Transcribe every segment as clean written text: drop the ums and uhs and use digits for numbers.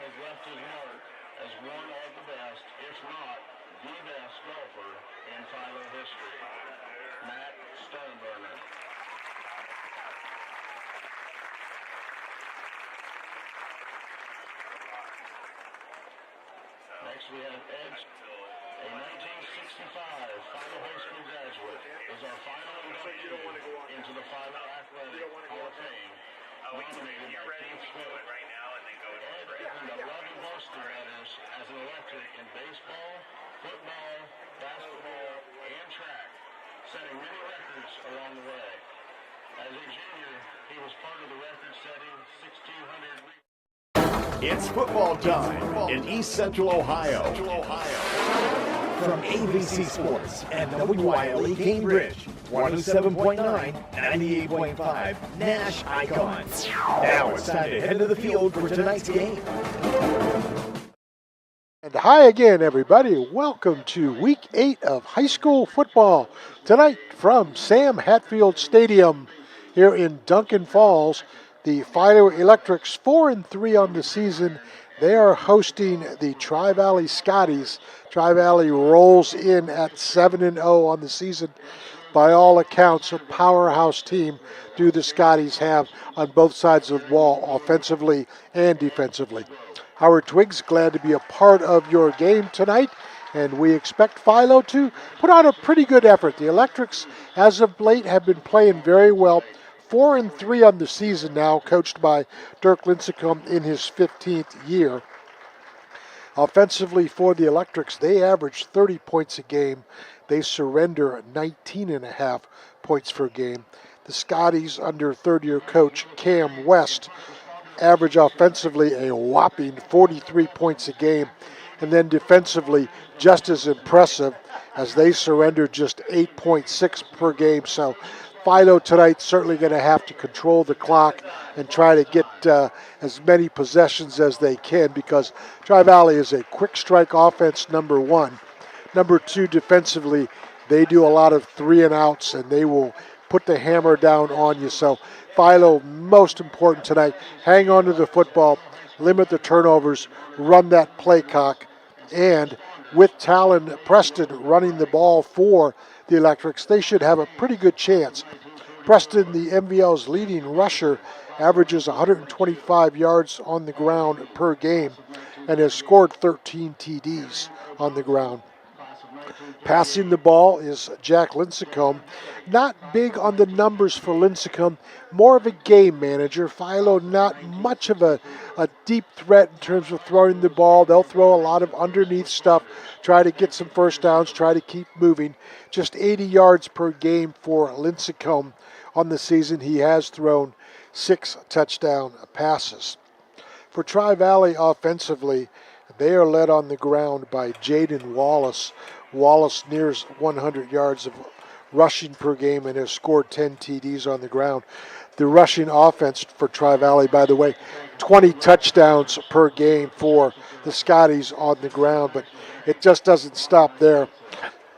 has left his mark as one of the best, if not the best golfer in Philo history. Matt Stoneburner. Next we have Edge, a 1965 Philo High School graduate, is our final inductee into the Philo Athletic Hall of Fame, nominated by Keith Smith. Ed earned 11 varsity letters as an electric in baseball, football, basketball, and track, setting many records along the way. As a junior, he was part of the record-setting 1,600 It's football time in East Central Ohio. From AVC Sports and WYLE Cambridge, 107.9, 98.5, Nash Icon. Now it's time to head to the field for tonight's game. And hi again, everybody. Welcome to Week 8 of high school football. Tonight from Sam Hatfield Stadium here in Duncan Falls. The Philo Electrics 4-3 on the season. They are hosting the Tri-Valley Scotties. Tri-Valley rolls in at 7-0 on the season. By all accounts, a powerhouse team do the Scotties have on both sides of the ball, offensively and defensively. Howard Twiggs, glad to be a part of your game tonight, and we expect Philo to put on a pretty good effort. The Electrics, as of late, have been playing very well. 4-3 on the season now, coached by Dirk Lincecum in his 15th year. Offensively for the Electrics, they average 30 points a game. They surrender 19.5 points per game. The Scotties, under third-year coach Cam West, average offensively a whopping 43 points a game. And then defensively, just as impressive as they surrender just 8.6 per game. So Philo tonight certainly going to have to control the clock and try to get as many possessions as they can, because Tri-Valley is a quick strike offense, number one. Number two, defensively, they do a lot of 3-and-outs, and they will put the hammer down on you. So Philo, most important tonight, hang on to the football, limit the turnovers, run that play clock, and with Talon Preston running the ball for the Electrics, they should have a pretty good chance. Preston, the MVL's leading rusher, averages 125 yards on the ground per game and has scored 13 TDs on the ground. Passing the ball is Jack Lincecum. Not big on the numbers for Lincecum, more of a game manager. Philo, not much of a deep threat in terms of throwing the ball. They'll throw a lot of underneath stuff, try to get some first downs, try to keep moving. Just 80 yards per game for Lincecum on the season. He has thrown 6 touchdown passes. For Tri-Valley offensively, they are led on the ground by Jaden Wallace. Wallace nears 100 yards of rushing per game and has scored 10 TDs on the ground. The rushing offense for Tri-Valley, by the way, 20 touchdowns per game for the Scotties on the ground, but it just doesn't stop there.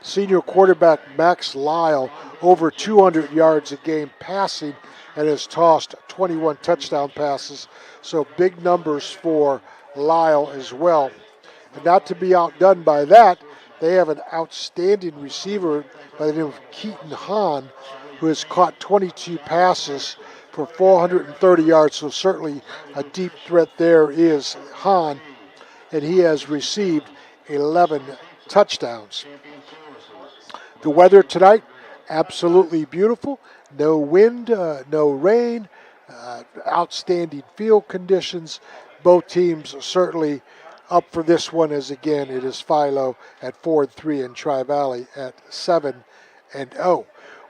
Senior quarterback Max Lyle, over 200 yards a game passing, and has tossed 21 touchdown passes. So big numbers for Lyle as well. And not to be outdone by that, they have an outstanding receiver by the name of Keaton Hahn, who has caught 22 passes for 430 yards. So certainly a deep threat there is Hahn, and he has received 11 touchdowns. The weather tonight, absolutely beautiful. No wind, no rain, outstanding field conditions. Both teams certainly up for this one, as again it is Philo at 4-3 and Tri-Valley at 7-0.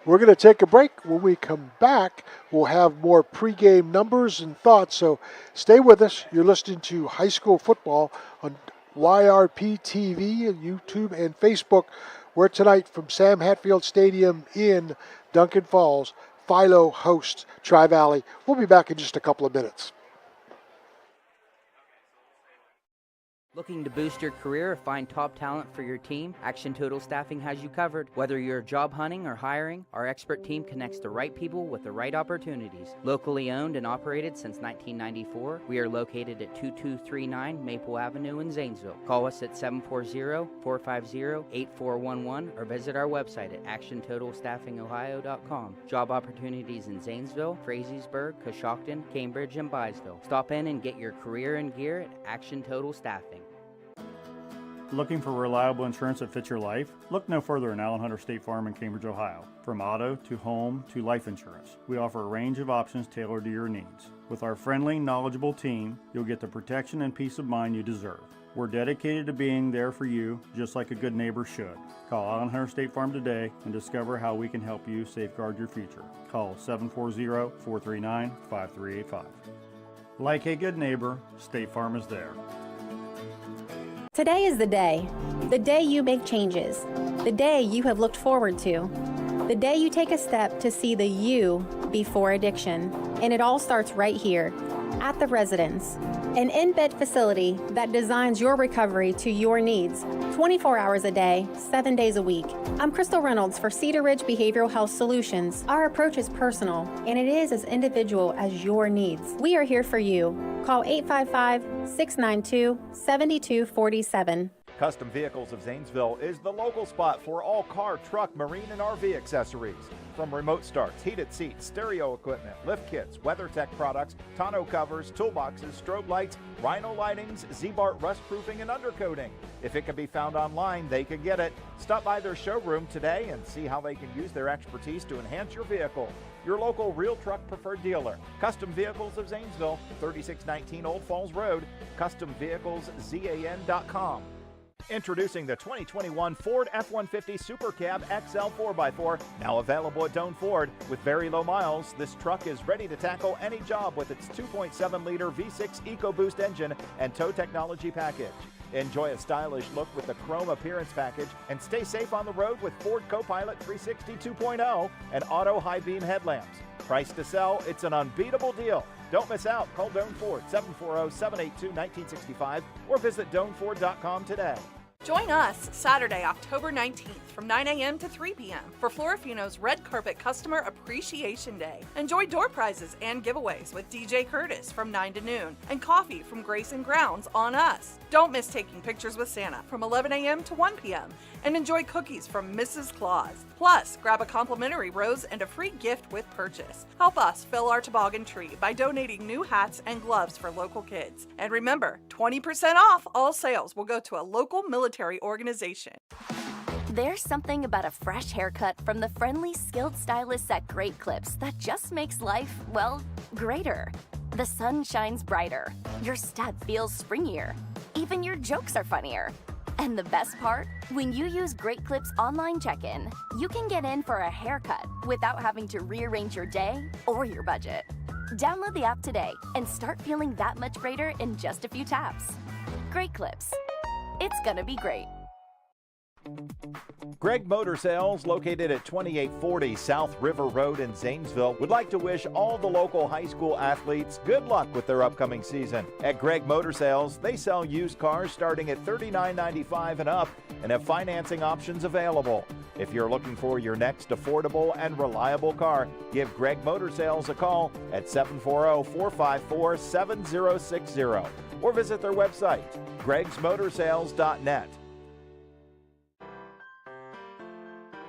We're going to take a break. When we come back, we'll have more pregame numbers and thoughts. So stay with us. You're listening to high school football on YRP TV and YouTube and Facebook. We're tonight from Sam Hatfield Stadium in Duncan Falls. Philo hosts Tri-Valley. We'll be back in just a couple of minutes. Looking to boost your career or find top talent for your team? Action Total Staffing has you covered. Whether you're job hunting or hiring, our expert team connects the right people with the right opportunities. Locally owned and operated since 1994, we are located at 2239 Maple Avenue in Zanesville. Call us at 740-450-8411 or visit our website at actiontotalstaffingohio.com. Job opportunities in Zanesville, Frazeysburg, Coshocton, Cambridge, and Byesville. Stop in and get your career in gear at Action Total Staffing. Looking for reliable insurance that fits your life? Look no further than Allen Hunter State Farm in Cambridge, Ohio. From auto to home to life insurance, we offer a range of options tailored to your needs. With our friendly, knowledgeable team, you'll get the protection and peace of mind you deserve. We're dedicated to being there for you, just like a good neighbor should. Call Allen Hunter State Farm today and discover how we can help you safeguard your future. Call 740-439-5385. Like a good neighbor, State Farm is there. Today is the day you make changes, the day you have looked forward to, the day you take a step to see the you before addiction. And it all starts right here at The Residence, an in-bed facility that designs your recovery to your needs, 24 hours a day, 7 days a week. I'm Crystal Reynolds for Cedar Ridge Behavioral Health Solutions. Our approach is personal, and it is as individual as your needs. We are here for you. Call 855-692-7247. Custom Vehicles of Zanesville is the local spot for all car, truck, marine, and RV accessories. From remote starts, heated seats, stereo equipment, lift kits, WeatherTech products, tonneau covers, toolboxes, strobe lights, Rhino lightings, Z-Bart rust proofing, and undercoating. If it can be found online, they can get it. Stop by their showroom today and see how they can use their expertise to enhance your vehicle. Your local real truck preferred dealer. Custom Vehicles of Zanesville, 3619 Old Falls Road, customvehicleszan.com. Introducing the 2021 Ford F-150 Super Cab XL 4x4, now available at Doane Ford. With very low miles, this truck is ready to tackle any job with its 2.7-liter V6 EcoBoost engine and tow technology package. Enjoy a stylish look with the chrome appearance package and stay safe on the road with Ford Copilot 360 2.0 and auto high beam headlamps. Price to sell, it's an unbeatable deal. Don't miss out. Call Doane Ford 740-782-1965 or visit DoaneFord.com today. Join us Saturday, October 19th from 9 a.m. to 3 p.m. for Florifino's Red Carpet Customer Appreciation Day. Enjoy door prizes and giveaways with DJ Curtis from 9 to noon and coffee from Grace and Grounds on us. Don't miss taking pictures with Santa from 11 a.m. to 1 p.m. and enjoy cookies from Mrs. Claus. Plus, grab a complimentary rose and a free gift with purchase. Help us fill our toboggan tree by donating new hats and gloves for local kids. And remember, 20% off all sales will go to a local military organization. There's something about a fresh haircut from the friendly, skilled stylists at Great Clips that just makes life, well, greater. The sun shines brighter, your step feels springier, even your jokes are funnier. And the best part? When you use Great Clips online check-in, you can get in for a haircut without having to rearrange your day or your budget. Download the app today and start feeling that much greater in just a few taps. Great Clips. It's gonna be great. Greg Motor Sales, located at 2840 South River Road in Zanesville, would like to wish all the local high school athletes good luck with their upcoming season. At Greg Motor Sales, they sell used cars starting at $39.95 and up and have financing options available. If you're looking for your next affordable and reliable car, give Greg Motor Sales a call at 740-454-7060 or visit their website, gregsmotorsales.net.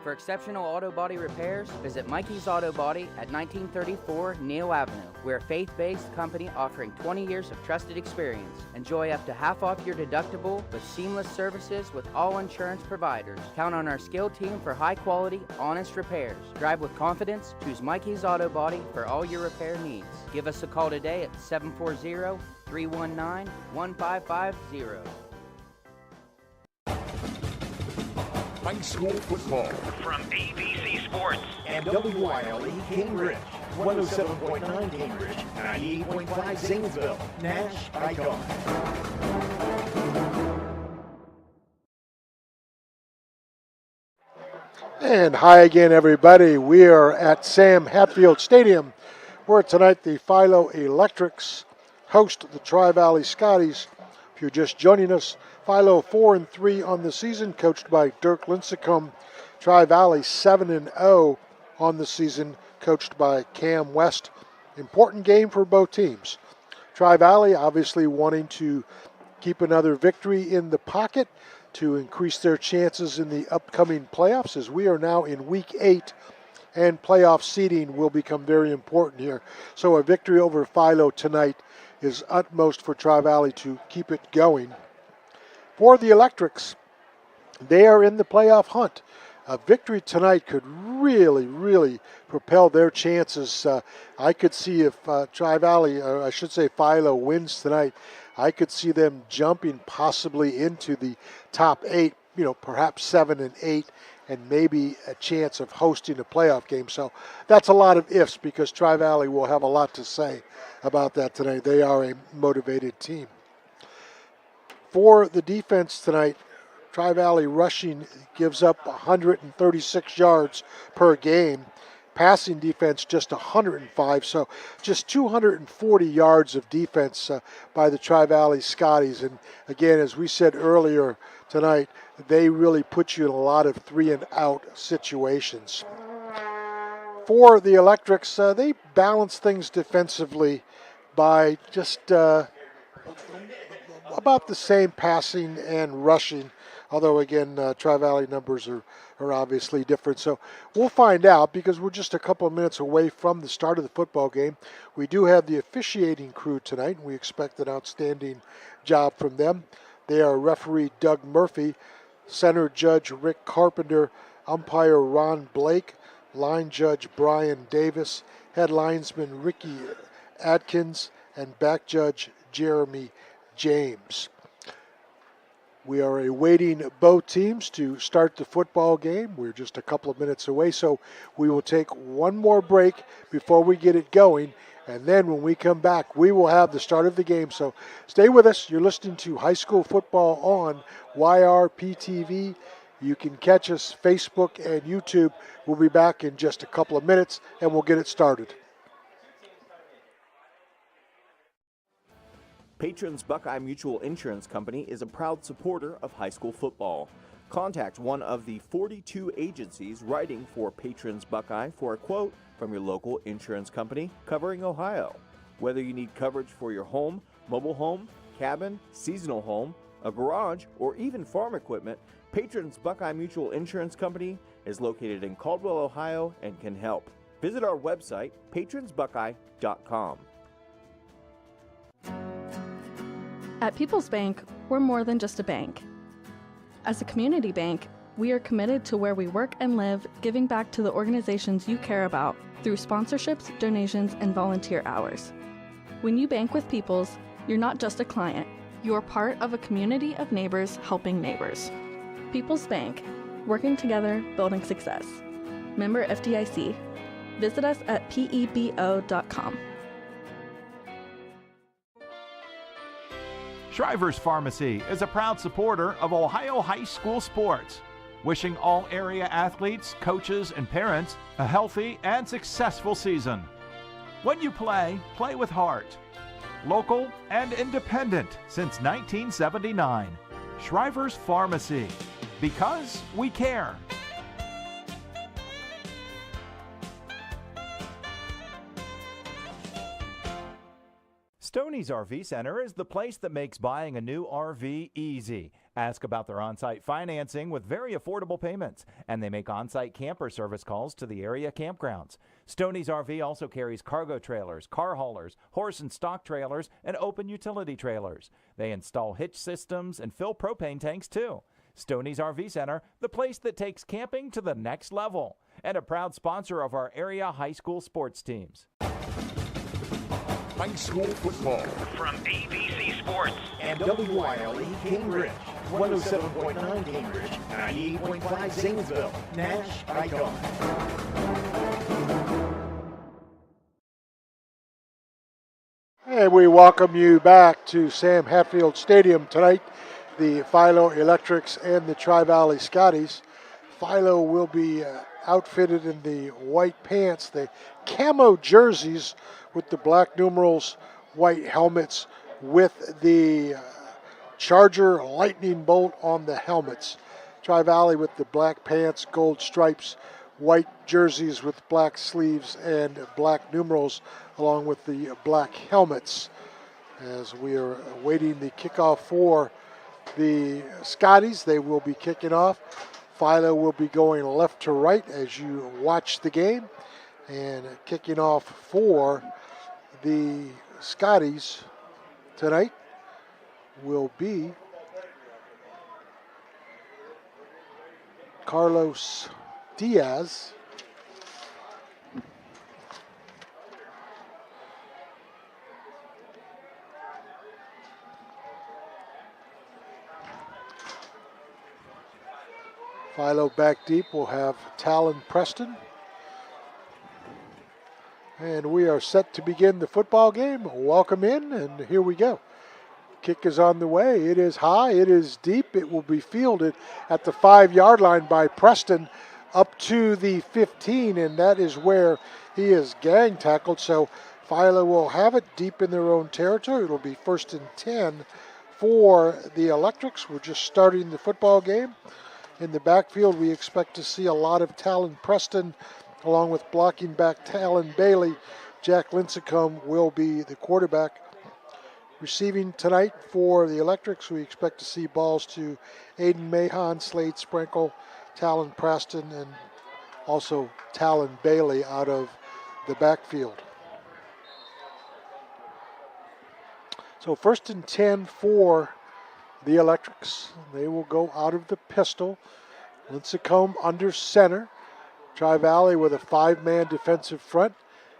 For exceptional auto body repairs, visit Mikey's Auto Body at 1934 Neal Avenue. We're a faith-based company offering 20 years of trusted experience. Enjoy up to half off your deductible with seamless services with all insurance providers. Count on our skilled team for high-quality, honest repairs. Drive with confidence. Choose Mikey's Auto Body for all your repair needs. Give us a call today at 740-319-1550. High school football from AVC Sports and WYLE Cambridge, 107.9 Cambridge, 98.5 Zanesville, Nash Icon. And hi again, everybody. We are at Sam Hatfield Stadium, where tonight the Philo Electrics host the Tri-Valley Scotties If you're just joining us, Philo 4-3 on the season, coached by Dirk Lincecum. Tri-Valley 7-0 on the season, coached by Cam West. Important game for both teams. Tri-Valley obviously wanting to keep another victory in the pocket to increase their chances in the upcoming playoffs, as we are now in week 8 and playoff seeding will become very important here. So a victory over Philo tonight is utmost for Tri-Valley to keep it going. For the Electrics, they are in the playoff hunt. A victory tonight could really, really propel their chances. I could see if Tri-Valley, or I should say Philo, wins tonight, I could see them jumping possibly into the top 8, perhaps 7 and 8, and maybe a chance of hosting a playoff game. So that's a lot of ifs, because Tri-Valley will have a lot to say about that tonight. They are a motivated team. For the defense tonight, Tri-Valley rushing gives up 136 yards per game. Passing defense just 105, so just 240 yards of defense by the Tri-Valley Scotties. And again, as we said earlier tonight, they really put you in a lot of 3-and-out situations. For the Electrics, they balance things defensively by just about the same passing and rushing, although again, Tri-Valley numbers are obviously different. So we'll find out, because we're just a couple of minutes away from the start of the football game. We do have the officiating crew tonight, and we expect an outstanding job from them. They are referee Doug Murphy, center judge Rick Carpenter, umpire Ron Blake, line judge Brian Davis, head linesman Ricky Adkins, and back judge Jeremy James. We are awaiting both teams to start the football game. We're just a couple of minutes away, so we will take one more break before we get it going. And then when we come back, we will have the start of the game. So stay with us. You're listening to High School Football on YRP-TV. You can catch us Facebook and YouTube. We'll be back in just a couple of minutes, and we'll get it started. Patrons Buckeye Mutual Insurance Company is a proud supporter of high school football. Contact one of the 42 agencies writing for Patrons Buckeye for a quote from your local insurance company covering Ohio. Whether you need coverage for your home, mobile home, cabin, seasonal home, a garage, or even farm equipment, Patrons Buckeye Mutual Insurance Company is located in Caldwell, Ohio, and can help. Visit our website, patronsbuckeye.com. At People's Bank, we're more than just a bank. As a community bank, we are committed to where we work and live, giving back to the organizations you care about through sponsorships, donations, and volunteer hours. When you bank with People's, you're not just a client, you're part of a community of neighbors helping neighbors. People's Bank, working together, building success. Member FDIC. Visit us at pebo.com. Shriver's Pharmacy is a proud supporter of Ohio high school sports, wishing all area athletes, coaches, and parents a healthy and successful season. When you play, play with heart. Local and independent since 1979. Shriver's Pharmacy, because we care. Stoney's RV Center is the place that makes buying a new RV easy. Ask about their on-site financing with very affordable payments, and they make on-site camper service calls to the area campgrounds. Stoney's RV also carries cargo trailers, car haulers, horse and stock trailers, and open utility trailers. They install hitch systems and fill propane tanks too. Stoney's RV Center, the place that takes camping to the next level, and a proud sponsor of our area high school sports teams. High school football From AVC Sports and WYLE Cambridge, 107.9 Cambridge, 98.5 Zanesville, Nash Icon. And we welcome you back to Sam Hatfield Stadium tonight. The Philo Electrics and the Tri-Valley Scotties. Philo will be outfitted in the white pants, the camo jerseys with the black numerals, white helmets with the Charger lightning bolt on the helmets. Tri-Valley with the black pants, gold stripes, white jerseys with black sleeves and black numerals along with the black helmets. As we are awaiting the kickoff for the Scotties, they will be kicking off. Philo will be going left to right as you watch the game. And kicking off for the Scotties tonight will be Carlos Diaz. Philo back deep will have Talon Preston. And we are set to begin the football game. Welcome in, and here we go. Kick is on the way. It is high, it is deep. It will be fielded at the 5-yard line by Preston up to the 15, and that is where he is gang tackled. So Philo will have it deep in their own territory. It'll be 1st and 10 for the Electrics. We're just starting the football game. In the backfield, we expect to see a lot of Talon Preston along with blocking back Talon Bailey. Jack Lincecum will be the quarterback. Receiving tonight for the Electrics, we expect to see balls to Aiden Mahon, Slade Sprinkle, Talon Preston, and also Talon Bailey out of the backfield. So 1st and 10 for the Electrics. They will go out of the pistol. Lincecum under center. Tri-Valley with a 5-man defensive front.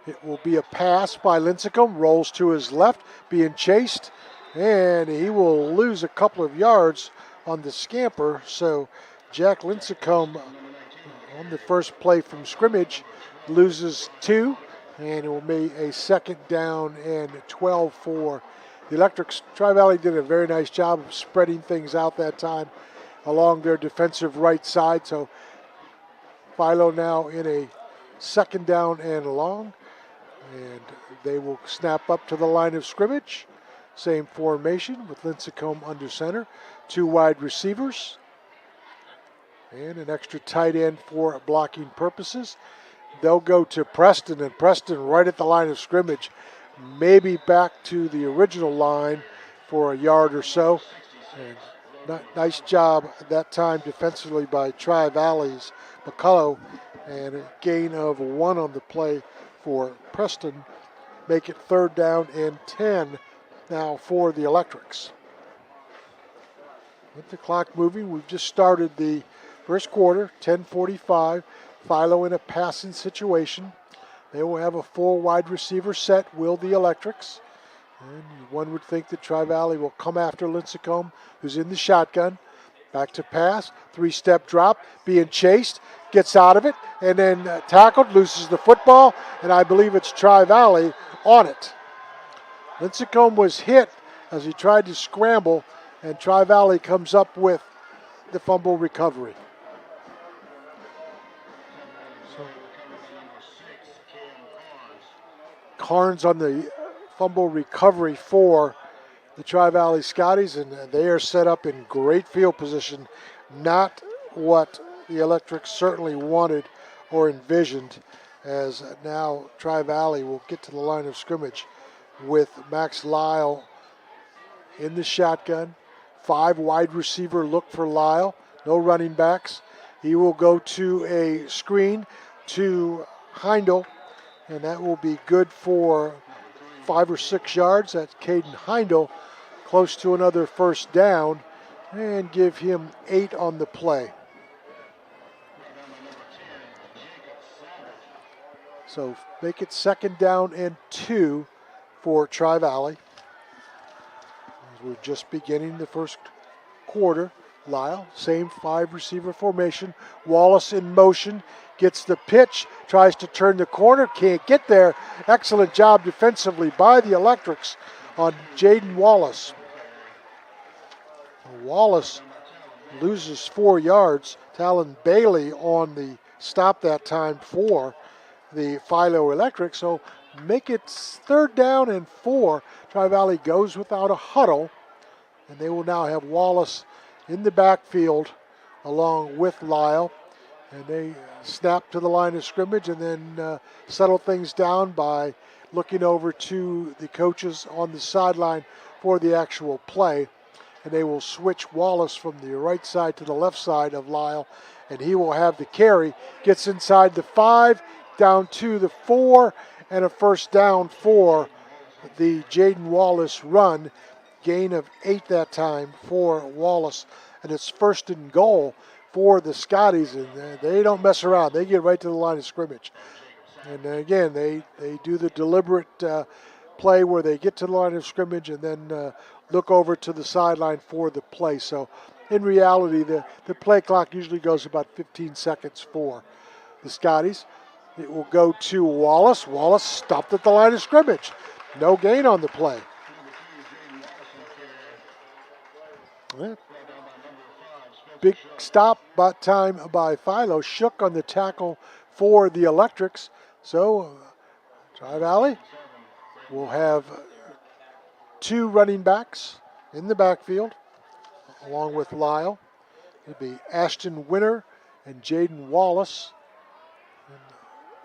It will be a pass by Lincecum, rolls to his left, being chased, and he will lose a couple of yards on the scamper. So Jack Lincecum on the first play from scrimmage loses 2, and it will be a 2nd down and 12 for the Electrics. Tri-Valley did a very nice job of spreading things out that time along their defensive right side. So Philo now in a 2nd down and long, and they will snap up to the line of scrimmage. Same formation with Lincecum under center, 2 wide receivers, and an extra tight end for blocking purposes. They'll go to Preston, and Preston right at the line of scrimmage, maybe back to the original line for a yard or so. And nice job that time defensively by Tri-Valley's McCullough, and a gain of 1 on the play for Preston. Make it 3rd down and 10 now for the Electrics. With the clock moving, we've just started the first quarter, 10:45. Philo in a passing situation. They will have a 4 wide receiver set, will the Electrics. And one would think that Tri-Valley will come after Lincecum, who's in the shotgun. Back to pass, 3-step drop, being chased, gets out of it, and then tackled, loses the football, and I believe it's Tri-Valley on it. Lincecum was hit as he tried to scramble, and Tri-Valley comes up with the fumble recovery. So, Carnes on the fumble recovery for the Tri-Valley Scotties, and they are set up in great field position. Not what the Electrics certainly wanted or envisioned, as now Tri-Valley will get to the line of scrimmage with Max Lyle in the shotgun. 5 wide receiver look for Lyle. No running backs. He will go to a screen to Heindel, and that will be good for 5 or 6 yards. That's Caden Heindel, close to another 1st down, and give him 8 on the play. So make it 2nd down and 2 for Tri-Valley. We're just beginning the first quarter. Lyle, same 5 receiver formation. Wallace in motion, gets the pitch, tries to turn the corner, can't get there. Excellent job defensively by the Electrics on Jaden Wallace. Wallace loses 4 yards. Talon Bailey on the stop that time for the Philo Electric. So make it 3rd down and 4. Tri-Valley goes without a huddle. And they will now have Wallace in the backfield along with Lyle. And they snap to the line of scrimmage and then settle things down by looking over to the coaches on the sideline for the actual play. And they will switch Wallace from the right side to the left side of Lyle, and he will have the carry. Gets inside the 5, down to the 4, and a first down for the Jaden Wallace run. Gain of 8 that time for Wallace, and it's first and goal for the Scotties, and they don't mess around. They get right to the line of scrimmage. And again, they do the deliberate play where they get to the line of scrimmage and then look over to the sideline for the play. So in reality, the play clock usually goes about 15 seconds for the Scotties. It will go to Wallace. Wallace stopped at the line of scrimmage. No gain on the play. Big stop about time by Philo. Shook on the tackle for the Electrics. So Tri-Valley will have 2 running backs in the backfield along with Lyle. It'll be Ashton Winter and Jaden Wallace.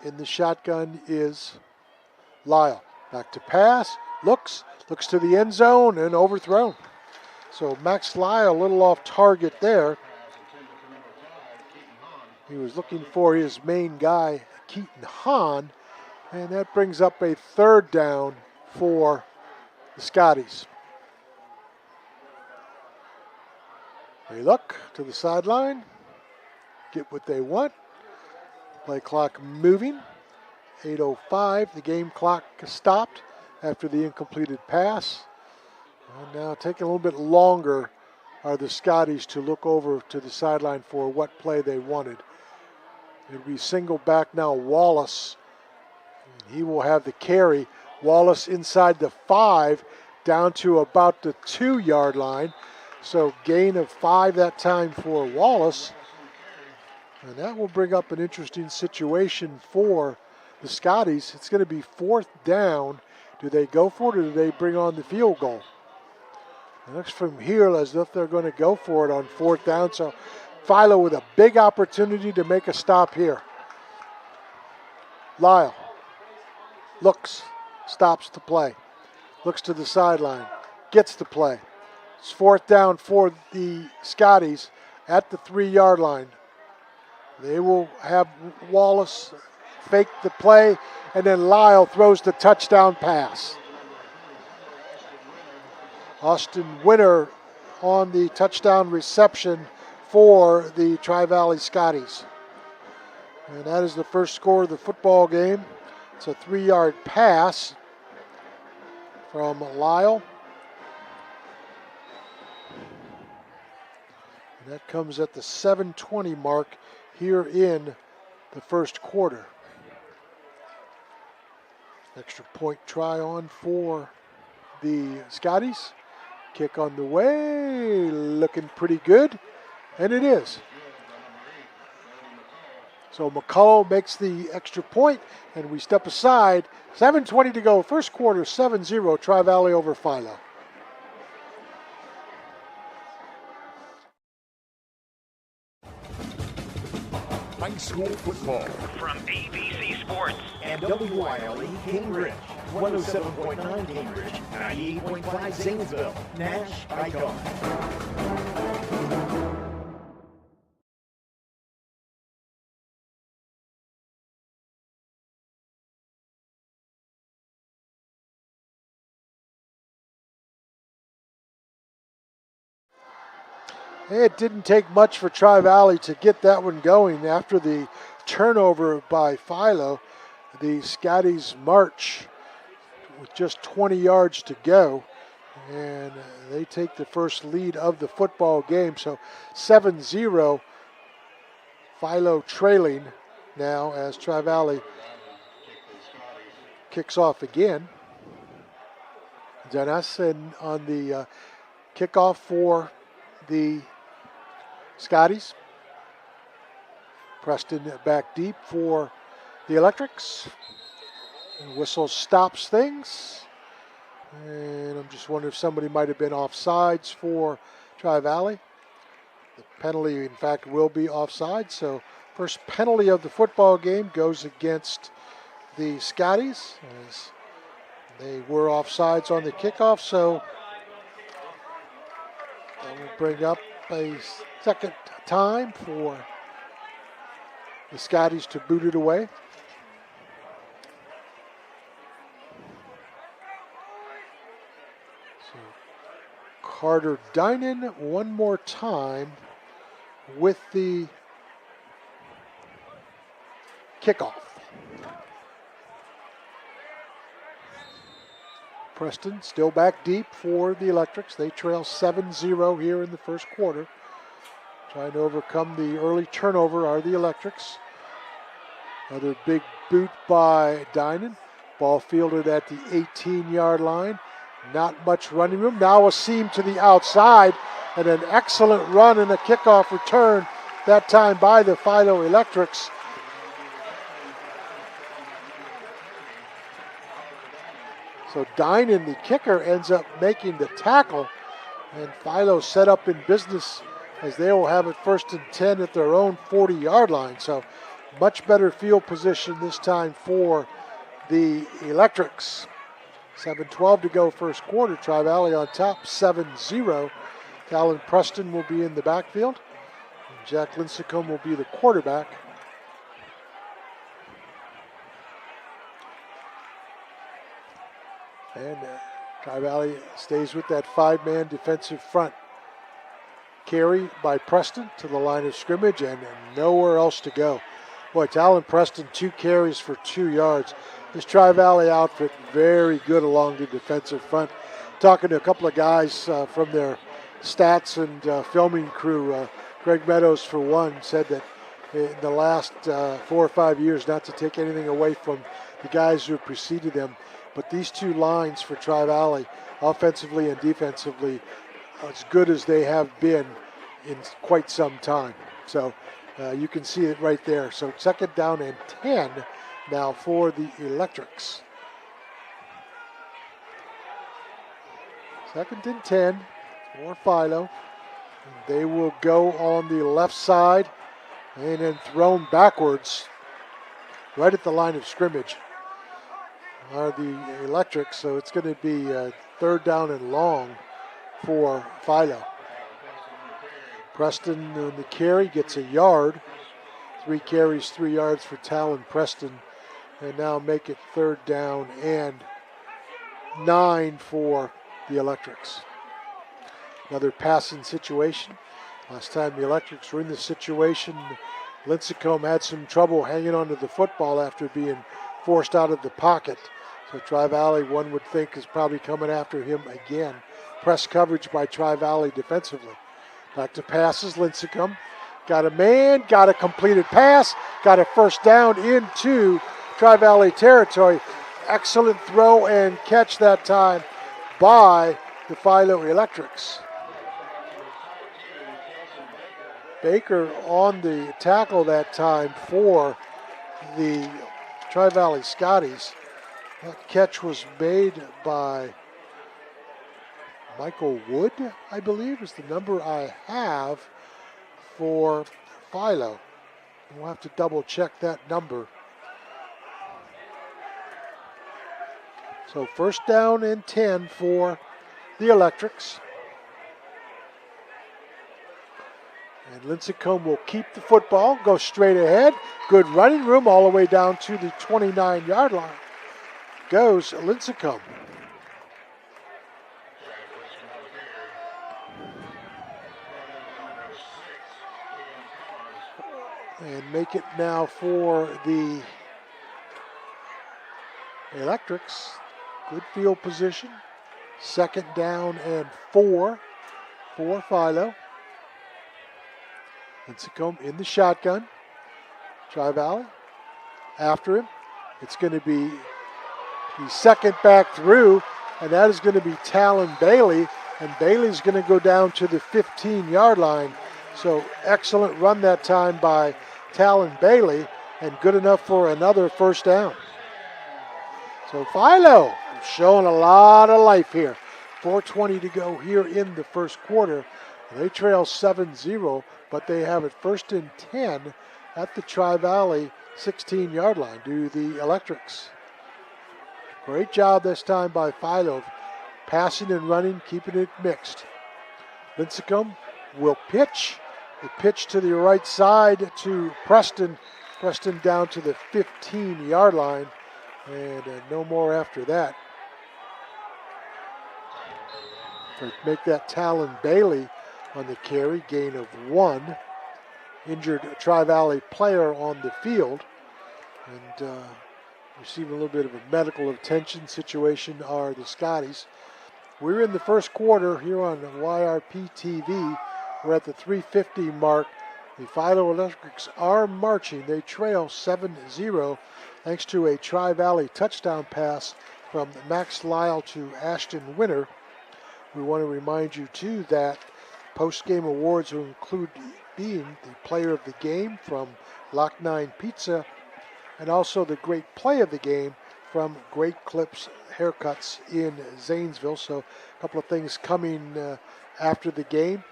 And in the shotgun is Lyle. Back to pass, looks to the end zone and overthrown. So Max Lyle a little off target there. He was looking for his main guy, Keaton Hahn, and that brings up a third down for the Scotties. They look to the sideline, get what they want. Play clock moving. 8:05, the game clock stopped after the incompleted pass. And now taking a little bit longer are the Scotties to look over to the sideline for what play they wanted. It'll be single back now, Wallace. He will have the carry. Wallace inside the 5, down to about the 2-yard line. So gain of 5 that time for Wallace. And that will bring up an interesting situation for the Scotties. It's going to be 4th down. Do they go for it or do they bring on the field goal? It looks from here as if they're going to go for it on 4th down. So Philo with a big opportunity to make a stop here. Lyle looks, stops the play, looks to the sideline, gets the play. It's 4th down for the Scotties at the 3-yard line. They will have Wallace fake the play, and then Lyle throws the touchdown pass. Austin Winter on the touchdown reception for the Tri-Valley Scotties. And that is the first score of the football game. It's a 3-yard pass from Lyle. And that comes at the 7:20 mark here in the first quarter. Extra point try on for the Scotties. Kick on the way, looking pretty good, and it is. So McCullough makes the extra point, and we step aside. 7:20 to go, first quarter, 7-0, Tri-Valley over Philo. High school football from AVC Sports and WYLE Cambridge, 107.9 Cambridge, 98.5 Zanesville, Nash Icon. It didn't take much for Tri-Valley to get that one going. After the turnover by Philo, the Scotties march with just 20 yards to go, and they take the first lead of the football game. So 7-0, Philo trailing now as Tri-Valley kicks off again. Dennis on the kickoff for the Scotties. Preston back deep for the Electrics. And whistle stops things. And I'm just wondering if somebody might have been offsides for Tri-Valley. The penalty, in fact, will be offside. So first penalty of the football game goes against the Scotties, as they were offsides on the kickoff. So that will bring up a second time for the Scotties to boot it away. So Carter Dinan one more time with the kickoff. Preston still back deep for the Electrics. They trail 7-0 here in the first quarter. Trying to overcome the early turnover are the Electrics. Another big boot by Dinan. Ball fielded at the 18-yard line. Not much running room. Now a seam to the outside and an excellent run and a kickoff return, that time by the Philo Electrics. So Dinan, the kicker, ends up making the tackle, and Philo set up in business as they will have it 1st and 10 at their own 40-yard line. So much better field position this time for the Electrics. 7:12 to go first quarter. Tri-Valley on top, 7-0. Talon Preston will be in the backfield. And Jack Lincecum will be the quarterback. And Tri-Valley stays with that 5-man defensive front. Carry by Preston to the line of scrimmage and nowhere else to go. Boy, Talon Preston, 2 carries for 2 yards. This Tri-Valley outfit very good along the defensive front. Talking to a couple of guys from their stats and filming crew, Greg Meadows for one said that in the last 4 or 5 years, not to take anything away from the guys who preceded them, but these 2 lines for Tri-Valley, offensively and defensively, as good as they have been in quite some time. So you can see it right there. So 2nd down and 10 now for the Electrics. 2nd and 10 for Philo. And they will go on the left side and then thrown backwards right at the line of scrimmage are the Electrics. So it's going to be 3rd down and long for Philo. Preston on the carry gets a yard. 3 carries, 3 yards for Talon Preston. And now make it 3rd down and 9 for the Electrics. Another passing situation. Last time the Electrics were in this situation, Lincecum had some trouble hanging onto the football after being forced out of the pocket. So Tri-Valley, one would think, is probably coming after him again. Press coverage by Tri-Valley defensively. Back to passes, Lincecum. Got a man, got a completed pass, got a 1st down into Tri-Valley territory. Excellent throw and catch that time by the Philo Electrics. Baker on the tackle that time for the Tri-Valley Scotties. That catch was made by Michael Wood, I believe, is the number I have for Philo. We'll have to double check that number. So 1st down and 10 for the Electrics. And Lincecum will keep the football, go straight ahead. Good running room all the way down to the 29-yard line. Goes Lincecum. And make it now for the Electrics. Good field position. 2nd down and 4 for Philo. Lincecum in the shotgun. Tri-Valley after him. It's going to be the 2nd back through, and that is going to be Talon Bailey. And Bailey's going to go down to the 15-yard line. So excellent run that time by Talon Bailey, and good enough for another 1st down. So Philo showing a lot of life here. 4:20 to go here in the first quarter. They trail 7-0, but they have it 1st and 10 at the Tri-Valley 16-yard line due to the Electrics. Great job this time by Philo, passing and running, keeping it mixed. Lincecum will pitch. The pitch to the right side to Preston. Preston down to the 15-yard line, and no more after that. To make that Talon Bailey on the carry, gain of 1. Injured Tri-Valley player on the field, and receiving a little bit of a medical attention situation are the Scotties. We're in the first quarter here on YRP TV. We're at the 3:50 mark. The Philo Electrics are marching. They trail 7-0 thanks to a Tri-Valley touchdown pass from Max Lyle to Ashton Winter. We want to remind you, too, that post-game awards will include being the player of the game from Lock 9 Pizza and also the great play of the game from Great Clips Haircuts in Zanesville. So a couple of things coming after the game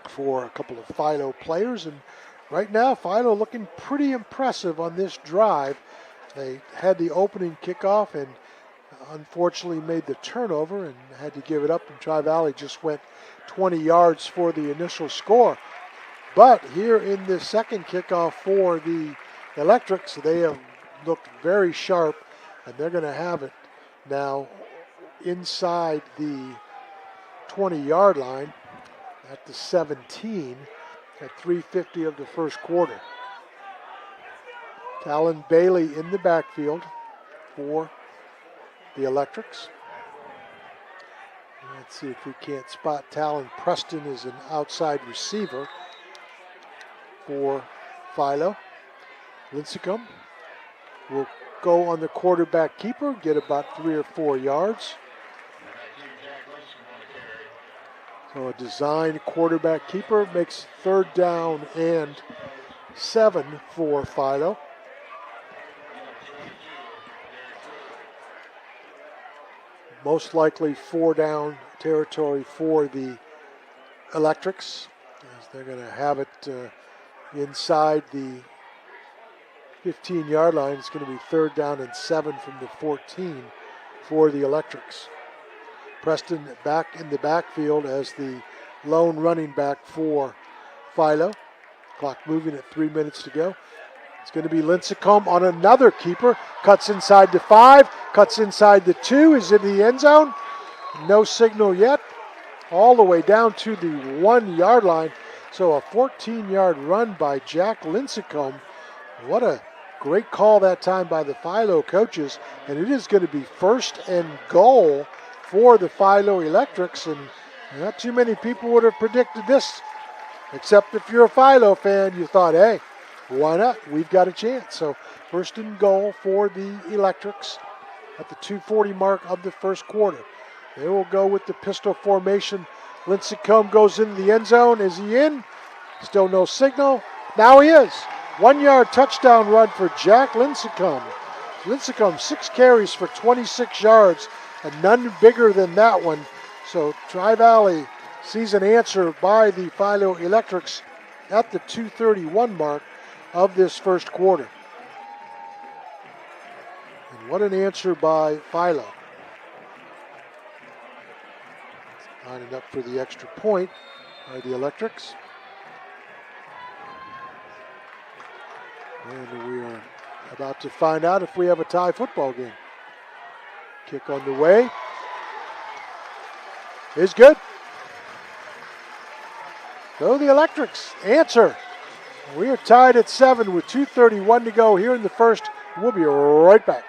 for a couple of Philo players. And right now, Philo looking pretty impressive on this drive. They had the opening kickoff and unfortunately made the turnover and had to give it up. And Tri-Valley just went 20 yards for the initial score. But here in the second kickoff for the Electrics, they have looked very sharp, and they're going to have it now inside the 20-yard line at the 17 at 3:50 of the first quarter. Talon Bailey in the backfield for the Electrics. Let's see if we can't spot Talon. Preston is an outside receiver for Philo. Lincecum will go on the quarterback keeper, get about 3 or 4 yards. So a designed quarterback keeper makes 3rd down and 7 for Philo. Most likely 4 down territory for the Electrics, as they're going to have it inside the 15-yard line. It's going to be 3rd down and 7 from the 14 for the Electrics. Preston back in the backfield as the lone running back for Philo. Clock moving at 3 minutes to go. It's going to be Lincecum on another keeper. Cuts inside the 5, cuts inside the 2. Is in the end zone. No signal yet. All the way down to the 1-yard line. So a 14-yard run by Jack Lincecum. What a great call that time by the Philo coaches. And it is going to be 1st and goal for the Philo Electrics. And not too many people would have predicted this. Except if you're a Philo fan, you thought, hey, why not? We've got a chance. So 1st and goal for the Electrics at the 2:40 mark of the first quarter. They will go with the pistol formation. Lincecum goes into the end zone. Is he in? Still no signal. Now he is. 1-yard touchdown run for Jack Lincecum. Lincecum 6 carries for 26 yards and none bigger than that one. So Tri-Valley sees an answer by the Philo Electrics at the 2:31 mark of this first quarter. And what an answer by Philo. Lining up for the extra point by the Electrics. And we are about to find out if we have a tie football game. Kick on the way. Is good. So the Electrics answer. We are tied at 7 with 2:31 to go here in the first. We'll be right back.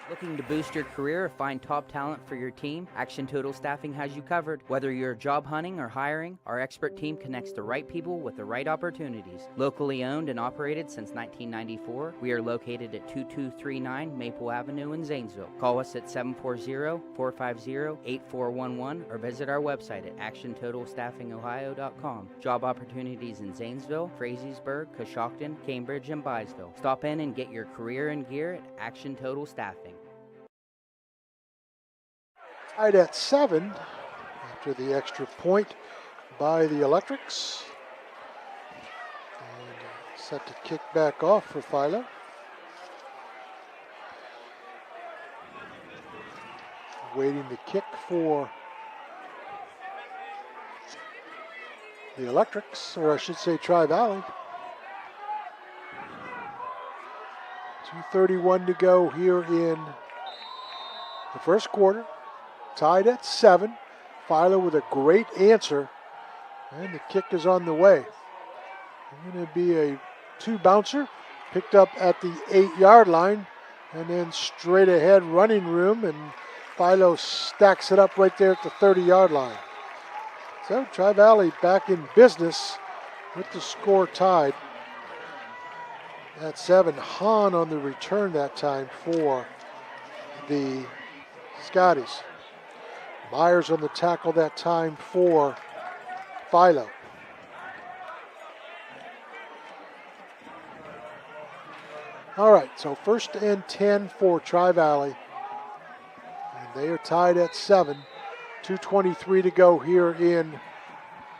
Looking Looking to boost your career or find top talent for your team? Action Total Staffing has you covered. Whether you're job hunting or hiring, our expert team connects the right people with the right opportunities. Locally owned and operated since 1994, we are located at 2239 Maple Avenue in Zanesville. Call us at 740-450-8411 or visit our website at actiontotalstaffingohio.com. Job opportunities in Zanesville, Frazeysburg, Coshocton, Cambridge, and Byesville. Stop in and get your career in gear at Action Total Staffing. Tied at 7 after the extra point by the Electrics. And set to kick back off for Philo. Waiting to kick for the Electrics, or I should say Tri-Valley. 2:31 to go here in the first quarter. Tied at 7. Philo with a great answer. And the kick is on the way. Going to be a 2-bouncer. Picked up at the 8-yard line. And then straight ahead running room. And Philo stacks it up right there at the 30-yard line. So Tri-Valley back in business with the score tied at 7. Hahn on the return that time for the Scotties. Myers on the tackle that time for Philo. All right, so first and 10 for Tri-Valley. And they are tied at 7. 2:23 to go here in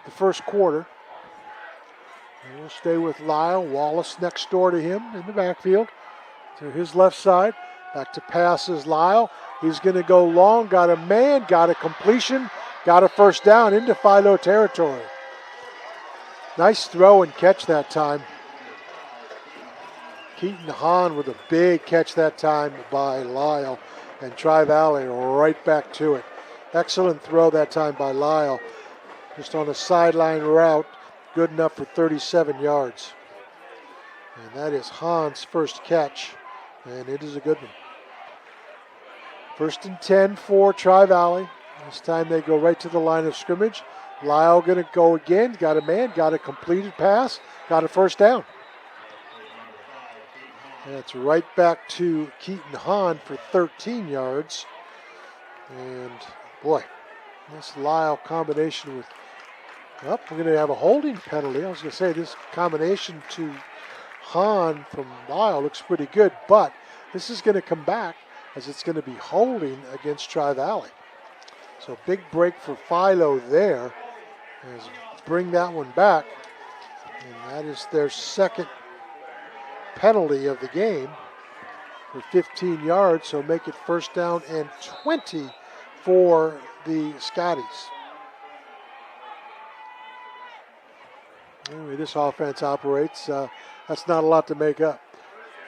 the first quarter. And we'll stay with Lyle. Wallace next door to him in the backfield. To his left side. Back to passes Lyle. He's going to go long. Got a man. Got a completion. Got a first down into Philo territory. Nice throw and catch that time. Keaton Hahn with a big catch that time by Lyle. And Tri-Valley right back to it. Excellent throw that time by Lyle. Just on a sideline route. Good enough for 37 yards. And that is Hahn's first catch. And it is a good one. First and 10 for Tri-Valley. This time they go right to the line of scrimmage. Lyle going to go again. Got a man. Got a completed pass. Got a first down. And it's right back to Keaton Hahn for 13 yards. And boy, this Lyle combination with, we're going to have a holding penalty. I was going to say this combination to Hahn from Lyle looks pretty good, but this is going to come back as it's going to be holding against Tri-Valley. So big break for Philo there. As bring that one back. And that is their second penalty of the game for 15 yards. So make it first down and 20 for the Scotties. Anyway, this offense operates. That's not a lot to make up.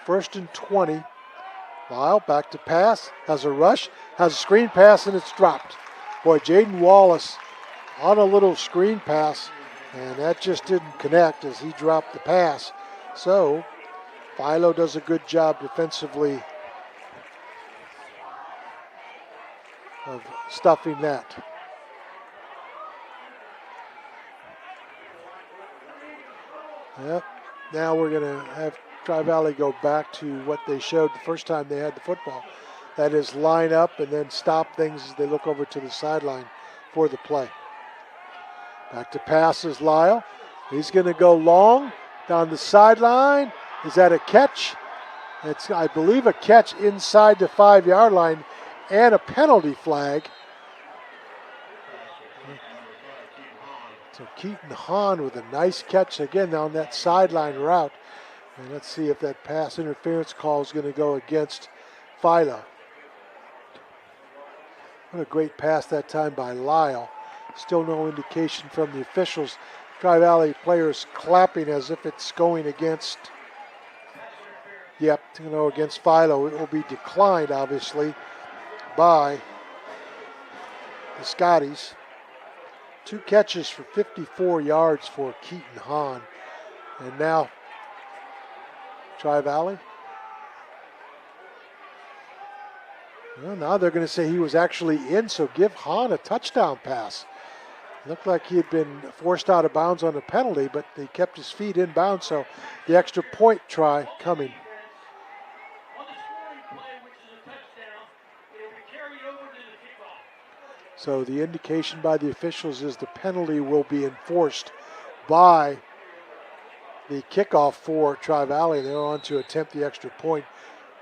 First and 20. Lyle back to pass. Has a rush. Has a screen pass and it's dropped. Boy, Jaden Wallace on a little screen pass. And that just didn't connect as he dropped the pass. So Philo does a good job defensively of stuffing that. Yep. Now we're going to have Tri-Valley go back to what they showed the first time they had the football. That is line up and then stop things as they look over to the sideline for the play. Back to passes Lyle. He's going to go long down the sideline. Is that a catch? It's, I believe, a catch inside the 5-yard line and a penalty flag. So Keaton Hahn with a nice catch again on that sideline route. And let's see if that pass interference call is going to go against Philo. What a great pass that time by Lyle. Still no indication from the officials. Tri-Valley players clapping as if it's going against, against Philo. It will be declined, obviously, by the Scotties. 2 catches for 54 yards for Keaton Hahn. And now Tri-Valley Well, now they're going to say he was actually in, so give Hahn a touchdown pass. Looked like he had been forced out of bounds on a penalty, but he kept his feet in bounds, so the extra point try coming. So the indication by the officials is the penalty will be enforced by the kickoff for Tri-Valley. They're on to attempt the extra point,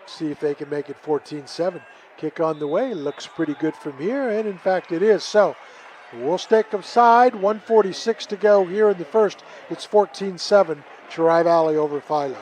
see if they can make it 14-7. Kick on the way, looks pretty good from here, and in fact it is. So we'll stake aside, 1:46 to go here in the first. It's 14-7, Tri-Valley over Philo.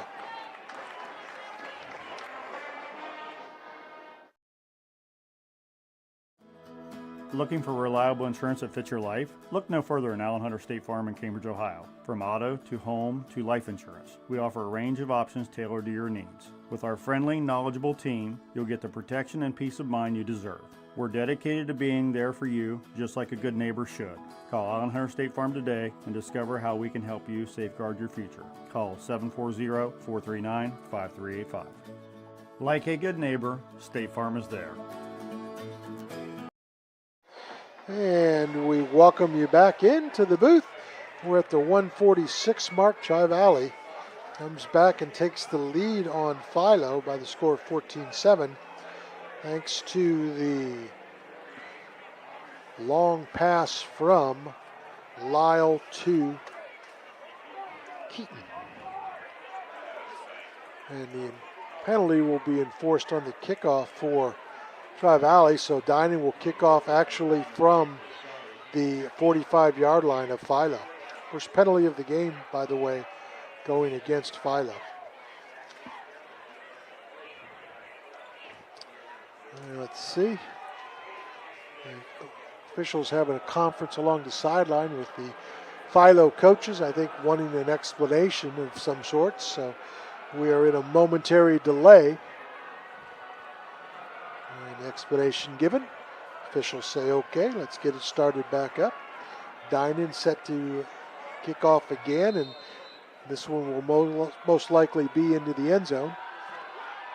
Looking for reliable insurance that fits your life? Look no further than Allen Hunter State Farm in Cambridge, Ohio. From auto to home to life insurance, we offer a range of options tailored to your needs. With our friendly, knowledgeable team, you'll get the protection and peace of mind you deserve. We're dedicated to being there for you, just like a good neighbor should. Call Allen Hunter State Farm today and discover how we can help you safeguard your future. Call 740-439-5385. Like a good neighbor, State Farm is there. And we welcome you back into the booth. We're at the 1:46 mark. Tri-Valley comes back and takes the lead on Philo by the score of 14-7. Thanks to the long pass from Lyle to Keaton. And the penalty will be enforced on the kickoff for Tri-Valley, so Dinan will kick off actually from the 45-yard line of Philo. First penalty of the game, by the way, going against Philo. Let's see. The officials having a conference along the sideline with the Philo coaches, I think wanting an explanation of some sort, so we are in a momentary delay. An explanation given. Officials say, okay, let's get it started back up. Dinan set to kick off again, and this one will most likely be into the end zone.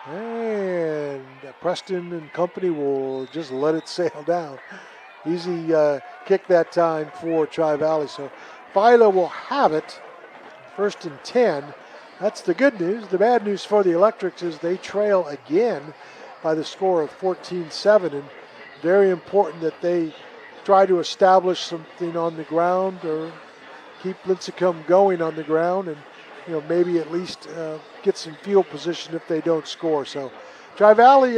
And Preston and company will just let it sail down. Easy kick that time for Tri-Valley. So Philo will have it, 1st and 10. That's the good news. The bad news for the Electrics is they trail again by the score of 14-7, and very important that they try to establish something on the ground or keep Lincecum going on the ground, and maybe at least get some field position if they don't score. So Tri-Valley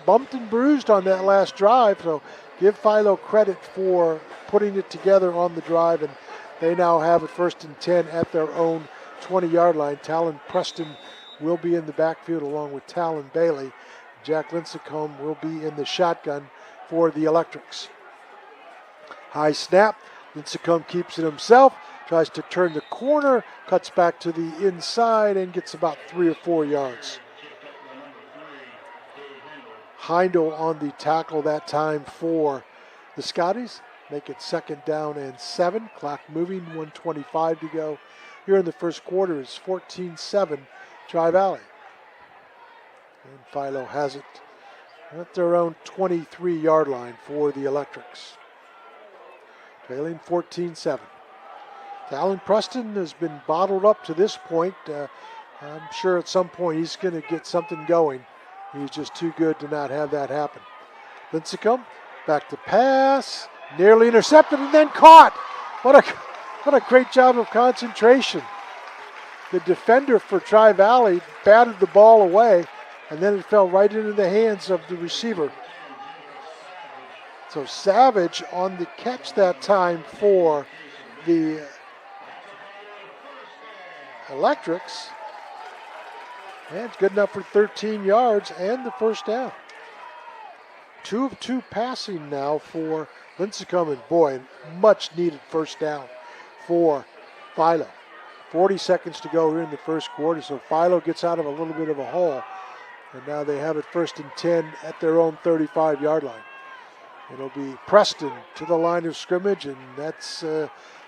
bumped and bruised on that last drive, so give Philo credit for putting it together on the drive, and they now have it 1st and 10 at their own 20-yard line. Talon Preston will be in the backfield along with Talon Bailey. Jack Lincecum will be in the shotgun for the Electrics. High snap. Lincecum keeps it himself. Tries to turn the corner. Cuts back to the inside and gets about 3 or 4 yards. Heindel on the tackle that time for the Scotties. Make it 2nd down and 7. Clock moving, 1:25 to go. Here in the first quarter is 14-7 Tri-Valley. And Philo has it at their own 23-yard line for the Electrics. Trailing 14-7. Talon Preston has been bottled up to this point. I'm sure at some point he's going to get something going. He's just too good to not have that happen. Lincecum back to pass. Nearly intercepted and then caught. What a great job of concentration. The defender for Tri-Valley batted the ball away, and then it fell right into the hands of the receiver. So Savage on the catch that time for the Electrics. And it's good enough for 13 yards and the 1st down. 2 of 2 passing now for Lincecum, and boy, much needed 1st down for Philo. 40 seconds to go here in the first quarter, so Philo gets out of a little bit of a hole. And now they have it 1st and 10 at their own 35-yard line. It'll be Preston to the line of scrimmage, and that's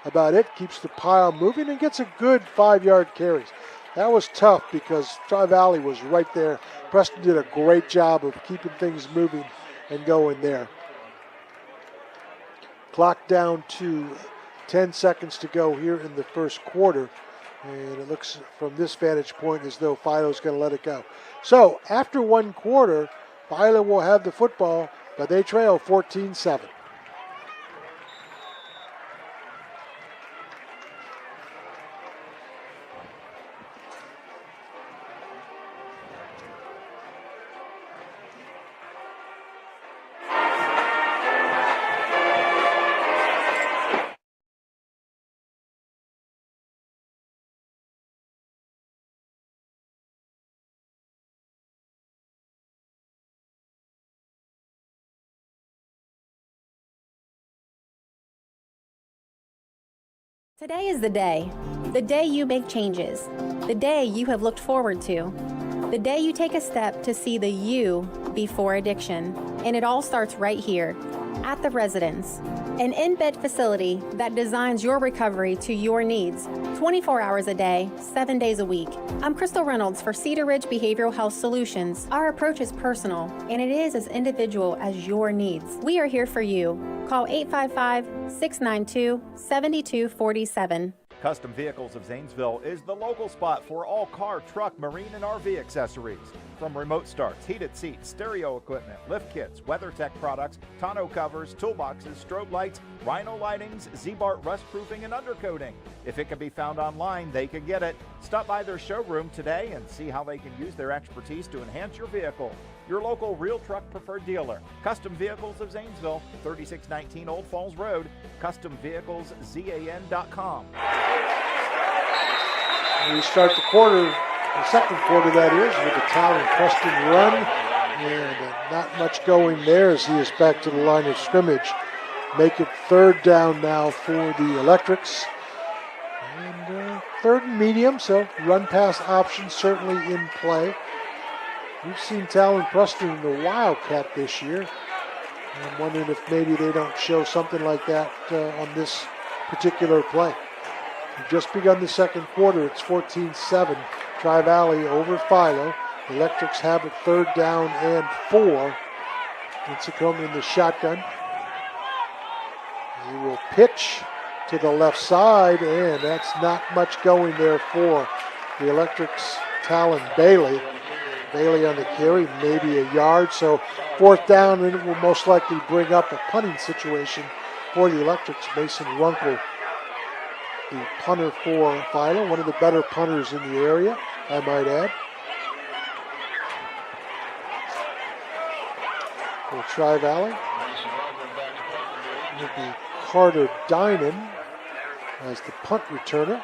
about it. Keeps the pile moving and gets a good 5-yard carries. That was tough because Tri-Valley was right there. Preston did a great job of keeping things moving and go in there. Clock down to 10 seconds to go here in the first quarter. And it looks from this vantage point as though Philo's going to let it go. So after one quarter, Philo will have the football, but they trail 14-7. Today is the day you make changes, the day you have looked forward to, the day you take a step to see the you before addiction. And it all starts right here at the Residence, an in-bed facility that designs your recovery to your needs, 24 hours a day, 7 days a week. I'm Crystal Reynolds for Cedar Ridge Behavioral Health Solutions. Our approach is personal, and it is as individual as your needs. We are here for you. Call 855-692-7247. Custom Vehicles of Zanesville is the local spot for all car, truck, marine, and RV accessories. From remote starts, heated seats, stereo equipment, lift kits, WeatherTech products, tonneau covers, toolboxes, strobe lights, Rhino lightings, Z-Bart rust proofing, and undercoating. If it can be found online, they can get it. Stop by their showroom today and see how they can use their expertise to enhance your vehicle. Your local real truck preferred dealer. Custom Vehicles of Zanesville, 3619 Old Falls Road, customvehicleszan.com. We start the second quarter that is, with a Talon Preston run, and not much going there as he is back to the line of scrimmage. Make it third down now for the Electrics. And third and medium, so run pass option certainly in play. We've seen Talon Preston in the Wildcat this year. I'm wondering if maybe they don't show something like that on this particular play. We've just begun the second quarter. It's 14-7. Tri-Valley over Philo. The Electrics have it third down and 4. Lincecum in the shotgun. He will pitch to the left side, and that's not much going there for the Electrics. Talon Bailey. Bailey on the carry, maybe a yard. So fourth down, and it will most likely bring up a punting situation for the Electrics. Mason Runkle, the punter for Philo, one of the better punters in the area, I might add. For Tri-Valley, it will be Carter Dinan as the punt returner.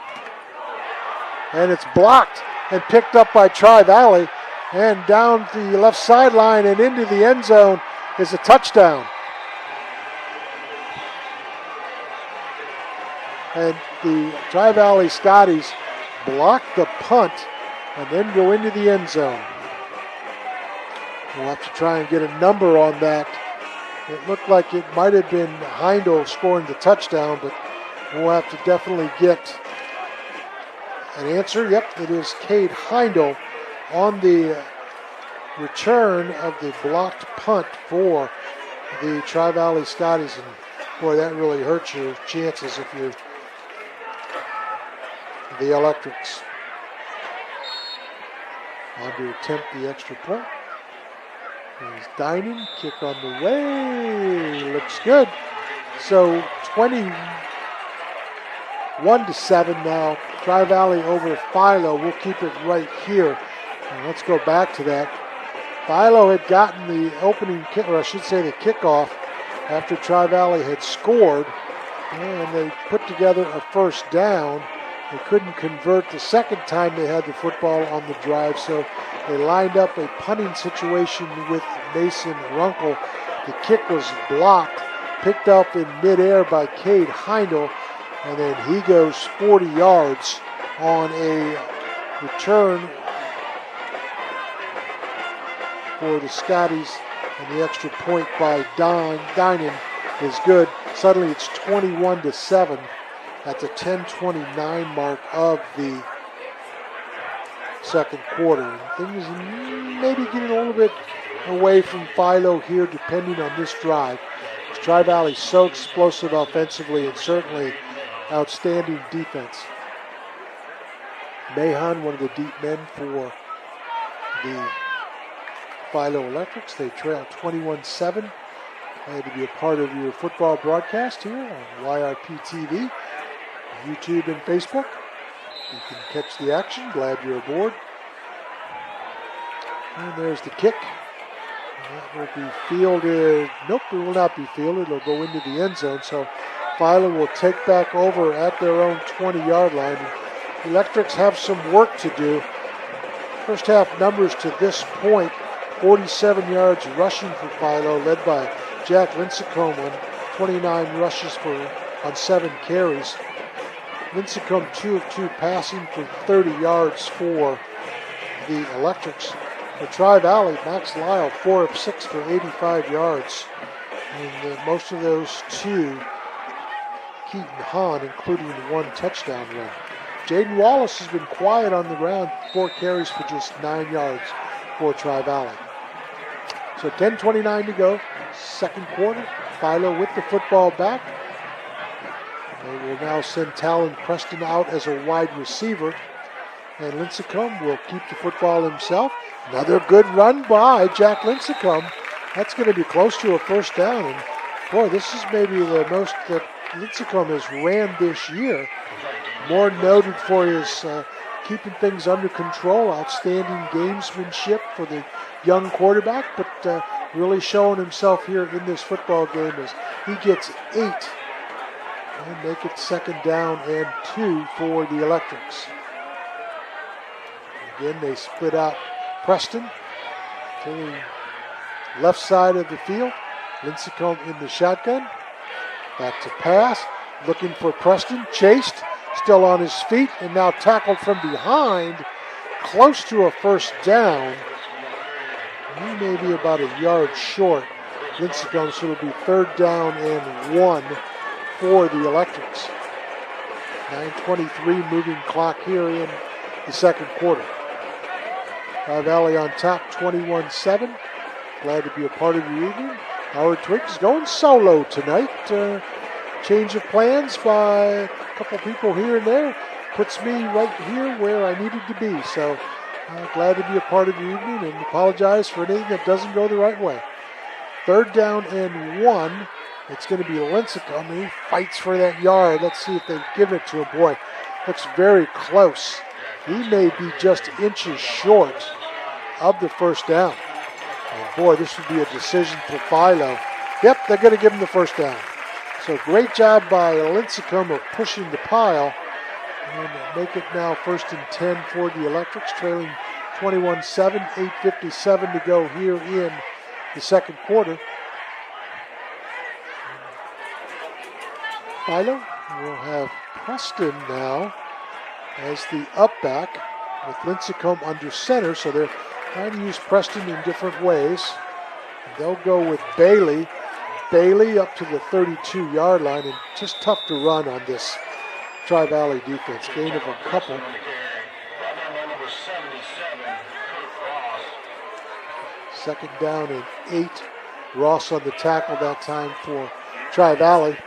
And it's blocked and picked up by Tri-Valley. And down the left sideline and into the end zone is a touchdown. And the Tri-Valley Scotties block the punt and then go into the end zone. We'll have to try and get a number on that. It looked like it might have been Heindel scoring the touchdown, but we'll have to definitely get an answer. Yep, it is Cade Heindel on the return of the blocked punt for the Tri-Valley Scotties. And boy, that really hurts your chances if you're the Electrics. On to attempt the extra point. There's Dinan, kick on the way, looks good. So 21-7 now. Tri-Valley over Philo. We'll keep it right here. And let's go back to that. Philo had gotten the opening kick, or I should say the kickoff, after Tri-Valley had scored, and they put together a first down. They couldn't convert the second time they had the football on the drive, so they lined up a punting situation with Mason Runkle. The kick was blocked, picked up in midair by Cade Heindel, and then he goes 40 yards on a return for the Scotties, and the extra point by Dinan is good. Suddenly it's 21-7 at the 10:29 mark of the second quarter. And things maybe getting a little bit away from Philo here, depending on this drive. Tri-Valley so explosive offensively and certainly outstanding defense. Mahan, one of the deep men for the Philo Electrics. They trail 21-7. Glad to be a part of your football broadcast here on YRP TV, YouTube and Facebook. You can catch the action. Glad you're aboard. And there's the kick. That will be fielded. Nope, it will not be fielded. It'll go into the end zone. So Philo will take back over at their own 20-yard line. The Electrics have some work to do. First half numbers to this point, 47 yards rushing for Philo, led by Jack Lincecum on 29 rushes on 7 carries. Lincecum 2 of 2 passing for 30 yards for the Electrics. For Tri-Valley, Max Lyle 4 of 6 for 85 yards. And most of those to Keaton Hahn, including 1 touchdown run. Jaden Wallace has been quiet on the ground, 4 carries for just 9 yards for Tri-Valley. So 10:29 to go, second quarter. Philo with the football back. They will now send Talon Preston out as a wide receiver. And Lincecum will keep the football himself. Another good run by Jack Lincecum. That's going to be close to a first down. And boy, this is maybe the most that Lincecum has ran this year. More noted for his keeping things under control, outstanding gamesmanship for the young quarterback, but really showing himself here in this football game as he gets 8 and make it second down and 2 for the Electrics. Again, they split out Preston to the left side of the field. Lincecum in the shotgun. Back to pass, looking for Preston, chased, still on his feet, and now tackled from behind, close to a first down. He may be about a yard short. Lincecum, so it'll be third down and 1 for the Electrics. 9:23 moving clock here in the second quarter. Tri-Valley on top, 21-7. Glad to be a part of your evening. Howard Twiggs going solo tonight. Change of plans by a couple people here and there. Puts me right here where I needed to be. So glad to be a part of your evening and apologize for anything that doesn't go the right way. Third down and 1. It's going to be Lincecum. He fights for that yard. Let's see if they give it to him. Boy, looks very close. He may be just inches short of the first down. And boy, this would be a decision for Philo. Yep, they're going to give him the first down. So great job by Lincecum of pushing the pile. And make it now first and 10 for the Electrics, trailing 21-7, 8:57 to go here in the second quarter. Philo will have Preston now as the up back with Lincecum under center, so they're trying to use Preston in different ways. They'll go with Bailey. Bailey up to the 32-yard line, and just tough to run on this Tri-Valley defense. Gain of a couple. Second down and 8. Ross on the tackle that time for Tri-Valley.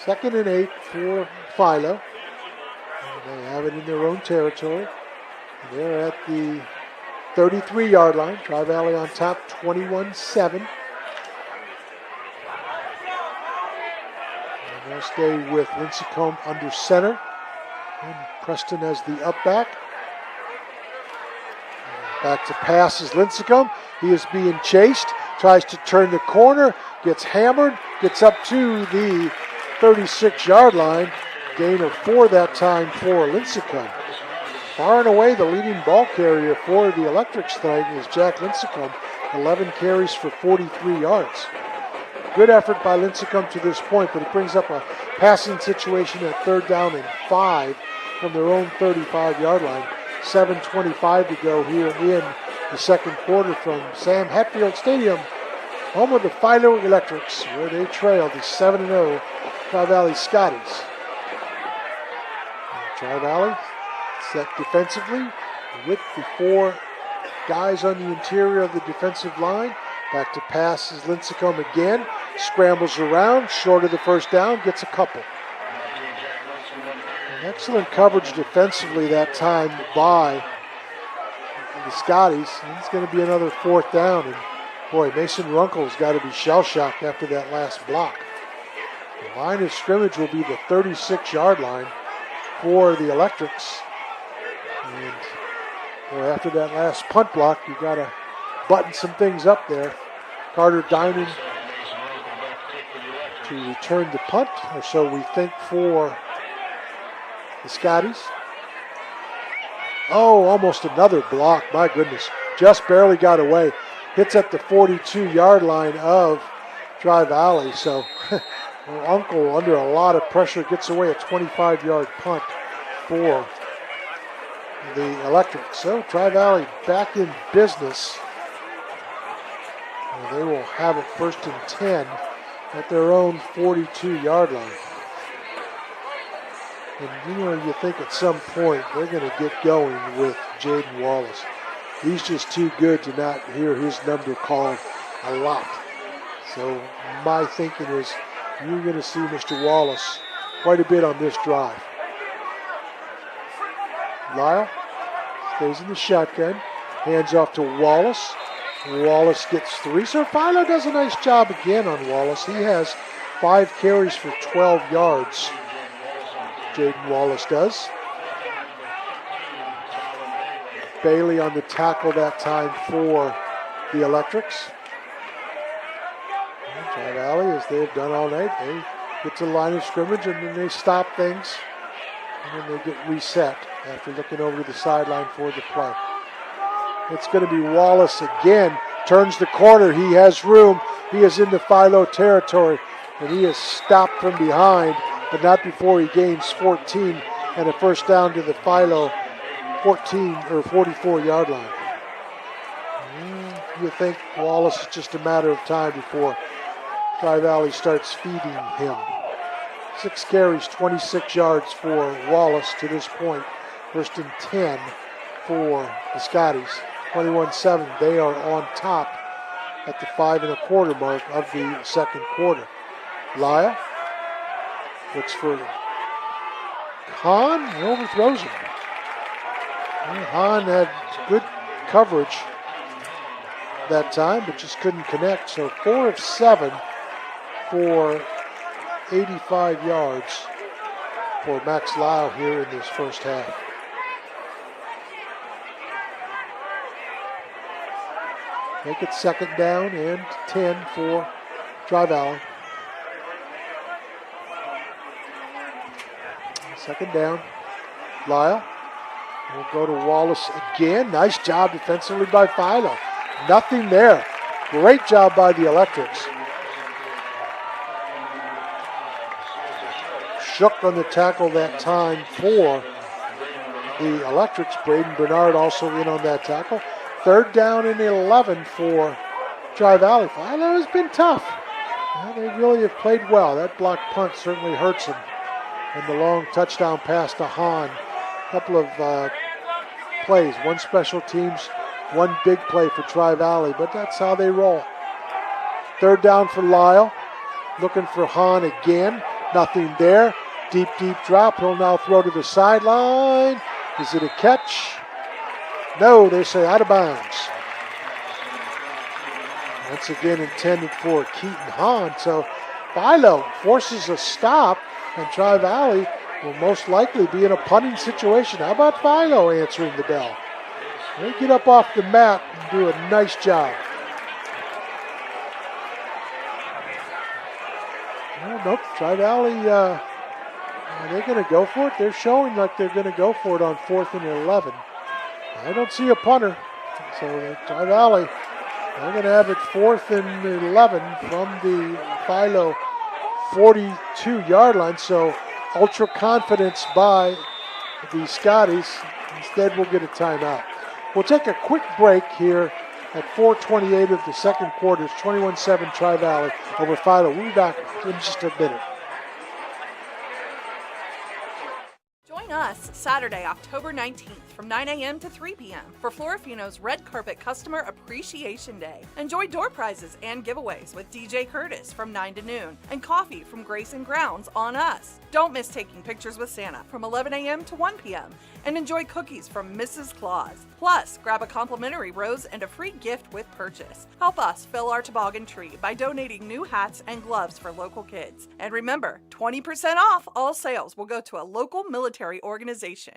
Second and 8 for Philo. And they have it in their own territory. They're at the 33-yard line. Tri-Valley on top, 21-7. And they'll stay with Lincecum under center. And Preston as the up back. Back to pass is Lincecum. He is being chased. Tries to turn the corner. Gets hammered. Gets up to the 36-yard line. Gain of 4 that time for Lincecum. Far and away the leading ball carrier for the Electrics tonight is Jack Lincecum. 11 carries for 43 yards. Good effort by Lincecum to this point, but it brings up a passing situation at third down and 5 from their own 35-yard line. 7:25 to go here in the second quarter from Sam Hatfield Stadium, home of the Philo Electrics, where they trail the 7-0 Tri-Valley Scotties. Tri-Valley set defensively with the 4 guys on the interior of the defensive line. Back to pass is Lincecum again. Scrambles around, short of the first down, gets a couple. Excellent coverage defensively that time by the Scotties. And it's going to be another fourth down. And boy, Mason Runkle's got to be shell-shocked after that last block. The line of scrimmage will be the 36-yard line for the Electrics. And boy, after that last punt block, you got to button some things up there. Carter Diamond to return the punt, or so we think, for the Scotties. Oh, almost another block. My goodness. Just barely got away. Hits at the 42-yard line of Tri-Valley. So Uncle, under a lot of pressure, gets away a 25-yard punt for the Electric. So Tri-Valley back in business. And they will have it 1st and 10 at their own 42-yard line. And you think at some point they're going to get going with Jaden Wallace. He's just too good to not hear his number called a lot. So my thinking is you're going to see Mr. Wallace quite a bit on this drive. Lyle stays in the shotgun, hands off to Wallace. Wallace gets 3, so Philo does a nice job again on Wallace. He has 5 carries for 12 yards. Jaden Wallace does. Bailey on the tackle that time for the Electrics. Tri-Valley, as they've done all night, they get to the line of scrimmage and then they stop things. And then they get reset after looking over to the sideline for the play. It's going to be Wallace again. Turns the corner. He has room. He is in the Philo territory. And he is stopped from behind, but not before he gains 14 and a first down to the Philo 14 or 44-yard line. You think Wallace is just a matter of time before Tri-Valley starts feeding him. 6 carries, 26 yards for Wallace to this point. 1st and 10 for the Scotties. 21-7. They are on top at the 5 1/4 mark of the second quarter. Lyle looks for Hahn and overthrows him. Hahn had good coverage that time, but just couldn't connect. So 4 of 7 for 85 yards for Max Lyle here in this first half. Make it 2nd down and 10 for Tri-Valley. 2nd down. Lyle will go to Wallace again. Nice job defensively by Philo. Nothing there. Great job by the Electrics. Shook on the tackle that time for the Electrics. Braden Bernard also in on that tackle. 3rd down and 11 for Tri-Valley. Philo has been tough. They really have played well. That block punt certainly hurts them. And the long touchdown pass to Hahn. A couple of plays. 1 special teams, 1 big play for Tri-Valley, but that's how they roll. 3rd down for Lyle. Looking for Hahn again. Nothing there. Deep drop. He'll now throw to the sideline. Is it a catch? No, they say out of bounds. Once again intended for Keaton Hahn. So Philo forces a stop, and Tri-Valley will most likely be in a punting situation. How about Philo answering the bell? They get up off the mat and do a nice job. Well, nope, Tri-Valley, are they going to go for it? They're showing like they're going to go for it on 4th and 11. I don't see a punter. So Tri-Valley, they're going to have it 4th and 11 from the Philo 42-yard line. So ultra confidence by the Scotties. Instead, we'll get a timeout. We'll take a quick break here at 4:28 of the second quarter. It's 21-7 Tri-Valley over Philo. We'll be back in just a minute. Join us us Saturday, October 19th from 9 a.m. to 3 p.m. for Florifino's Red Carpet Customer Appreciation Day. Enjoy door prizes and giveaways with DJ Curtis from 9 to noon and coffee from Grace and Grounds on us. Don't miss taking pictures with Santa from 11 a.m. to 1 p.m. and enjoy cookies from Mrs. Claus. Plus, grab a complimentary rose and a free gift with purchase. Help us fill our toboggan tree by donating new hats and gloves for local kids. And remember, 20% off all sales will go to a local military organization.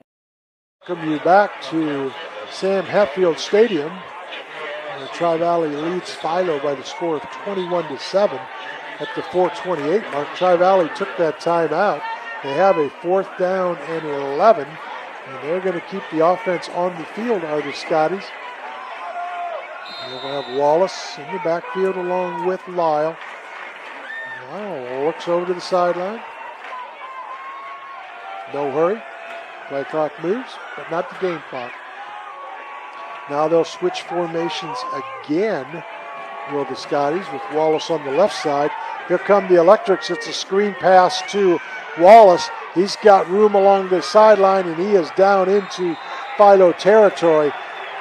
Welcome you back to Sam Hatfield Stadium. Tri-Valley leads Philo by the score of 21-7 at the 4:28 mark. Tri-Valley took that time out. They have a 4th down and 11, and they're going to keep the offense on the field, are the Scotties. They're going to have Wallace in the backfield along with Lyle. Lyle looks over to the sideline. No hurry. Play clock moves, but not the game clock. Now they'll switch formations again, will the Scotties, with Wallace on the left side. Here come the Electrics. It's a screen pass to Wallace. He's got room along the sideline, and he is down into Philo territory.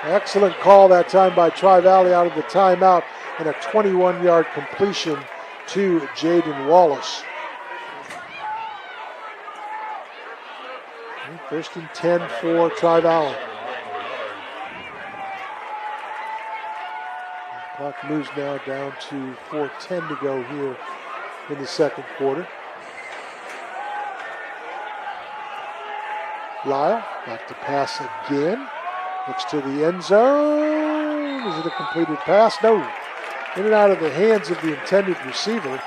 Excellent call that time by Tri-Valley out of the timeout, and a 21-yard completion to Jaden Wallace. First and 10 for Tri-Valley. Clock moves now down to 4:10 to go here in the second quarter. Lyle back to pass again. Looks to the end zone. Is it a completed pass? No. In and out of the hands of the intended receiver.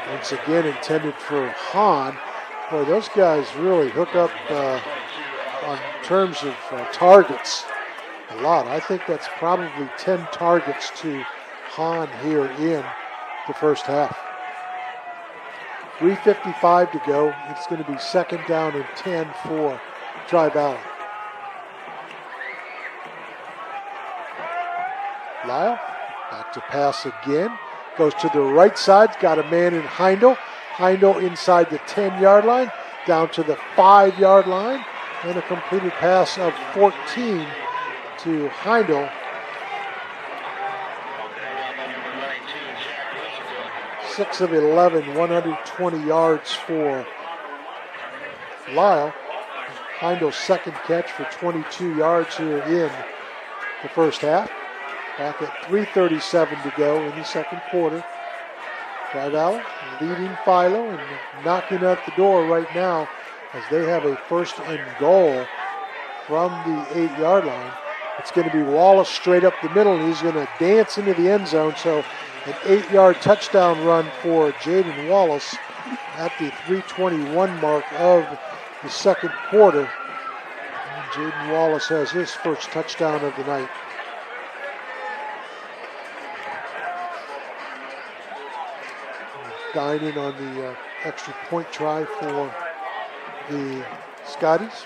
Once again intended for Hahn. Boy, those guys really hook up on terms of targets a lot. I think that's probably 10 targets to Hahn here in the first half. 3:55 to go. It's going to be 2nd down and 10 for Tri-Valley. Lyle back to pass again. Goes to the right side. Got a man in Heindel. Heindel inside the 10-yard line, down to the 5-yard line, and a completed pass of 14 to Heindel. 6 of 11, 120 yards for Lyle. Heindel's second catch for 22 yards here in the first half. Back at 3:37 to go in the second quarter. Tri-Valley leading Philo and knocking at the door right now as they have a 1st and goal from the 8-yard line. It's going to be Wallace straight up the middle, and he's going to dance into the end zone. So an 8-yard touchdown run for Jaden Wallace at the 3:21 mark of the second quarter. And Jaden Wallace has his first touchdown of the night. Dining on the extra point try for the Scotties.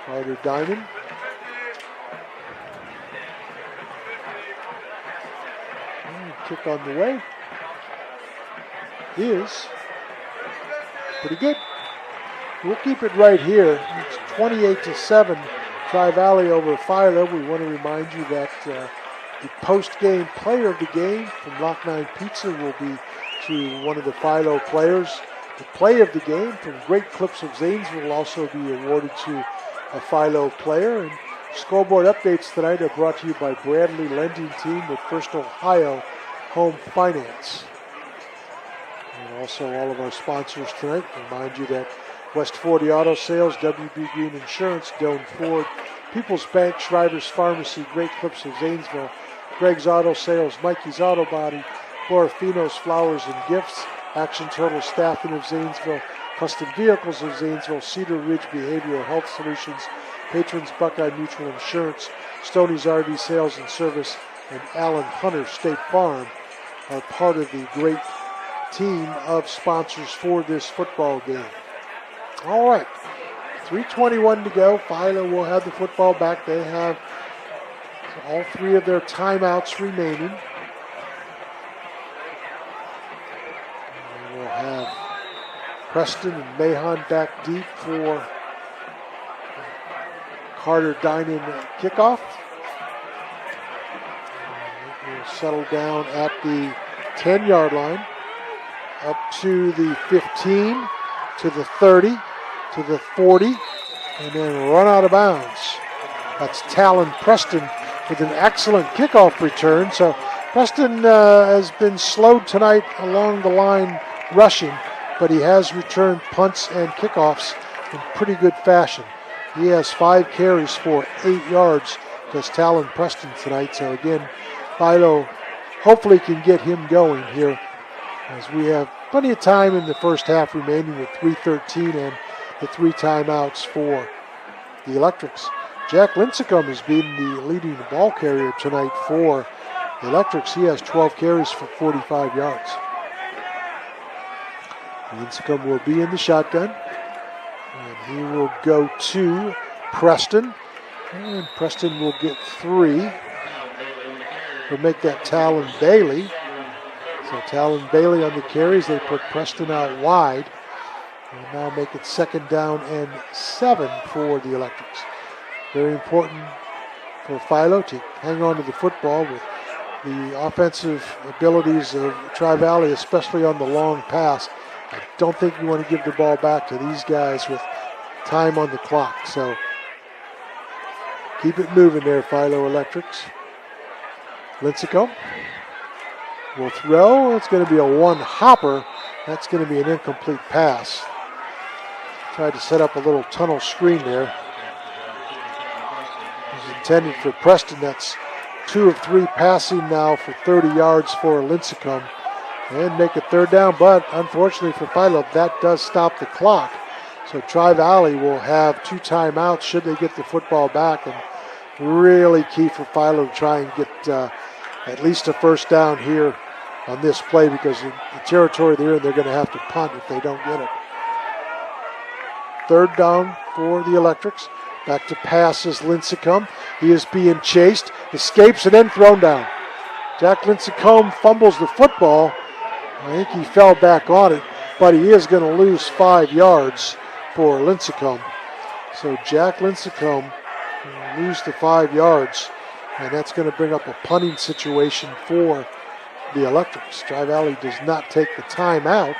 Carter Diamond. Kick on the way is pretty good. We'll keep it right here. It's 28-7, Tri-Valley over Philo. We want to remind you that the post-game player of the game from Lock 9 Pizza will be to one of the Philo players. The play of the game from Great Clips of Zanesville will also be awarded to a Philo player. And scoreboard updates tonight are brought to you by Bradley Lending Team with First Ohio Home Finance. And also all of our sponsors tonight. Remind you that West 40 Auto Sales, WB Green Insurance, Doan Ford, People's Bank, Shriver's Pharmacy, Great Clips of Zanesville, Greg's Auto Sales, Mikey's Auto Body, Florifino's Flowers and Gifts, Action Total Staffing of Zanesville, Custom Vehicles of Zanesville, Cedar Ridge Behavioral Health Solutions, Patrons Buckeye Mutual Insurance, Stoney's RV Sales and Service, and Allen Hunter State Farm are part of the great team of sponsors for this football game. All right, 3:21 to go. Philo will have the football back. They have all 3 of their timeouts remaining. Preston and Mahon back deep for Carter Dinan kickoff. We'll settle down at the 10-yard line, up to the 15, to the 30, to the 40, and then run out of bounds. That's Talon Preston with an excellent kickoff return. So Preston has been slowed tonight along the line rushing, but he has returned punts and kickoffs in pretty good fashion. He has 5 carries for 8 yards, does Talon Preston tonight. So again, Philo hopefully can get him going here, as we have plenty of time in the first half remaining with 3:13 and the 3 timeouts for the Electrics. Jack Lincecum has been the leading ball carrier tonight for the Electrics. He has 12 carries for 45 yards. Lincecum will be in the shotgun, and he will go to Preston, and Preston will get 3. He'll make that Talon Bailey. So Talon Bailey on the carries. They put Preston out wide, and now make it 2nd down and 7 for the Electrics. Very important for Philo to hang on to the football with the offensive abilities of Tri-Valley, especially on the long pass. I don't think you want to give the ball back to these guys with time on the clock. So keep it moving there, Philo Electrics. Lincecum will throw. It's going to be a one-hopper. That's going to be an incomplete pass. Tried to set up a little tunnel screen there. It's intended for Preston. That's 2 of 3 passing now for 30 yards for Lincecum. And make it 3rd down, but unfortunately for Philo, that does stop the clock. So Tri-Valley will have 2 timeouts should they get the football back, and really key for Philo to try and get at least a 1st down here on this play, because the territory they're in, they're going to have to punt if they don't get it. 3rd down for the Electrics. Back to pass is Lincecum. He is being chased, escapes, and then thrown down. Jack Lincecum fumbles the football. I think he fell back on it, but he is going to lose 5 yards for Lincecum. So Jack Lincecum will lose the 5 yards, and that's going to bring up a punting situation for the Electrics. Tri-Valley does not take the timeout,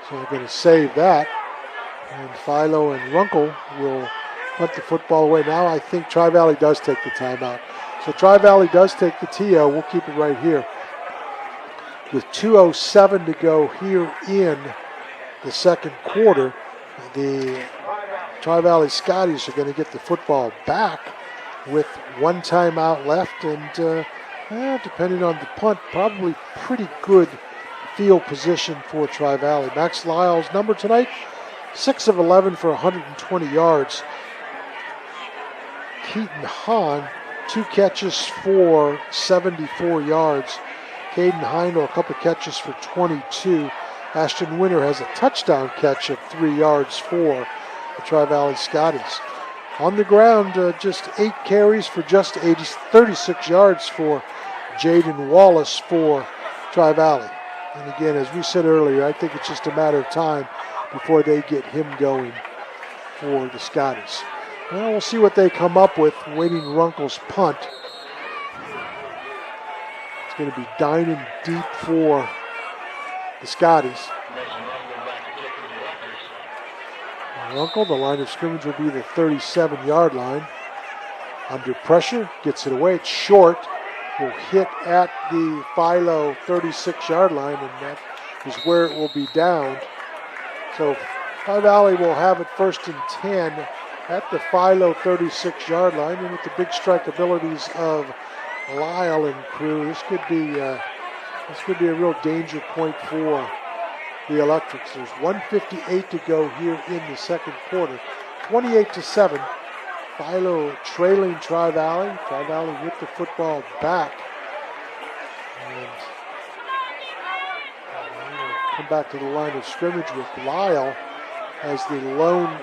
so they're going to save that. And Philo and Runkle will punt the football away. Now I think Tri-Valley does take the timeout. So Tri-Valley does take the TO. We'll keep it right here. With 2:07 to go here in the 2nd quarter, the Tri-Valley Scotties are going to get the football back with 1 timeout left, and depending on the punt, probably pretty good field position for Tri-Valley. Max Lyle's number tonight, 6 of 11 for 120 yards. Keaton Hahn, 2 catches for 74 yards. Caden Heindel, a couple catches for 22. Ashton Winter has a touchdown catch of 3 yards for the Tri-Valley Scotties. On the ground, just 8 carries for just 36 yards for Jaden Wallace for Tri-Valley. And again, as we said earlier, I think it's just a matter of time before they get him going for the Scotties. Well, we'll see what they come up with, waiting Runkle's punt. It's going to be dining deep for the Scotties. Runkle, the line of scrimmage will be the 37-yard line. Under pressure, gets it away. It's short. Will hit at the Philo 36-yard line, and that is where it will be downed. So Tri-Valley will have it 1st and 10 at the Philo 36-yard line, and with the big strike abilities of Lyle and crew, this could be a real danger point for the Electrics. There's 1:58 to go here in the 2nd quarter. 28-7. Philo trailing Tri-Valley. Tri-Valley with the football back. And we'll come back to the line of scrimmage with Lyle as the lone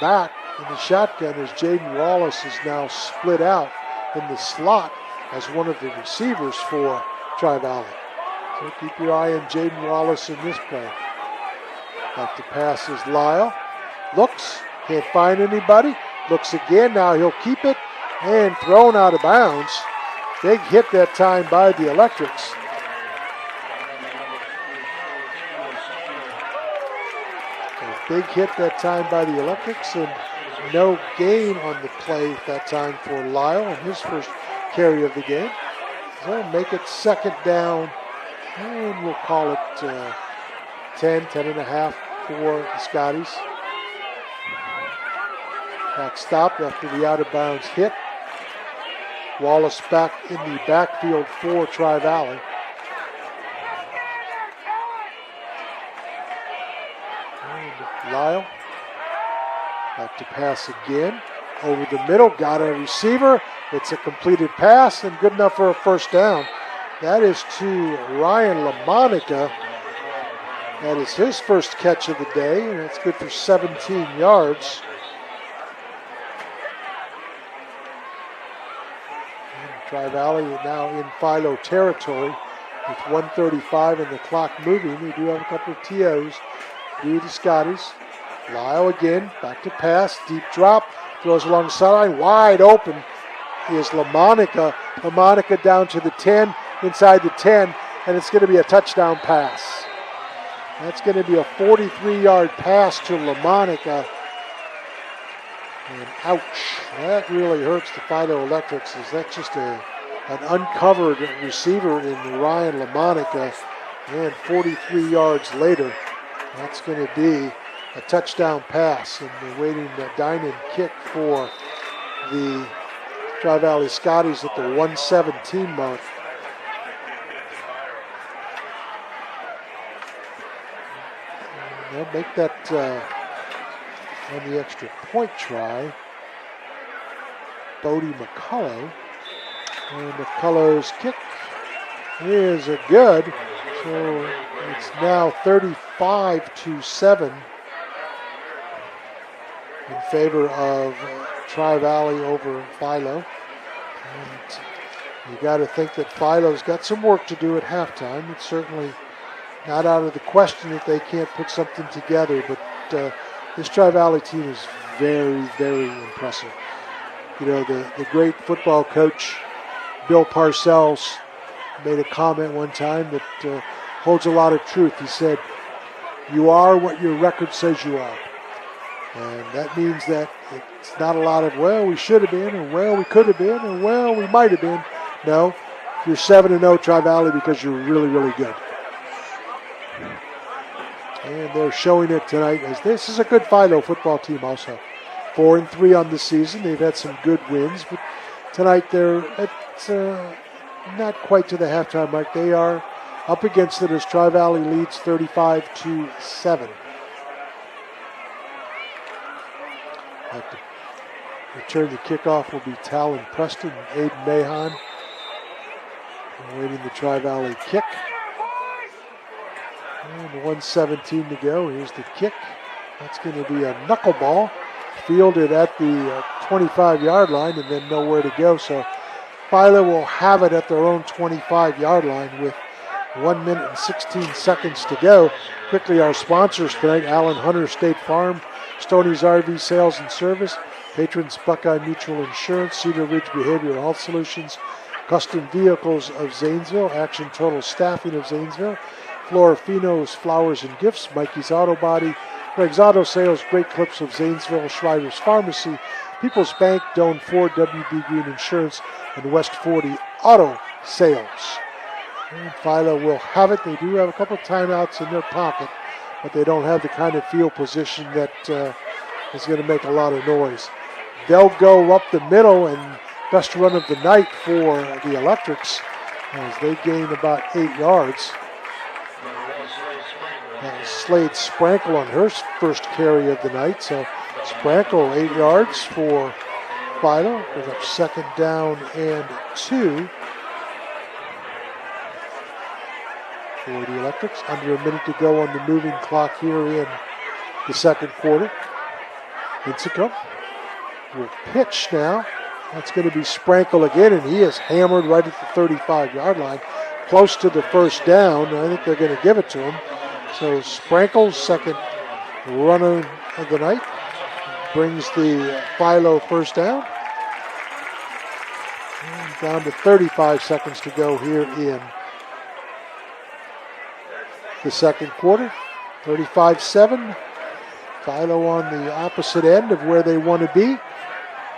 back in the shotgun, as Jaden Wallace is now split out in the slot as one of the receivers for Tri-Valley. So keep your eye on Jaden Wallace in this play. Back to pass is Lyle. Looks, can't find anybody. Looks again, now he'll keep it. And thrown out of bounds. Big hit that time by the Electrics. A big hit that time by the Electrics, and no gain on the play that time for Lyle on his first carry of the game. So make it second down, and we'll call it 10 and a half for the Scotties. Back stopped after the out of bounds hit. Wallace back in the backfield for Tri-Valley. And Lyle back to pass again. Over the middle, got a receiver. It's a completed pass and good enough for a first down. That is to Ryan LaMonica. That is his first catch of the day, and it's good for 17 yards. Tri-Valley now in Philo territory with 1:35 and the clock moving. They do have a couple of TOs. Do the Scotties. Lyle again, back to pass, deep drop, throws along the sideline, wide open is LaMonica. LaMonica down to the 10, inside the 10, and it's going to be a touchdown pass. That's going to be a 43-yard pass to LaMonica. And ouch, that really hurts the Philo Electrics. Is that just an uncovered receiver in Ryan LaMonica? And 43 yards later, that's going to be a touchdown pass. And they're waiting a dine-in kick for the Tri-Valley Scotties at the 1:17 mark. And they'll make that on the extra point try. Bodie McCullough. And McCullough's kick is a good. So it's now 35-7 in favor of Tri-Valley over Philo. And you got to think that Philo's got some work to do at halftime. It's certainly not out of the question that they can't put something together, but this Tri-Valley team is very, very impressive. You know, the great football coach, Bill Parcells, made a comment one time that holds a lot of truth. He said, "You are what your record says you are." And that means that it's not a lot of, well, we should have been, or well, we could have been, or well, we might have been. No, you're 7-0 Tri-Valley because you're really, really good. And they're showing it tonight as this is a good Philo football team also. 4-3 on the season. They've had some good wins, but tonight it's not quite to the halftime mark. They are up against it as Tri-Valley leads 35-7. Return the kickoff will be Talon Preston and Aiden Mahan. Waiting the Tri-Valley kick. And 1:17 to go. Here's the kick. That's going to be a knuckleball fielded at the 25-yard line and then nowhere to go. So Philo will have it at their own 25-yard line with 1 minute and 16 seconds to go. Quickly, our sponsors tonight: Allen Hunter State Farm, Stoney's RV Sales and Service, Patrons Buckeye Mutual Insurance, Cedar Ridge Behavioral Health Solutions, Custom Vehicles of Zanesville, Action Total Staffing of Zanesville, Florafino's Flowers and Gifts, Mikey's Auto Body, Greg's Auto Sales, Great Clips of Zanesville, Schreider's Pharmacy, People's Bank, Doan Ford, WB Green Insurance, and West 40 Auto Sales. And Philo will have it. They do have a couple of timeouts in their pocket, but they don't have the kind of field position that is going to make a lot of noise. They'll go up the middle, and best run of the night for the Electrics as they gain about 8 yards. Slade Sprankle on her first carry of the night. So Sprankle 8 yards for Philo. Goes up second down and 2 for the Electrics. Under a minute to go on the moving clock here in the second quarter. Lincecum will pitch now. That's going to be Sprankle again, and he is hammered right at the 35-yard line. Close to the first down. I think they're going to give it to him. So Sprankle's second runner of the night. Brings the Philo first down. And down to 35 seconds to go here in the second quarter. 35-7. Philo on the opposite end of where they want to be.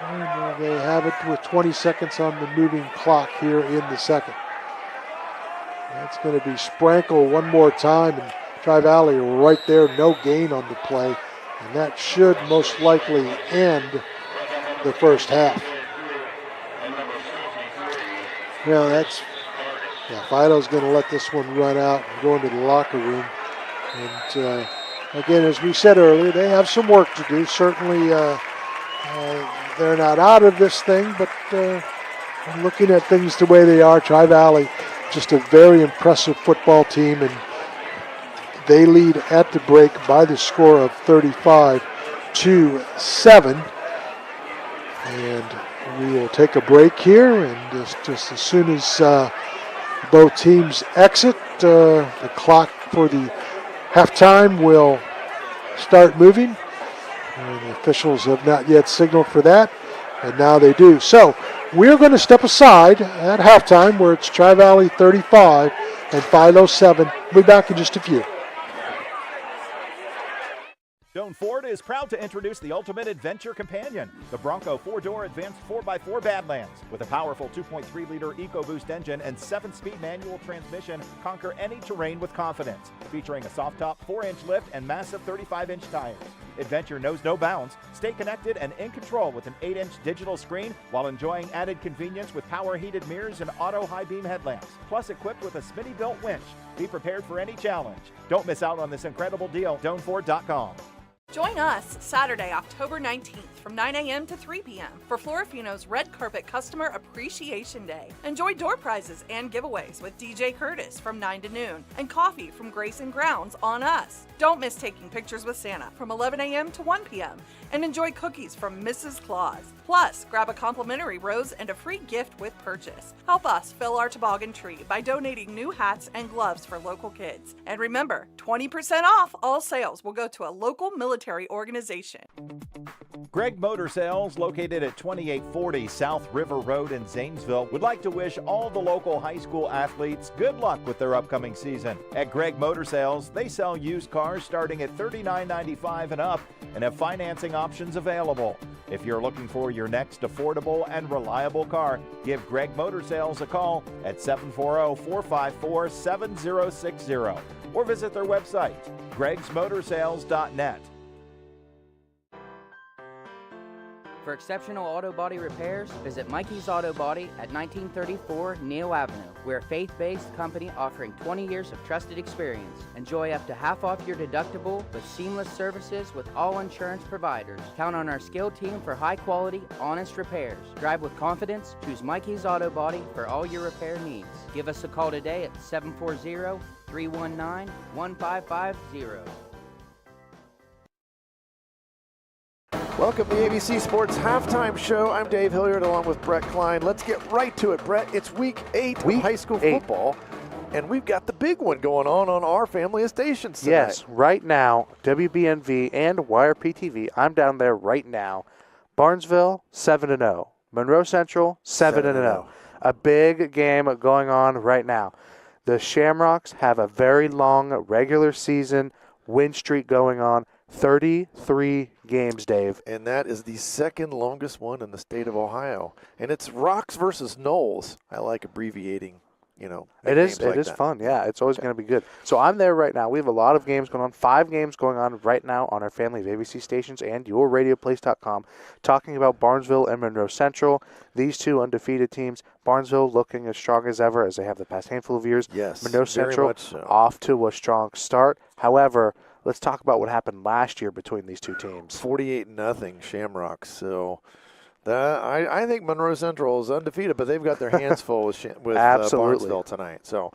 And they have it with 20 seconds on the moving clock here in the second. That's going to be Sprankle one more time, and Tri-Valley right there, no gain on the play. And that should most likely end the first half. Philo's going to let this one run out and go into the locker room. And again, as we said earlier, they have some work to do. Certainly, they're not out of this thing, but looking at things the way they are, Tri-Valley, just a very impressive football team, and they lead at the break by the score of 35-7. And we will take a break here, and just as soon as both teams exit, the clock for the halftime will start moving. And the officials have not yet signaled for that, and now they do. So we're going to step aside at halftime, where it's Tri-Valley 35 and Philo 7. We'll be back in just a few. Doan Ford is proud to introduce the ultimate adventure companion, the Bronco 4-door advanced 4x4 Badlands. With a powerful 2.3-liter EcoBoost engine and 7-speed manual transmission, conquer any terrain with confidence. Featuring a soft-top 4-inch lift and massive 35-inch tires. Adventure knows no bounds. Stay connected and in control with an 8-inch digital screen while enjoying added convenience with power-heated mirrors and auto high-beam headlamps. Plus equipped with a Smitty-built winch. Be prepared for any challenge. Don't miss out on this incredible deal. DoanFord.com. Join us Saturday, October 19th from 9 a.m. to 3 p.m. for Florifino's Red Carpet Customer Appreciation Day. Enjoy door prizes and giveaways with DJ Curtis from 9 to noon and coffee from Grace and Grounds on us. Don't miss taking pictures with Santa from 11 a.m. to 1 p.m. and enjoy cookies from Mrs. Claus. Plus, grab a complimentary rose and a free gift with purchase. Help us fill our toboggan tree by donating new hats and gloves for local kids. And remember, 20% off all sales will go to a local military organization. Greg Motor Sales, located at 2840 South River Road in Zanesville, would like to wish all the local high school athletes good luck with their upcoming season. At Greg Motor Sales, they sell used cars starting at $39.95 and up and have financing options available. If you're looking for your next affordable and reliable car, give Greg Motor Sales a call at 740-454-7060 or visit their website, gregsmotorsales.net. For exceptional auto body repairs, visit Mikey's Auto Body at 1934 Neal Avenue. We're a faith-based company offering 20 years of trusted experience. Enjoy up to half off your deductible with seamless services with all insurance providers. Count on our skilled team for high-quality, honest repairs. Drive with confidence. Choose Mikey's Auto Body for all your repair needs. Give us a call today at 740-319-1550. Welcome to the AVC Sports Halftime Show. I'm Dave Hilliard along with Brett Klein. Let's get right to it, Brett. It's week 8 of high school football, and we've got the big one going on our family of stations tonight. Yes, right now, WBNV and YRP-TV, I'm down there right now. Barnesville, 7-0. Monroe Central, 7-0. A big game going on right now. The Shamrocks have a very long regular season win streak going on. 33 games, Dave. And that is the second longest one in the state of Ohio. And it's Rocks versus Knowles. I like abbreviating, It is fun, yeah. It's always going to be good. So I'm there right now. We have a lot of games going on, 5 games going on right now on our family of ABC stations and yourradioplace.com, talking about Barnesville and Monroe Central. These two undefeated teams. Barnesville looking as strong as ever as they have the past handful of years. Yes, Monroe Central much so. Off to a strong start. However, let's talk about what happened last year between these two teams. 48-0 Shamrocks. So I think Monroe Central is undefeated, but they've got their hands full with Barnesville tonight. So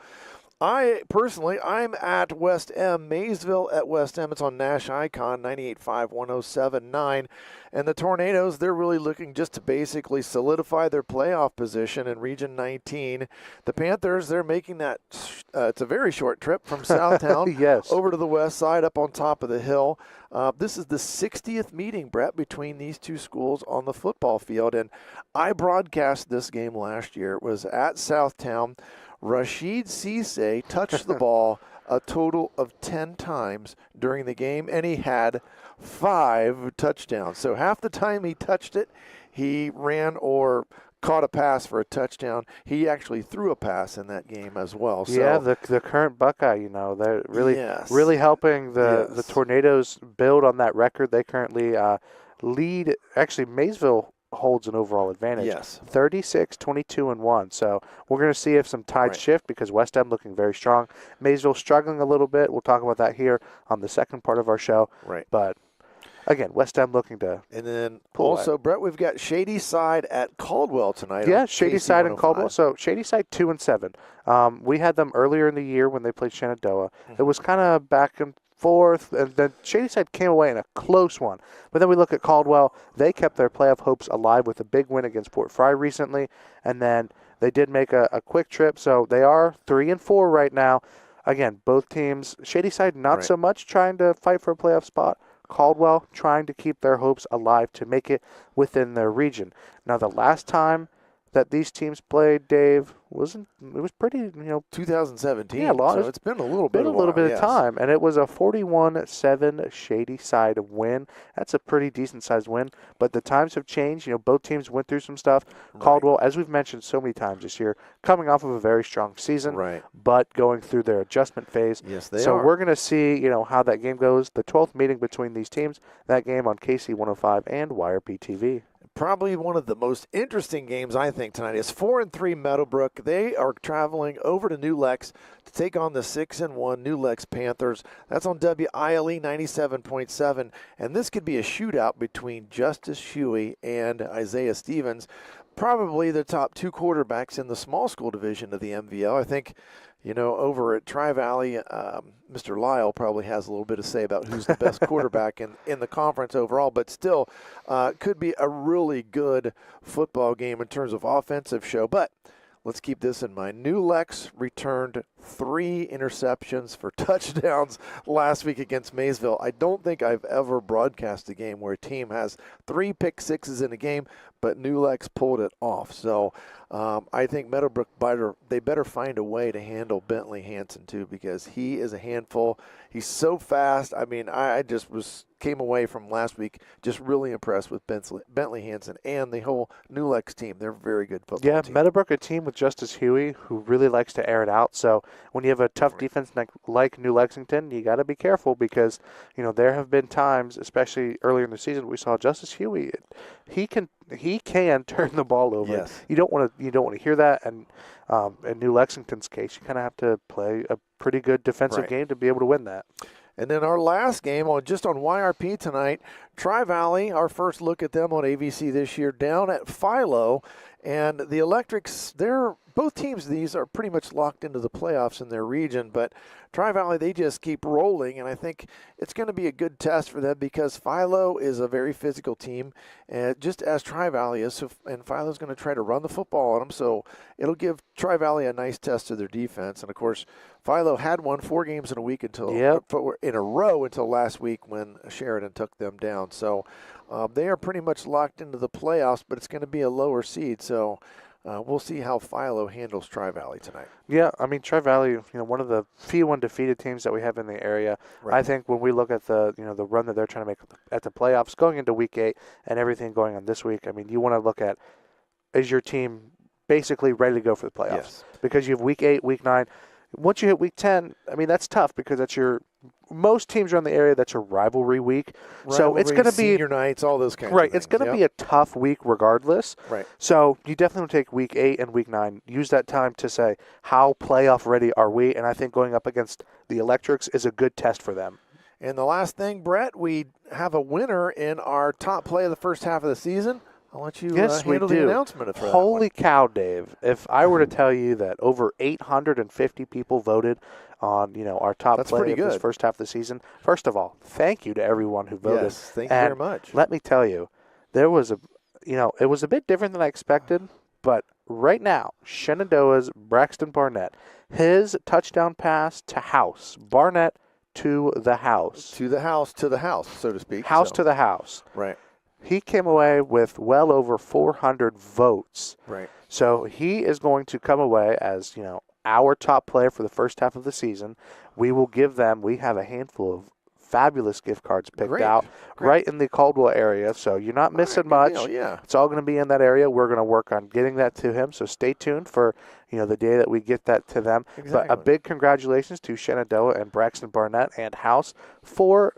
I'm at West M, Maysville at West M. It's on Nash Icon, 98.5, 107.9. And the Tornadoes, they're really looking just to basically solidify their playoff position in Region 19. The Panthers, they're making that it's a very short trip from Southtown yes. over to the west side up on top of the hill. This is the 60th meeting, Brett, between these two schools on the football field. And I broadcast this game last year. It was at Southtown. Rashid Cisse touched the ball a total of 10 times during the game, and he had 5 touchdowns. So half the time he touched it, he ran or caught a pass for a touchdown. He actually threw a pass in that game as well. So, yeah, the current Buckeye, they're really helping the Tornadoes build on that record. They currently lead. Actually, Maysville holds an overall advantage. Yes. 36-22-1. So we're going to see if some tides shift because West End looking very strong. Maysville struggling a little bit. We'll talk about that here on the second part of our show. Right. But again, West End looking to And then also, Brett, we've got Shady Side at Caldwell tonight. Yeah, Shady Side and 105. Caldwell. So Shady Side 2-7. We had them earlier in the year when they played Shenandoah. It was kind of back and forth, and then Shady Side came away in a close one. But then we look at Caldwell. They kept their playoff hopes alive with a big win against Fort Fry recently, and then they did make a quick trip. So they are 3-4 right now. Again, both teams, Shady Side not so much trying to fight for a playoff spot. Caldwell trying to keep their hopes alive to make it within their region. Now, the last time that these teams played, Dave, it was pretty, 2017. Yeah, long. So it's been a little bit of time, and it was a 41-7 Shady Side win. That's a pretty decent sized win, but the times have changed. Both teams went through some stuff. Caldwell, as we've mentioned so many times this year, coming off of a very strong season, but going through their adjustment phase. Yes, they so are. We're going to see, how that game goes. The 12th meeting between these teams. That game on KC 105 and YRP TV. Probably one of the most interesting games, I think, tonight is 4-3 Meadowbrook. They are traveling over to New Lex to take on the 6-1 New Lex Panthers. That's on WILE 97.7, and this could be a shootout between Justice Huey and Isaiah Stevens, probably the top 2 quarterbacks in the small school division of the MVL. I think, over at Tri-Valley, Mr. Lyle probably has a little bit to say about who's the best quarterback in the conference overall, but still could be a really good football game in terms of offensive show. But let's keep this in mind. New Lex returned 3 interceptions for touchdowns last week against Maysville. I don't think I've ever broadcast a game where a team has 3 pick sixes in a game, but New Lex pulled it off. So I think Meadowbrook they better find a way to handle Bentley Hansen too, because he is a handful. He's so fast. I mean, I just came away from last week just really impressed with Bentley Hansen and the whole New Lex team. They're a very good football team. Meadowbrook, a team with Justice Huey who really likes to air it out. So when you have a tough defense like New Lexington, you got to be careful because, there have been times, especially earlier in the season, we saw Justice Huey. He can turn the ball over. Yes. You don't want to hear that. And in New Lexington's case, you kind of have to play a pretty good defensive game to be able to win that. And then our last game, just on YRP tonight, Tri-Valley, our first look at them on AVC this year, down at Philo. And the Electrics, both teams, these are pretty much locked into the playoffs in their region. But Tri-Valley, they just keep rolling. And I think it's going to be a good test for them because Philo is a very physical team, just as Tri-Valley is. And Philo's going to try to run the football on them. So it'll give Tri-Valley a nice test of their defense. And, of course, Philo had won 4 games in a row until last week when Sheridan took them down. So they are pretty much locked into the playoffs, but it's going to be a lower seed. So we'll see how Philo handles Tri-Valley tonight. Yeah, I mean, Tri-Valley, one of the few undefeated teams that we have in the area. I think when we look at the run that they're trying to make at the playoffs going into Week 8 and everything going on this week, I mean, you want to look at, is your team basically ready to go for the playoffs? Yes. Because you have Week 8, Week 9. Once you hit Week 10, I mean, that's tough because that's most teams around the area, that's a rivalry week. So it's going to be senior nights, all those kinds of things. It's going to be a tough week regardless. Right. So you definitely want to take Week 8 and Week 9. Use that time to say, how playoff ready are we? And I think going up against the Electrics is a good test for them. And the last thing, Brett, we have a winner in our top play of the first half of the season. I'll let you handle the announcement for that. Holy cow, Dave. If I were to tell you that over 850 people voted on, our top play of this first half of the season, first of all, thank you to everyone who voted. Yes, thank you very much. Let me tell you, there was it was a bit different than I expected, but right now, Shenandoah's Braxton Barnett His touchdown pass to House. Barnett to the house. To the house, so to speak. House to the house. Right. He came away with well over 400 votes. Right. So he is going to come away as, our top player for the first half of the season. We will give them, we have a handful of fabulous gift cards picked out right in the Caldwell area. So you're not missing much. Yeah. It's all going to be in that area. We're going to work on getting that to him. So stay tuned for, the day that we get that to them. Exactly. But a big congratulations to Shenandoah and Braxton Barnett and House for,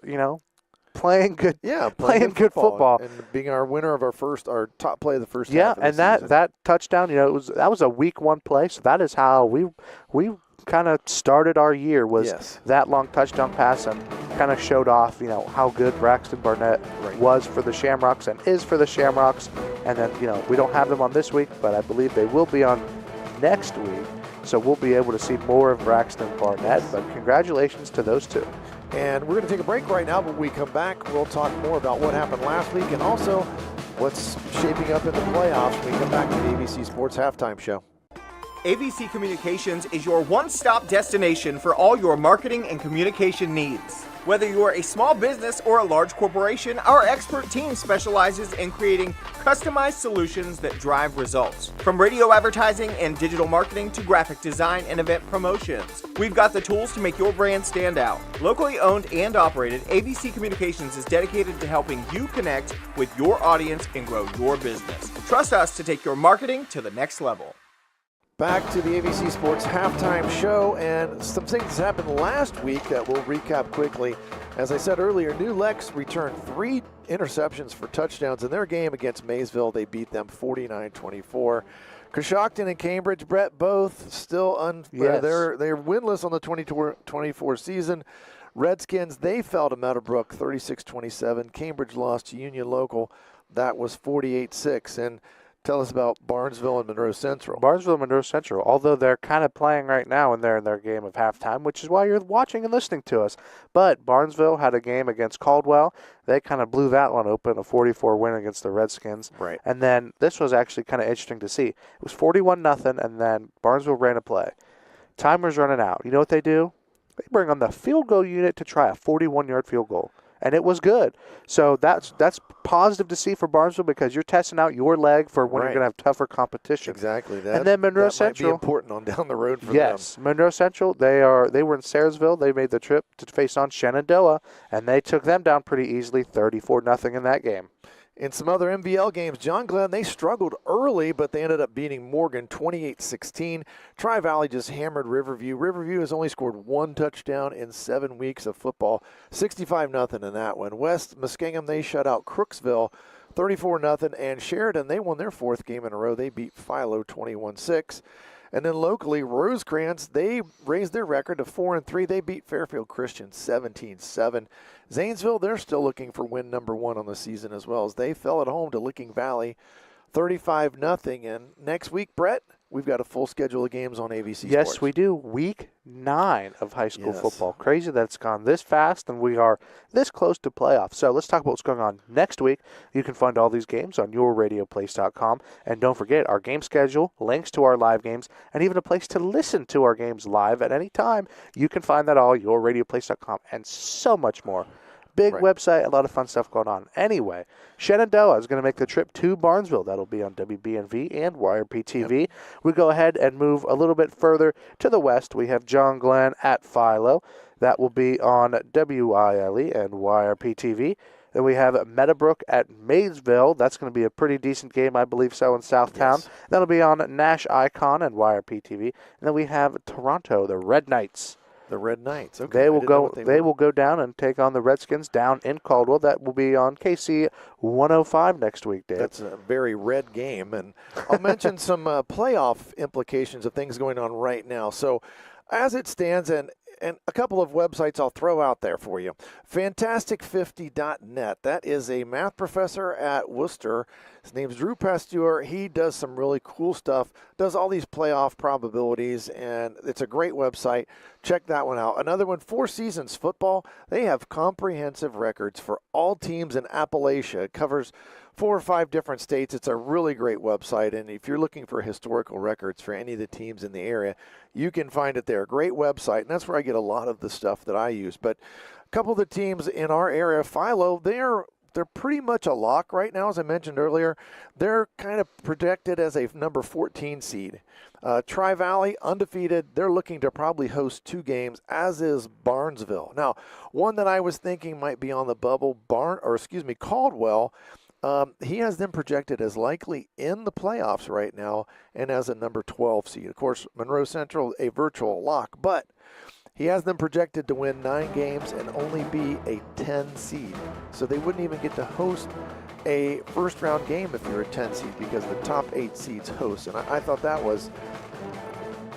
playing good, playing good football, and being our winner of our top play of the first yeah, half of and the season. that touchdown, that was a week 1 play. So that is how we kind of started our year was that long touchdown pass, and kind of showed off, how good Braxton Barnett was for the Shamrocks and is for the Shamrocks. And then, we don't have them on this week, but I believe they will be on next week. So we'll be able to see more of Braxton Barnett. But congratulations to those two. And we're going to take a break right now, but when we come back, we'll talk more about what happened last week and also what's shaping up in the playoffs when we come back to the ABC Sports Halftime Show. AVC Communications is your one-stop destination for all your marketing and communication needs. Whether you are a small business or a large corporation, our expert team specializes in creating customized solutions that drive results. From radio advertising and digital marketing to graphic design and event promotions, we've got the tools to make your brand stand out. Locally owned and operated, AVC Communications is dedicated to helping you connect with your audience and grow your business. Trust us to take your marketing to the next level. Back to the ABC Sports Halftime Show, and some things happened last week that we'll recap quickly. As I said earlier, New Lex returned 3 interceptions for touchdowns in their game against Maysville. They beat them 49-24. Coshocton and Cambridge, Brett, both still they're winless on the 2024 season. Redskins, they fell to Meadowbrook 36-27. Cambridge lost to Union Local. That was 48-6. And tell us about Barnesville and Monroe Central. Barnesville and Monroe Central, although they're kind of playing right now and they're in their game of halftime, which is why you're watching and listening to us. But Barnesville had a game against Caldwell. They kind of blew that one open, a 44 win against the Redskins. Right. And then this was actually kind of interesting to see. It was 41-0, and then Barnesville ran a play. Time was running out. You know what they do? They bring on the field goal unit to try a 41-yard field goal. And it was good. So that's positive to see for Barnesville because you're testing out your leg for when you're going to have tougher competition. Exactly. And then Monroe Central might be important on down the road for them. Yes, Monroe Central, they were in Sayersville. They made the trip to face on Shenandoah, and they took them down pretty easily, 34-0 in that game. In some other MVL games, John Glenn, they struggled early, but they ended up beating Morgan 28-16. Tri-Valley just hammered Riverview. Riverview has only scored 1 touchdown in 7 weeks of football, 65-0 in that one. West Muskingum, they shut out Crooksville 34-0, and Sheridan, they won their 4th game in a row. They beat Philo 21-6. And then locally, Rosecrans, they raised their record to 4-3. They beat Fairfield Christian 17-7. Zanesville, they're still looking for win number 1 on the season as well as they fell at home to Licking Valley 35-0. And next week, Brett, we've got a full schedule of games on AVC Sports. Yes, we do. Week 9 of high school football. Crazy that it's gone this fast and we are this close to playoffs. So let's talk about what's going on next week. You can find all these games on yourradioplace.com. And don't forget our game schedule, links to our live games, and even a place to listen to our games live at any time. You can find that all yourradioplace.com and so much more. Big website, a lot of fun stuff going on. Anyway, Shenandoah is going to make the trip to Barnesville. That'll be on WBNV and YRP-TV. Yep. We go ahead and move a little bit further to the west. We have John Glenn at Philo. That will be on WILE and YRP-TV. Then we have Meadowbrook at Maysville. That's going to be a pretty decent game, I believe so, in Southtown. Yes. That'll be on Nash Icon and YRP-TV. And then we have Toronto, the Red Knights. The Red Knights. Okay. They will go down and take on the Redskins down in Caldwell. That will be on KC 105 next week, Dave. That's a very red game. And I'll mention some playoff implications of things going on right now. So as it stands, and a couple of websites I'll throw out there for you. Fantastic50.net. That is a math professor at Worcester His name's Drew Pasteur. He does some really cool stuff, does all these playoff probabilities, and it's a great website. Check that one out. Another one, Four Seasons Football. They have comprehensive records for all teams in Appalachia. It covers 4 or 5 different states. It's a really great website, and if you're looking for historical records for any of the teams in the area, you can find it there. Great website, and that's where I get a lot of the stuff that I use. But a couple of the teams in our area, Philo, they're pretty much a lock right now, as I mentioned earlier. They're kind of projected as a number 14 seed. Tri-Valley, undefeated. They're looking to probably host 2 games, as is Barnesville. Now, one that I was thinking might be on the bubble, Caldwell. He has them projected as likely in the playoffs right now and as a number 12 seed. Of course, Monroe Central, a virtual lock, but he has them projected to win 9 games and only be a 10 seed. So they wouldn't even get to host a first-round game if you're a 10 seed because the top 8 seeds host. And I thought that was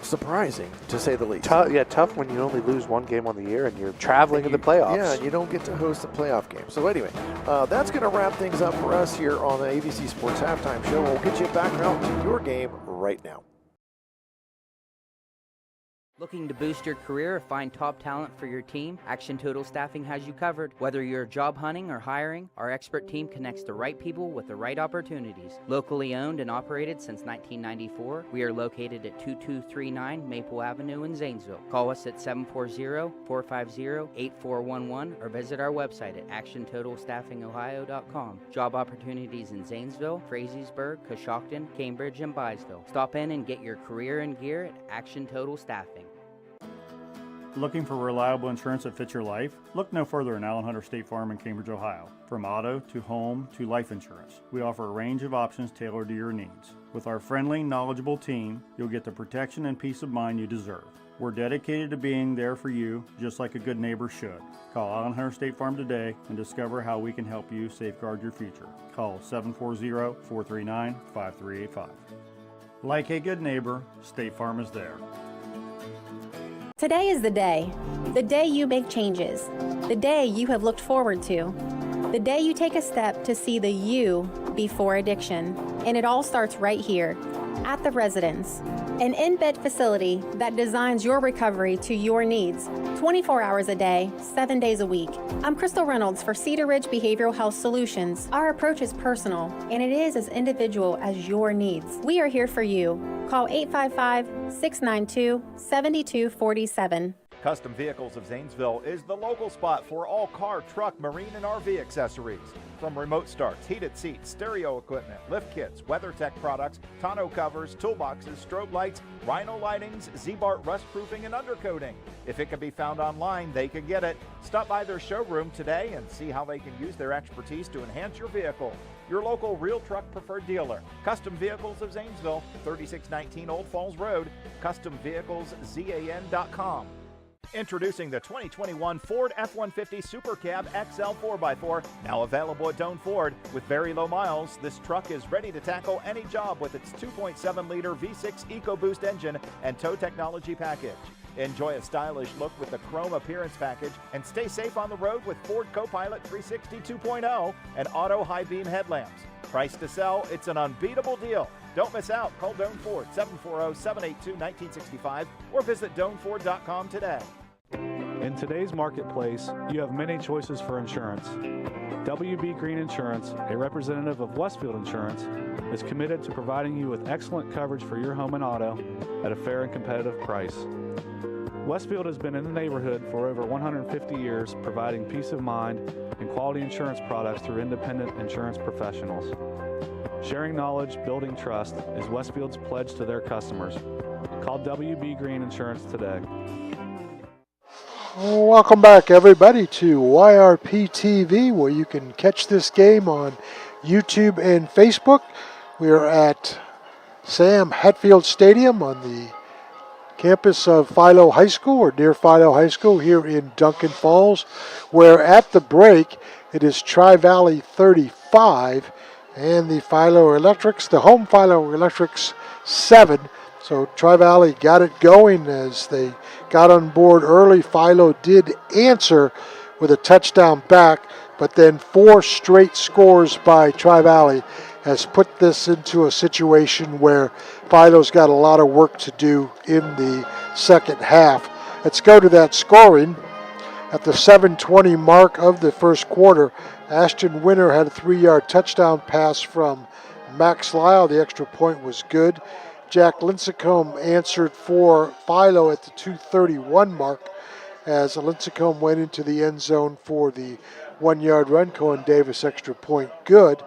surprising, to say the least. Tough when you only lose 1 game on the year and you're traveling in the playoffs. Yeah, and you don't get to host a playoff game. So anyway, that's going to wrap things up for us here on the AVC Sports Halftime Show. We'll get you back out to your game right now. Looking to boost your career or find top talent for your team? Action Total Staffing has you covered. Whether you're job hunting or hiring, our expert team connects the right people with the right opportunities. Locally owned and operated since 1994, we are located at 2239 Maple Avenue in Zanesville. Call us at 740-450-8411 or visit our website at actiontotalstaffingohio.com. Job opportunities in Zanesville, Frazeysburg, Coshocton, Cambridge, and Byesville. Stop in and get your career in gear at Action Total Staffing. Looking for reliable insurance that fits your life? Look no further than Allen Hunter State Farm in Cambridge, Ohio. From auto to home to life insurance, we offer a range of options tailored to your needs. With our friendly, knowledgeable team, you'll get the protection and peace of mind you deserve. We're dedicated to being there for you, just like a good neighbor should. Call Allen Hunter State Farm today and discover how we can help you safeguard your future. Call 740-439-5385. Like a good neighbor, State Farm is there. Today is the day you make changes, the day you have looked forward to, the day you take a step to see the you before addiction. And it all starts right here at the Residence, an in-bed facility that designs your recovery to your needs, 24 hours a day, 7 days a week. I'm Crystal Reynolds for Cedar Ridge Behavioral Health Solutions. Our approach is personal, and it is as individual as your needs. We are here for you. Call 855-692-7247. Custom Vehicles of Zanesville is the local spot for all car, truck, marine, and RV accessories. From remote starts, heated seats, stereo equipment, lift kits, WeatherTech products, tonneau covers, toolboxes, strobe lights, rhino lightings, Z-Bart rust proofing, and undercoating. If it can be found online, they can get it. Stop by their showroom today and see how they can use their expertise to enhance your vehicle. Your local real truck preferred dealer, Custom Vehicles of Zanesville, 3619 Old Falls Road, CustomVehiclesZAN.com. Introducing the 2021 Ford F-150 Super Cab XL 4x4, now available at Doane Ford. With very low miles, this truck is ready to tackle any job with its 2.7-liter V6 EcoBoost engine and tow technology package. Enjoy a stylish look with the chrome appearance package and stay safe on the road with Ford Copilot 360 2.0 and auto high beam headlamps. Price to sell, it's an unbeatable deal. Don't miss out. Call Doane Ford 740-782-1965 or visit DoaneFord.com today. In today's marketplace, you have many choices for insurance. WB Green Insurance, a representative of Westfield Insurance, is committed to providing you with excellent coverage for your home and auto at a fair and competitive price. Westfield has been in the neighborhood for over 150 years, providing peace of mind and quality insurance products through independent insurance professionals. Sharing knowledge, building trust is Westfield's pledge to their customers. Call WB Green Insurance today. Welcome back, everybody, to YRP TV, where you can catch this game on YouTube and Facebook. We are at Sam Hatfield Stadium on the campus of Philo High School, or near Philo High School, here in Duncan Falls, where at the break it is Tri-Valley 35 and the Philo Electrics, the home Philo Electrics 7. So Tri-Valley got it going as they got on board early. Philo did answer with a touchdown back, but then 4 straight scores by Tri-Valley has put this into a situation where Philo's got a lot of work to do in the second half. Let's go to that scoring. At the 7:20 mark of the first quarter, Ashton Winter had a 3-yard touchdown pass from Max Lyle. The extra point was good. Jack Lincecum answered for Philo at the 2:31 mark as Lincecum went into the end zone for the 1-yard run. Cohen Davis extra point good.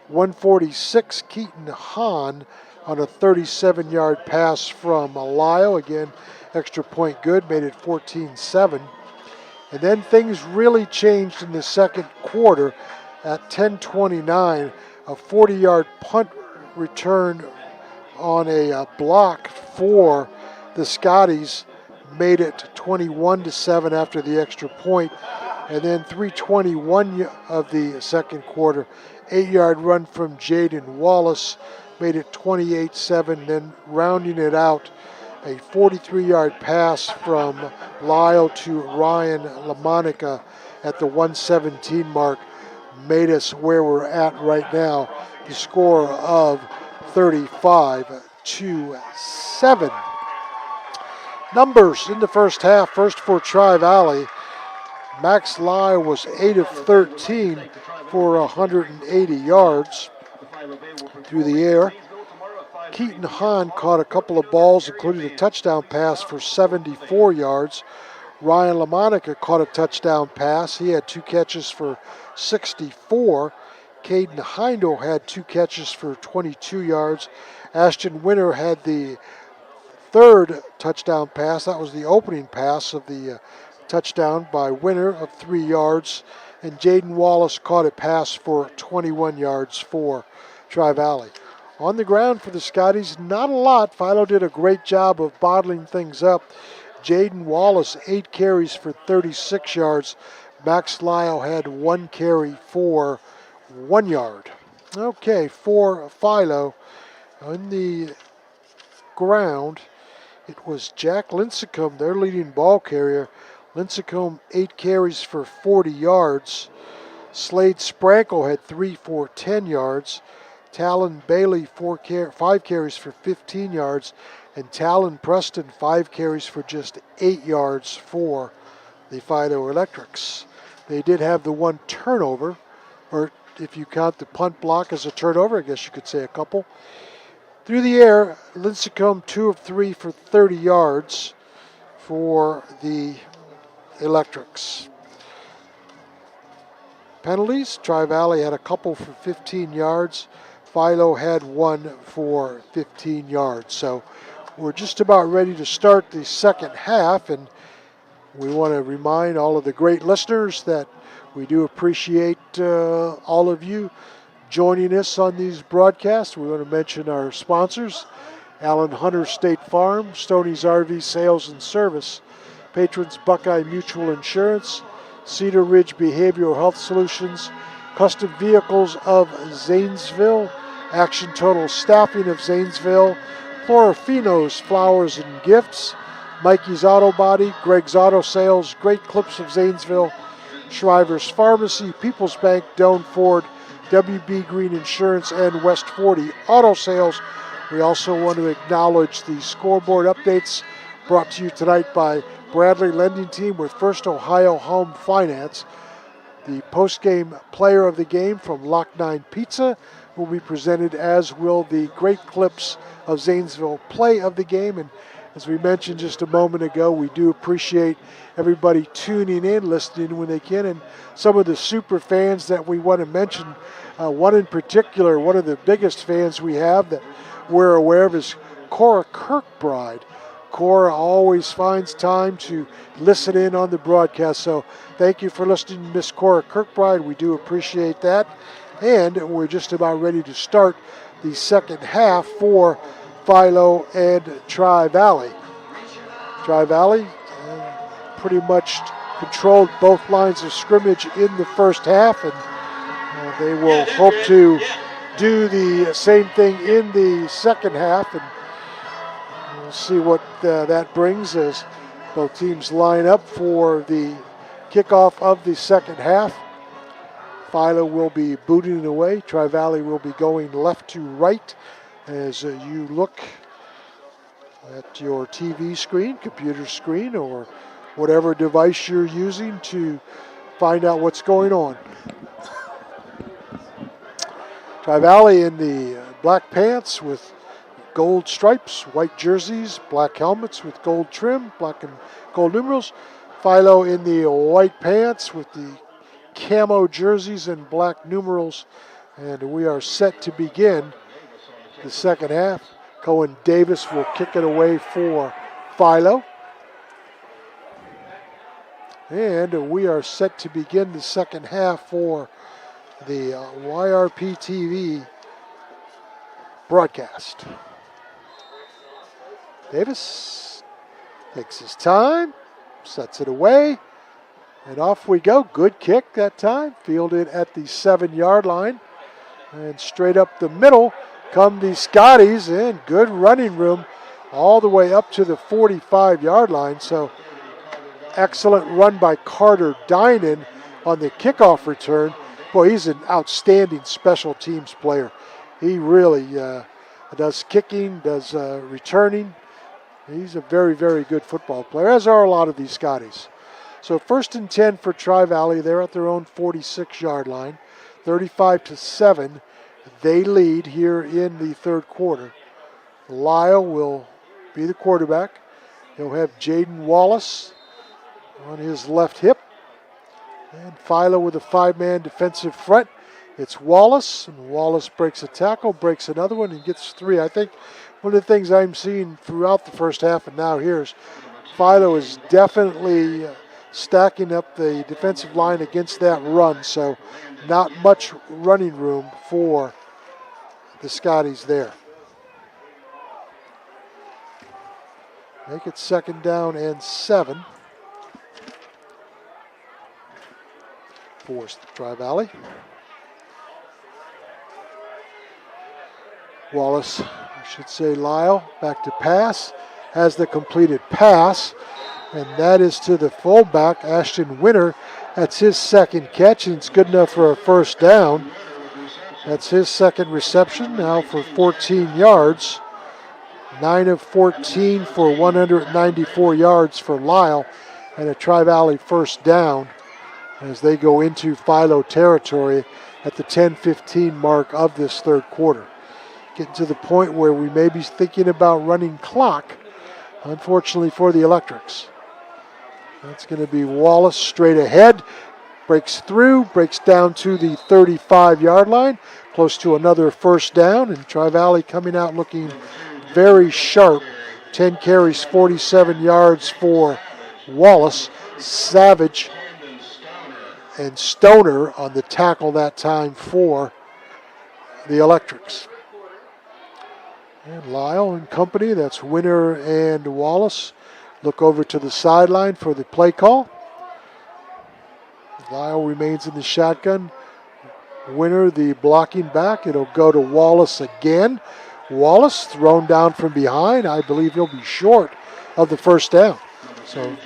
146, Keaton Hahn on a 37-yard pass from Lyle. Again, extra point good, made it 14-7. And then things really changed in the second quarter. At 10:29, a 40-yard punt return on a block for the Scotties made it 21-7 after the extra point. And then 3:21 of the second quarter, 8-yard run from Jaden Wallace made it 28-7. Then rounding it out, a 43-yard pass from Lyle to Ryan LaMonica at the 1:17 mark made us where we're at right now. The score of 35-7. Numbers in the first half. First for Tri-Valley, Max Lyle was 8 of 13 for 180 yards through the air. Keaton Hahn caught a couple of balls, including a touchdown pass for 74 yards. Ryan LaMonica caught a touchdown pass. He had 2 catches for 64. Caden Heindel had 2 catches for 22 yards. Ashton Winter had the 3rd touchdown pass. That was the opening pass of the touchdown by Winter of 3 yards. And Jaden Wallace caught a pass for 21 yards for Tri-Valley. On the ground for the Scotties, not a lot. Philo did a great job of bottling things up. Jaden Wallace, 8 carries for 36 yards. Max Lyle had 1 carry for 1 yard. Okay, for Philo, on the ground, it was Jack Lincecum, their leading ball carrier. Lincecum, 8 carries for 40 yards. Slade Sprankle had 3 for 10 yards. Talon Bailey, 5 carries for 15 yards. And Talon Preston, 5 carries for just 8 yards for the Philo Electrics. They did have the 1 turnover, or if you count the punt block as a turnover, I guess you could say a couple. Through the air, Lincecum 2 of 3 for 30 yards for the Electrics. Penalties, Tri-Valley had a couple for 15 yards. Philo had 1 for 15 yards. So we're just about ready to start the second half, and we want to remind all of the great listeners that we do appreciate all of you joining us on these broadcasts. We want to mention our sponsors: Allen Hunter State Farm, Stoney's RV Sales and Service, Patrons Buckeye Mutual Insurance, Cedar Ridge Behavioral Health Solutions, Custom Vehicles of Zanesville, Action Total Staffing of Zanesville, Florafino's Flowers and Gifts, Mikey's Auto Body, Greg's Auto Sales, Great Clips of Zanesville, Shriver's Pharmacy, People's Bank, Doan Ford, WB Green Insurance, and West 40 Auto Sales. We also want to acknowledge the scoreboard updates brought to you tonight by Bradley Lending Team with First Ohio Home Finance. The post-game player of the game from Lock 9 Pizza will be presented, as will the Great Clips of Zanesville play of the game. And as we mentioned just a moment ago, we do appreciate everybody tuning in, listening when they can, and some of the super fans that we want to mention. One in particular, one of the biggest fans we have that we're aware of is Cora Kirkbride. Cora always finds time to listen in on the broadcast, so thank you for listening, Miss Cora Kirkbride. We do appreciate that. And we're just about ready to start the second half for Philo and Tri-Valley. Tri-Valley pretty much controlled both lines of scrimmage in the first half, and they will hope to do the same thing in the second half, and we'll see what that brings as both teams line up for the kickoff of the second half. Philo will be booting it away. Tri-Valley will be going left to right as you look at your TV screen, computer screen, or whatever device you're using to find out what's going on. Tri-Valley in the black pants with gold stripes, white jerseys, black helmets with gold trim, black and gold numerals. Philo in the white pants with the camo jerseys and black numerals. And we are set to begin the second half. Cohen Davis will kick it away for Philo. And we are set to begin the second half for the YRP TV broadcast. Davis takes his time, sets it away, and off we go. Good kick that time, fielded at the 7-yard line. And straight up the middle come the Scotties, and good running room all the way up to the 45-yard line. So excellent run by Carter Dinan on the kickoff return. Boy, he's an outstanding special teams player. He really does kicking, does returning. He's a very, very good football player, as are a lot of these Scotties. So 1st and 10 for Tri-Valley. They're at their own 46-yard line. 35-7. They lead here in the third quarter. Lyle will be the quarterback. He'll have Jaden Wallace on his left hip. And Philo with a 5-man defensive front. It's Wallace, and Wallace breaks a tackle, breaks another one, and gets 3. I think one of the things I'm seeing throughout the first half and now here is Philo is definitely stacking up the defensive line against that run, so not much running room for the Scotties there. Make it 2nd down and 7. For Tri-Valley. Wallace, I should say Lyle, back to pass, has the completed pass, and that is to the fullback, Ashton Winter. That's his 2nd catch, and it's good enough for a 1st down. That's his 2nd reception, now for 14 yards. 9 of 14 for 194 yards for Lyle, and a Tri-Valley 1st down as they go into Philo territory at the 10-15 mark of this third quarter. Getting to the point where we may be thinking about running clock, unfortunately for the Electrics. That's going to be Wallace straight ahead, breaks through, breaks down to the 35-yard line, close to another 1st down, and Tri-Valley coming out looking very sharp. 10 carries, 47 yards for Wallace. Savage and Stoner on the tackle that time for the Electrics. And Lyle and company, that's Winter and Wallace, look over to the sideline for the play call. Lyle remains in the shotgun. Winter, the blocking back. It'll go to Wallace again. Wallace thrown down from behind. I believe he'll be short of the 1st down. So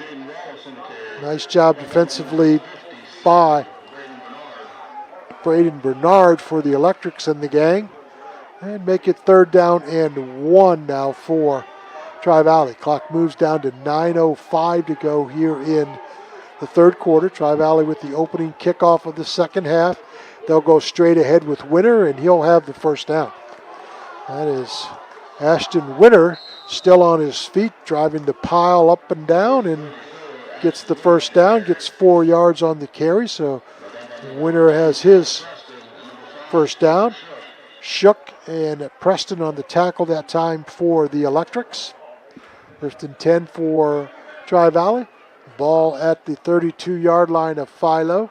nice job defensively by Braden Bernard for the Electrics and the gang. And make it 3rd down and 1 now for Tri-Valley. Clock moves down to 9:05 to go here in the third quarter. Tri-Valley with the opening kickoff of the second half. They'll go straight ahead with Winter, and he'll have the 1st down. That is Ashton Winter still on his feet, driving the pile up and down, and gets the 1st down, gets 4 yards on the carry. So Winter has his 1st down. Shook and Preston on the tackle that time for the Electrics. 1st and 10 for Tri-Valley. Ball at the 32-yard line of Philo.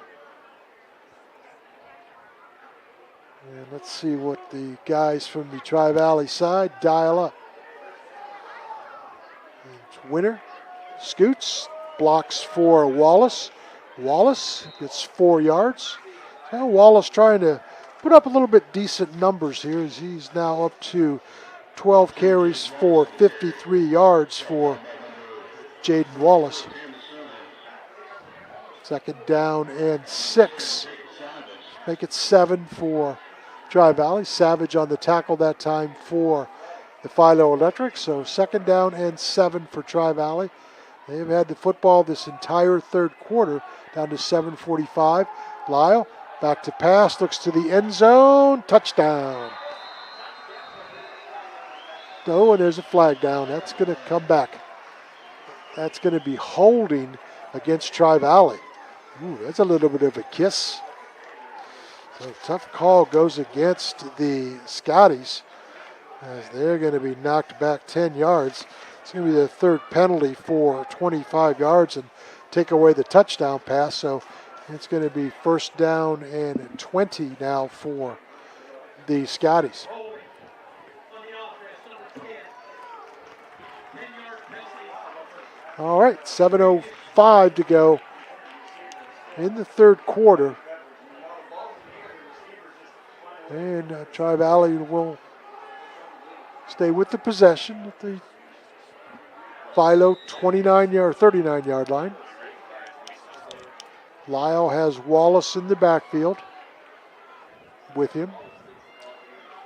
And let's see what the guys from the Tri-Valley side dial up. It's Winter, scoots, blocks for Wallace. Wallace gets 4 yards. Now Wallace trying to put up a little bit decent numbers here as he's now up to 12 carries for 53 yards for Jaden Wallace. 2nd down and 6 make it 7 for Tri-Valley. Savage on the tackle that time for the Philo Electrics. So 2nd down and 7 for Tri-Valley. They've had the football this entire third quarter down to 7:45. Lyle back to pass, looks to the end zone, touchdown. Oh, and there's a flag down. That's going to come back. That's going to be holding against Tri-Valley. Ooh, that's a little bit of a kiss. So tough call goes against the Scotties as they're going to be knocked back 10 yards. It's going to be the 3rd penalty for 25 yards and take away the touchdown pass. So it's going to be 1st down and 20 now for the Scotties. All right, 7:05 to go in the third quarter. And Tri-Valley will stay with the possession at the Philo 39-yard line. Lyle has Wallace in the backfield with him.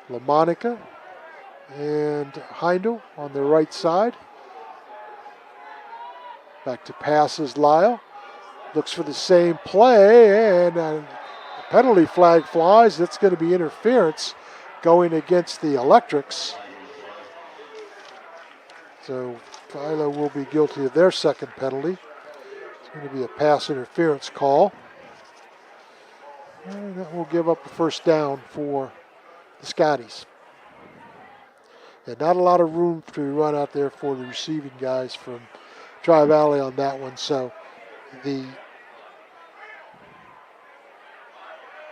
LaMonica and Heindel on the right side. Back to passes Lyle. Looks for the same play, and a penalty flag flies. That's going to be interference going against the Electrics. So Philo will be guilty of their 2nd penalty. It's going to be a pass interference call. And that will give up a 1st down for the Scotties. And not a lot of room to run out there for the receiving guys from Tri-Valley on that one. So the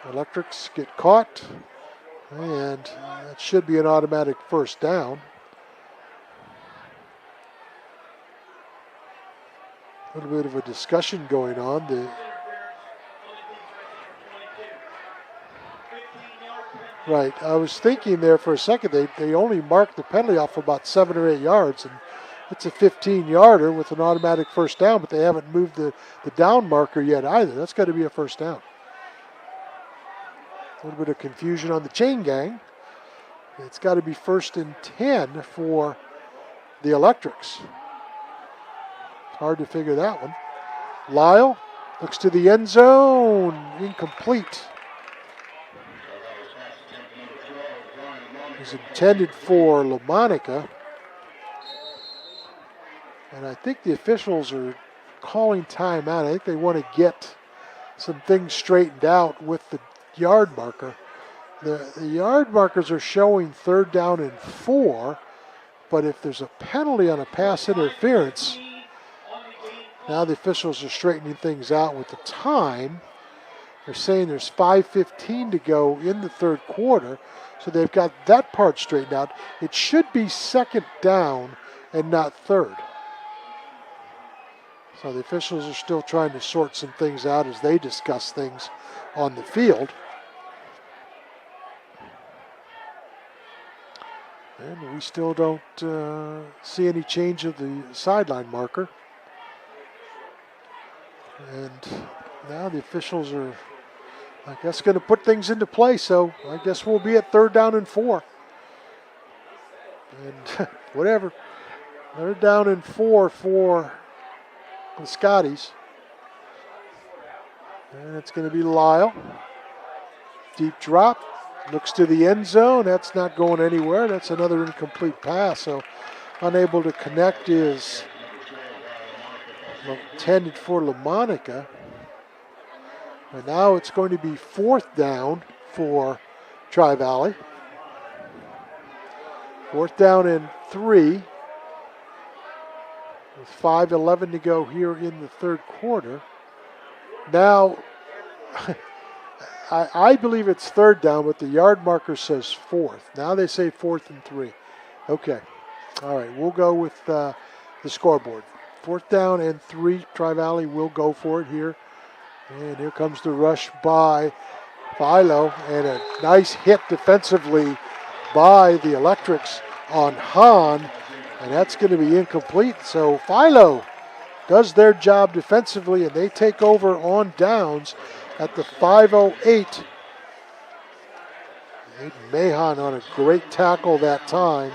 Electrics get caught, and that should be an automatic 1st down. A little bit of a discussion going on. Right, I was thinking there for a second, they only marked the penalty off for about 7 or 8 yards, and it's a 15-yarder with an automatic 1st down, but they haven't moved the down marker yet either. That's got to be a 1st down. A little bit of confusion on the chain gang. It's got to be 1st and 10 for the Electrics. Hard to figure that one. Lyle looks to the end zone. Incomplete. It was intended for LaMonica. And I think the officials are calling timeout. I think they want to get some things straightened out with the yard marker. The yard markers are showing 3rd down and 4, but if there's a penalty on a pass interference, now the officials are straightening things out with the time. They're saying there's 5:15 to go in the third quarter, so they've got that part straightened out. It should be 2nd down and not 3rd. So the officials are still trying to sort some things out as they discuss things on the field. And we still don't see any change of the sideline marker. And now the officials are, I guess, going to put things into play. So I guess we'll be at 3rd down and 4. And whatever. 3rd down and 4 for the Scotties. And it's going to be Lyle. Deep drop. Looks to the end zone. That's not going anywhere. That's another incomplete pass. So unable to connect is intended for LaMonica. And now it's going to be 4th down for Tri-Valley. 4th down and 3. With 5:11 to go here in the third quarter. Now, I believe it's 3rd down, but the yard marker says 4th. Now they say 4th and 3. Okay. All right, we'll go with the scoreboard. 4th down and 3. Tri-Valley will go for it here. And here comes the rush by Philo, and a nice hit defensively by the Electrics on Hahn, and that's going to be incomplete. So Philo does their job defensively, and they take over on downs at the 5:08 Aiden Mahon on a great tackle that time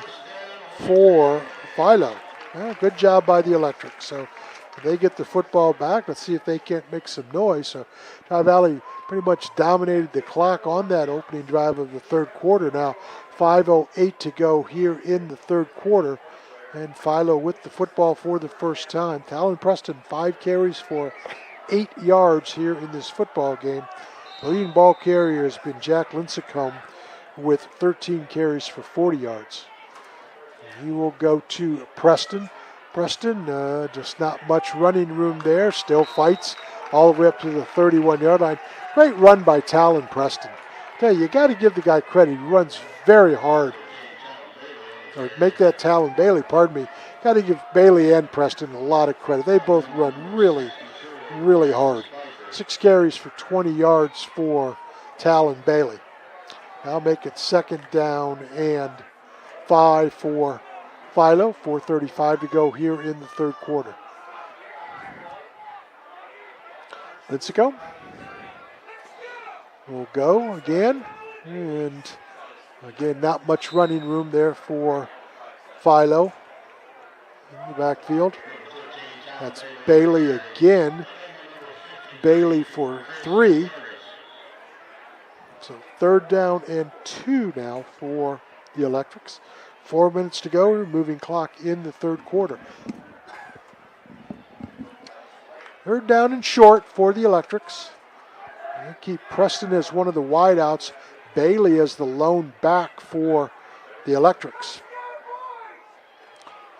for Philo. Well, good job by the Electrics. So they get the football back. Let's see if they can't make some noise. So Tri-Valley pretty much dominated the clock on that opening drive of the third quarter. Now 5:08 to go here in the third quarter. And Philo with the football for the first time. Talon Preston, 5 carries for 8 yards here in this football game. The leading ball carrier has been Jack Lincecum with 13 carries for 40 yards. He will go to Preston. Preston, just not much running room there. Still fights all the way up to the 31-yard line. Great run by Talon Preston. Tell you got to give the guy credit. He runs very hard. Or make that Talon Bailey, pardon me. Got to give Bailey and Preston a lot of credit. They both run really, really hard. 6 carries for 20 yards for Talon Bailey. Now make it second down and 5 for Philo. 4:35 to go here in the third quarter. Lincecum will go again. And again, not much running room there for Philo in the backfield. That's Bailey again. Bailey for 3. So third down and 2 now for the Electrics. 4 minutes to go, moving clock in the third quarter. Third down and short for the Electrics. They keep Preston as one of the wideouts. Bailey as the lone back for the Electrics.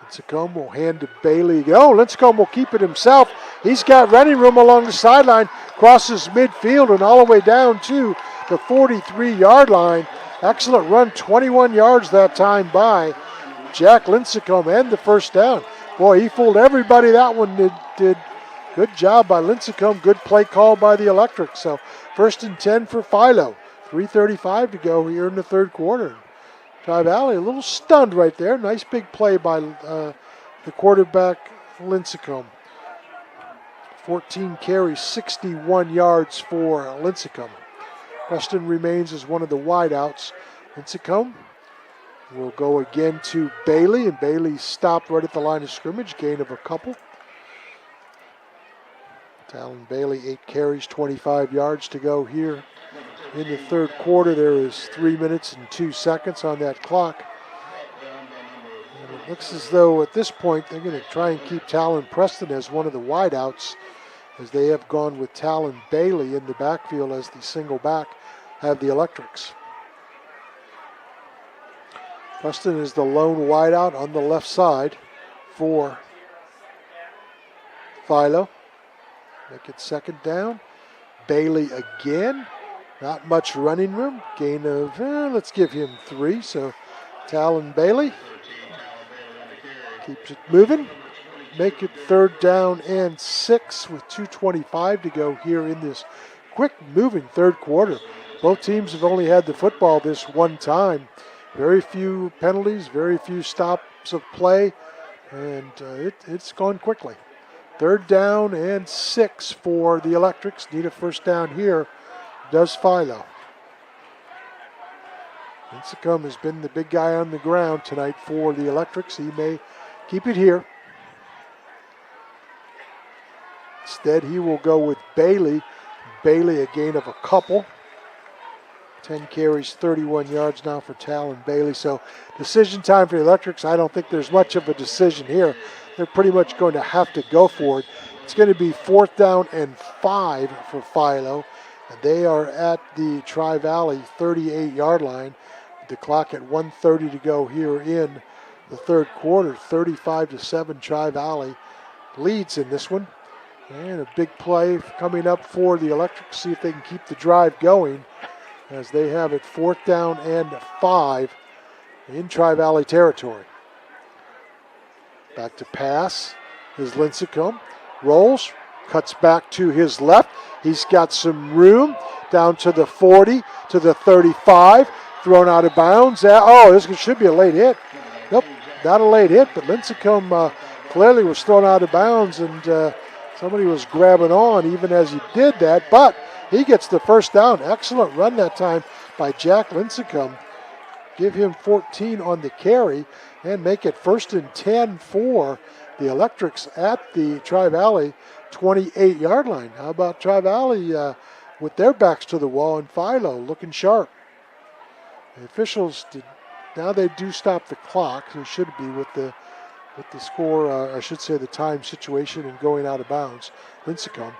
Lincecum will hand to Bailey. Oh, Lincecum will keep it himself. He's got running room along the sideline, crosses midfield and all the way down to the 43-yard line. Excellent run, 21 yards that time by Jack Lincecum and the first down. Boy, he fooled everybody. That one did. Good job by Lincecum. Good play call by the Electrics. So first and 10 for Philo. 3:35 to go here in the third quarter. Tri-Valley a little stunned right there. Nice big play by the quarterback Lincecum. 14 carries, 61 yards for Lincecum. Preston remains as one of the wideouts. Lincecum will go again to Bailey, and Bailey stopped right at the line of scrimmage, gain of a couple. Talon Bailey, 8 carries, 25 yards to go here in the third quarter. There is 3 minutes and 2 seconds on that clock. And it looks as though at this point they're going to try and keep Talon Preston as one of the wideouts, as they have gone with Talon Bailey in the backfield as the single back, have the Electrics. Preston is the lone wideout on the left side for Philo. Make it second down. Bailey again. Not much running room. Gain of, let's give him 3. So Talon Bailey keeps it moving. Make it third down and 6 with 2:25 to go here in this quick moving third quarter. Both teams have only had the football this one time. Very few penalties, very few stops of play, and it's gone quickly. Third down and 6 for the Electrics. Need a first down here. Does Philo. Lincecum has been the big guy on the ground tonight for the Electrics. He may keep it here. Instead, he will go with Bailey. Bailey a gain of a couple. 10 carries, 31 yards now for Talon Bailey. So decision time for the Electrics. I don't think there's much of a decision here. They're pretty much going to have to go for it. It's going to be 4th down and 5 for Philo. And they are at the Tri-Valley 38-yard line. The clock at 1:30 to go here in the third quarter. 35-7 Tri-Valley leads in this one. And a big play coming up for the Electrics. See if they can keep the drive going, as they have it 4th down and 5 in Tri-Valley territory. Back to pass is Lincecum. Rolls, cuts back to his left. He's got some room down to the 40, to the 35. Thrown out of bounds. This should be a late hit. Nope, not a late hit, but Lincecum clearly was thrown out of bounds, and somebody was grabbing on even as he did that, but he gets the first down. Excellent run that time by Jack Lincecum. Give him 14 on the carry and make it 1st and 10 for the Electrics at the Tri-Valley 28-yard line. How about Tri-Valley with their backs to the wall, and Philo looking sharp. The officials now they do stop the clock. They should be with the score, I should say the time situation and going out of bounds. Lincecum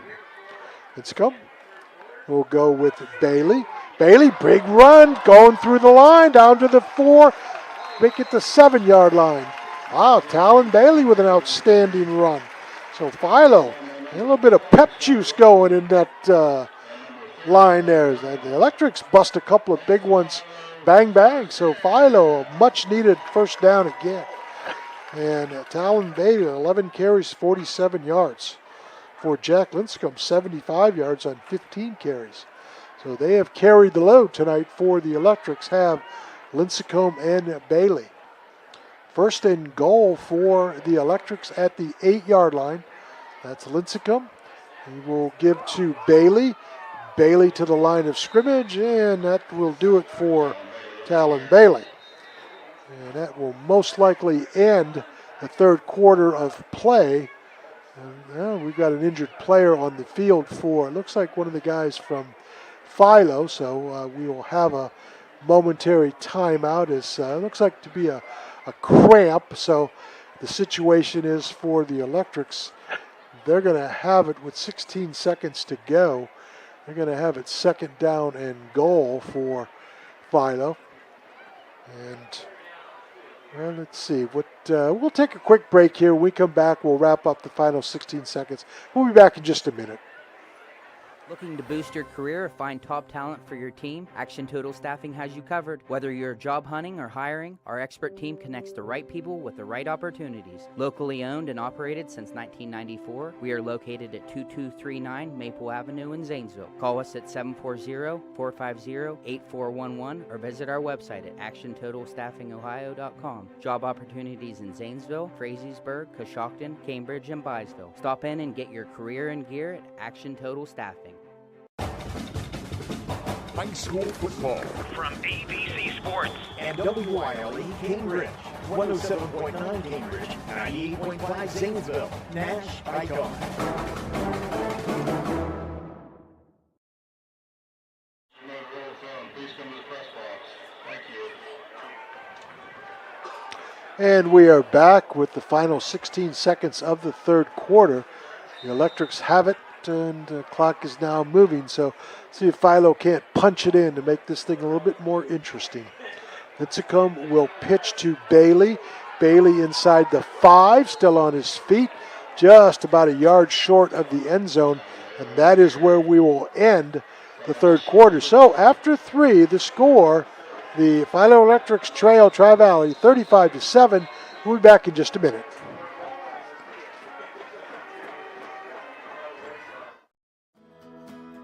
will go with Bailey. Bailey, big run, going through the line, down to the 4, make it the 7-yard line. Wow, Talon Bailey with an outstanding run. So Philo, a little bit of pep juice going in that line there. The Electrics bust a couple of big ones, bang, bang. So Philo, a much needed first down again. And Talon Bailey, 11 carries, 47 yards. For Jack Lincecum, 75 yards on 15 carries. So they have carried the load tonight for the Electrics, have Lincecum and Bailey. 1st and goal for the Electrics at the 8-yard line. That's Lincecum. He will give to Bailey. Bailey to the line of scrimmage, and that will do it for Talon Bailey. And that will most likely end the third quarter of play. And we've got an injured player on the field for, it looks like one of the guys from Philo, so we will have a momentary timeout. It looks like to be a cramp, so the situation is for the Electrics, they're going to have it with 16 seconds to go. They're going to have it 2nd down and goal for Philo. And well, let's see. We'll take a quick break here. When we come back, we'll wrap up the final 16 seconds. We'll be back in just a minute. Looking to boost your career or find top talent for your team? Action Total Staffing has you covered. Whether you're job hunting or hiring, our expert team connects the right people with the right opportunities. Locally owned and operated since 1994, we are located at 2239 Maple Avenue in Zanesville. Call us at 740-450-8411 or visit our website at actiontotalstaffingohio.com. Job opportunities in Zanesville, Frazeysburg, Coshocton, Cambridge, and Byesville. Stop in and get your career in gear at Action Total Staffing. High school football from AVC Sports and WILE Cambridge, 107.9 Cambridge, 98.5 Zanesville, Nash Icon. And we are back with the final 16 seconds of the third quarter. The Electrics have it, and the clock is now moving, so see if Philo can't punch it in to make this thing a little bit more interesting. Lincecum will pitch to Bailey. Bailey inside the 5, still on his feet, just about a yard short of the end zone, and that is where we will end the third quarter. So after 3, the score, the Philo Electrics trail Tri-Valley 35-7. We'll be back in just a minute.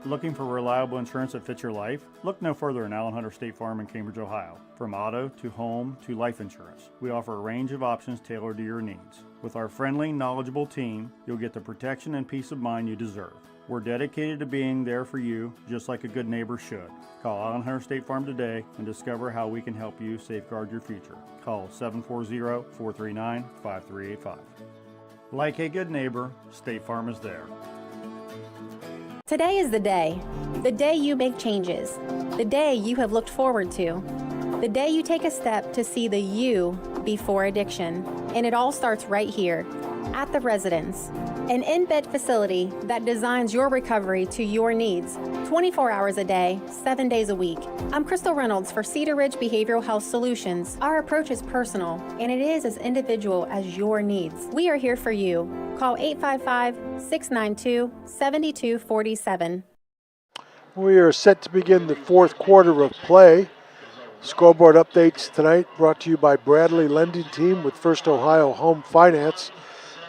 Looking for reliable insurance that fits your life? Look no further than Allen Hunter State Farm in Cambridge, Ohio. From auto to home to life insurance, we offer a range of options tailored to your needs. With our friendly, knowledgeable team, you'll get the protection and peace of mind you deserve. We're dedicated to being there for you, just like a good neighbor should. Call Allen Hunter State Farm today and discover how we can help you safeguard your future. Call 740-439-5385. Like a good neighbor, State Farm is there. Today is the day you make changes, the day you have looked forward to, the day you take a step to see the you before addiction. And it all starts right here at the Residence, an in-bed facility that designs your recovery to your needs, 24 hours a day, 7 days a week. I'm Crystal Reynolds for Cedar Ridge Behavioral Health Solutions. Our approach is personal, and it is as individual as your needs. We are here for you. Call 855-692-7247. We are set to begin the fourth quarter of play. Scoreboard updates tonight brought to you by Bradley Lending Team with First Ohio Home Finance.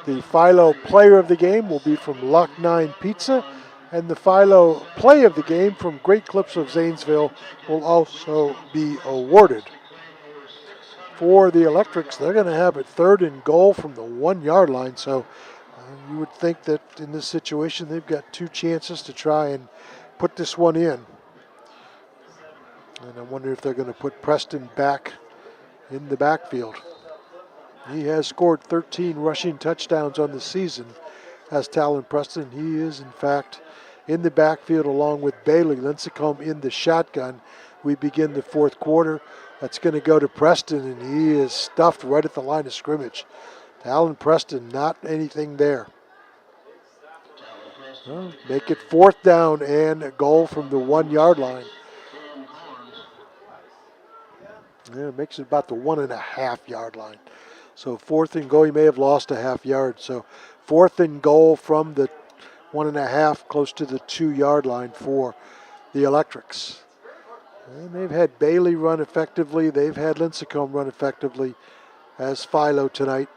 The Philo player of the game will be from Lock 9 Pizza, and the Philo play of the game from Great Clips of Zanesville will also be awarded. For the Electrics, they're going to have it 3rd and goal from the 1-yard line, so you would think that in this situation they've got 2 chances to try and put this one in. And I wonder if they're going to put Preston back in the backfield. He has scored 13 rushing touchdowns on the season as Talon Preston. He is, in fact, in the backfield along with Bailey Lincecum in the shotgun. We begin the fourth quarter. That's going to go to Preston, and he is stuffed right at the line of scrimmage. Talon Preston, not anything there. Well, make it fourth down and a goal from the 1 yard line. Yeah, it makes it about the 1.5 yard line. So fourth and goal, he may have lost a half yard. So fourth and goal from the 1.5, close to the 2 yard line for the Electrics. And they've had Bailey run effectively. They've had Lincecum run effectively as Philo tonight.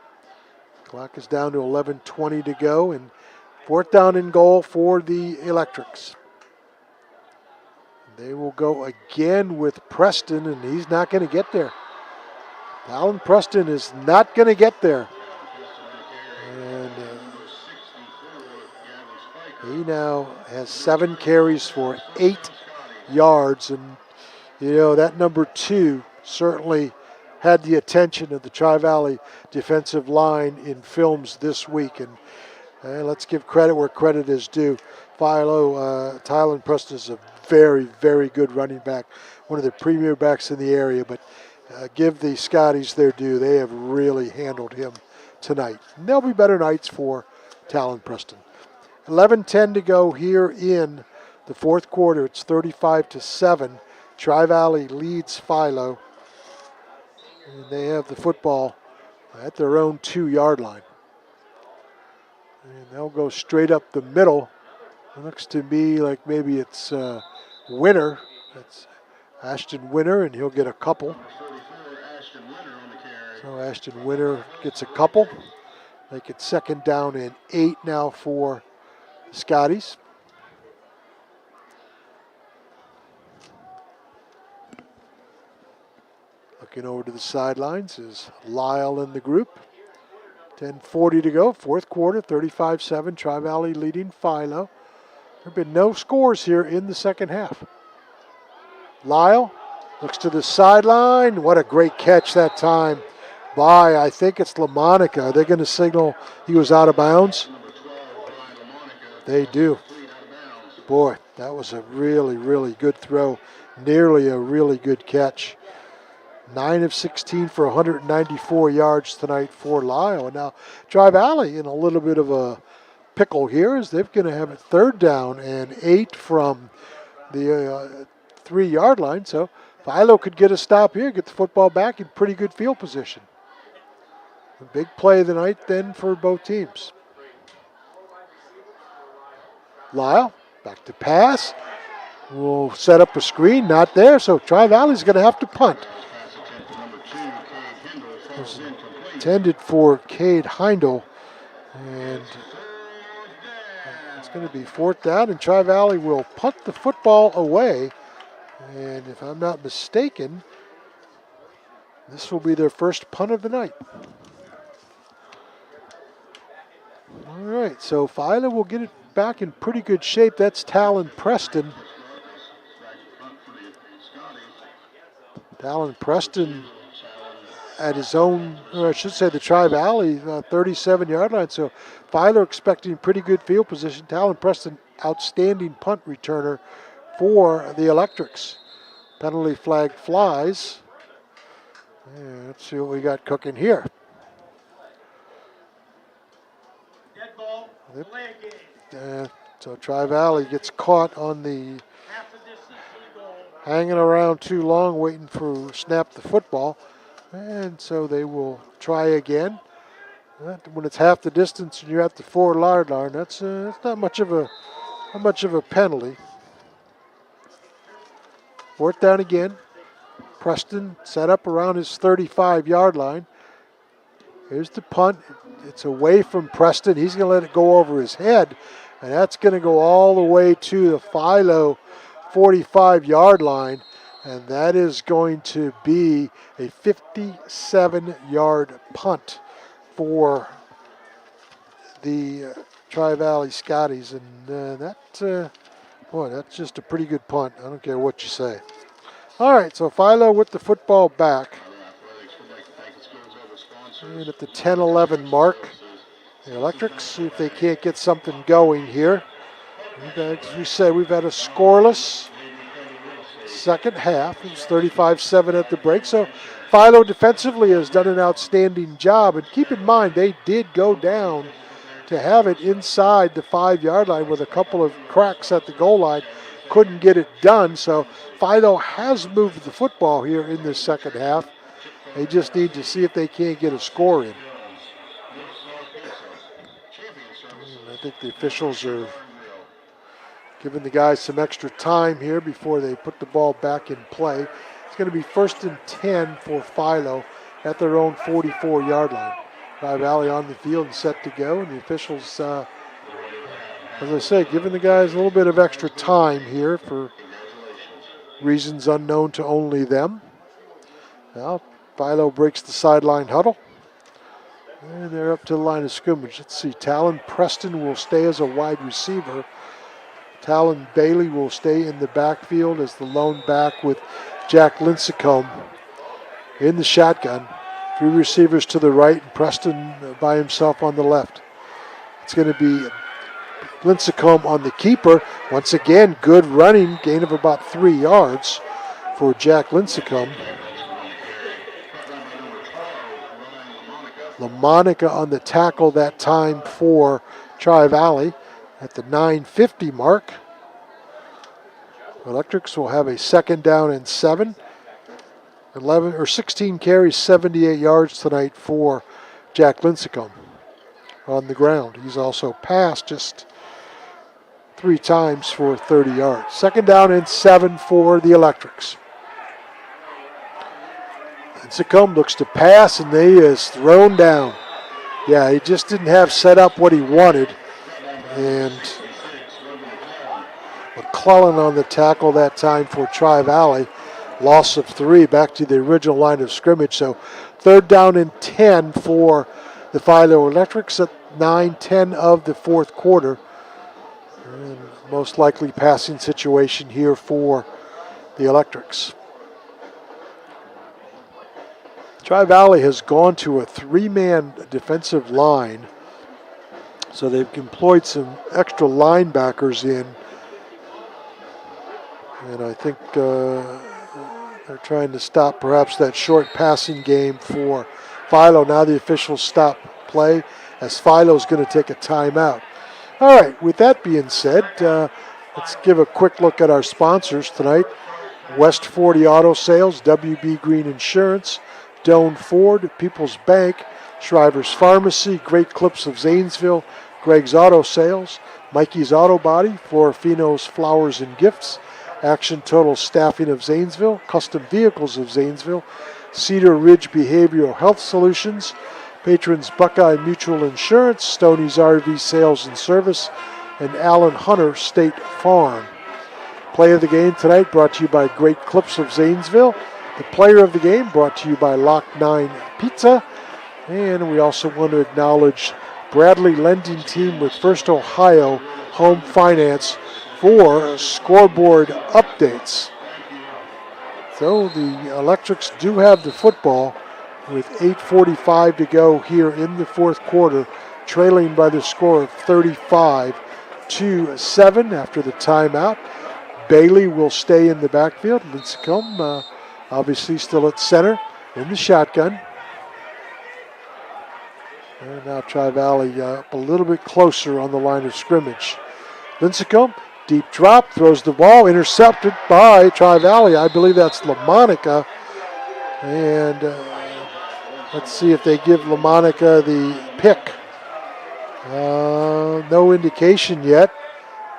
Clock is down to 11:20 to go, and fourth down and goal for the Electrics. They will go again with Preston, and he's not going to get there. Talon Preston is not going to get there. And he now has 7 carries for 8 yards. And, you know, that number 2 certainly had the attention of the Tri-Valley defensive line in films this week. And let's give credit where credit is due. Philo, Talon Preston is a very, very good running back, one of the premier backs in the area, but give the Scotties their due. They have really handled him tonight. And there'll be better nights for Talon Preston. 11:10 to go here in the fourth quarter. It's 35-7. Tri-Valley leads Philo, and they have the football at their own 2 yard line. And they'll go straight up the middle. It looks to me like maybe it's Winter. That's Ashton Winter, and he'll get a couple. So Ashton Winter gets a couple. Make it second down and 8 now for the Scotties. Looking over to the sidelines is Lyle in the group. 10:40 to go, fourth quarter, 35-7. Tri-Valley leading Philo. There have been no scores here in the second half. Lyle looks to the sideline. What a great catch that time by, I think it's LaMonica. Are they going to signal he was out of bounds? They do. Boy, that was a really, really good throw. Nearly a really good catch. 9 of 16 for 194 yards tonight for Lyle. And now Tri-Valley in a little bit of a pickle here as they're going to have it third down and 8 from the 3 yard line. So Philo could get a stop here, get the football back in pretty good field position. A big play of the night then for both teams. Lyle back to pass. Will set up a screen, not there. So Tri-Valley's going to have to punt. It was intended for Cade Heindel, and it's going to be fourth down, and Tri-Valley will punt the football away. And if I'm not mistaken, this will be their first punt of the night. All right, so Philo will get it back in pretty good shape. That's Talon Preston. Talon Preston at his own, or I should say the Tri-Valley 37-yard line. So Philo expecting pretty good field position. Talon Preston, outstanding punt returner for the Electrics. Penalty flag flies. And let's see what we got cooking here. So Tri-Valley gets caught on the hanging around too long, waiting for snap the football. And so they will try again. When it's half the distance and you're at the 4 yard line, that's not much of a penalty. Fourth down again. Preston set up around his 35-yard line. Here's the punt. It's away from Preston. He's going to let it go over his head, and that's going to go all the way to the Philo 45-yard line. And that is going to be a 57-yard punt for the Tri-Valley Scotties. And that's just a pretty good punt. I don't care what you say. All right, so Philo with the football back. And at the 10-11 mark, the Electrics see if they can't get something going here. As we said, we've had a scoreless second half. It was 35-7 at the break. So Philo defensively has done an outstanding job. And keep in mind, they did go down to have it inside the 5-yard line with a couple of cracks at the goal line. Couldn't get it done. So Philo has moved the football here in this second half. They just need to see if they can't get a score in. I think the officials are giving the guys some extra time here before they put the ball back in play. It's going to be 1st and 10 for Philo at their own 44-yard line. Tri-Valley on the field and set to go, and the officials, as I say, giving the guys a little bit of extra time here for reasons unknown to only them. Now, Philo breaks the sideline huddle. And they're up to the line of scrimmage. Let's see, Talon Preston will stay as a wide receiver. Talon Bailey will stay in the backfield as the lone back with Jack Lincecum in the shotgun. 3 receivers to the right, and Preston by himself on the left. It's going to be Lincecum on the keeper. Once again, good running, gain of about 3 yards for Jack Lincecum. LaMonica on the tackle that time for Tri-Valley at the 9:50 mark. Electrics will have a 2nd down and 7. 16 carries, 78 yards tonight for Jack Lincecum on the ground. He's also passed just 3 times for 30 yards. 2nd down and 7 for the Electrics. Lincecum looks to pass, and he is thrown down. Yeah, he just didn't have set up what he wanted. And McClellan on the tackle that time for Tri-Valley. Loss of 3 back to the original line of scrimmage. So 3rd down and 10 for the Philo Electrics at 9:10 of the 4th quarter. And most likely passing situation here for the Electrics. Tri-Valley has gone to a 3-man defensive line. So they've employed some extra linebackers in. And I think they're trying to stop perhaps that short passing game for Philo. Now the officials stop play as Philo's going to take a timeout. All right, with that being said, let's give a quick look at our sponsors tonight. West 40 Auto Sales, WB Green Insurance, Doane Ford, People's Bank, Shriver's Pharmacy, Great Clips of Zanesville, Greg's Auto Sales, Mikey's Auto Body, Florafino's Flowers and Gifts, Action Total Staffing of Zanesville, Custom Vehicles of Zanesville, Cedar Ridge Behavioral Health Solutions, Patrons Buckeye Mutual Insurance, Stoney's RV Sales and Service, and Allen Hunter State Farm. Play of the game tonight brought to you by Great Clips of Zanesville. The player of the game brought to you by Lock 9 Pizza. And we also want to acknowledge Bradley Lending Team with First Ohio Home Finance for scoreboard updates. So the Electrics do have the football with 8:45 to go here in the 4th quarter, trailing by the score of 35-7 after the timeout. Bailey will stay in the backfield. Lincecum obviously still at center in the shotgun. And now Tri-Valley up a little bit closer on the line of scrimmage. Lincecum, deep drop, throws the ball, intercepted by Tri-Valley. I believe that's LaMonica. And let's see if they give LaMonica the pick. No indication yet.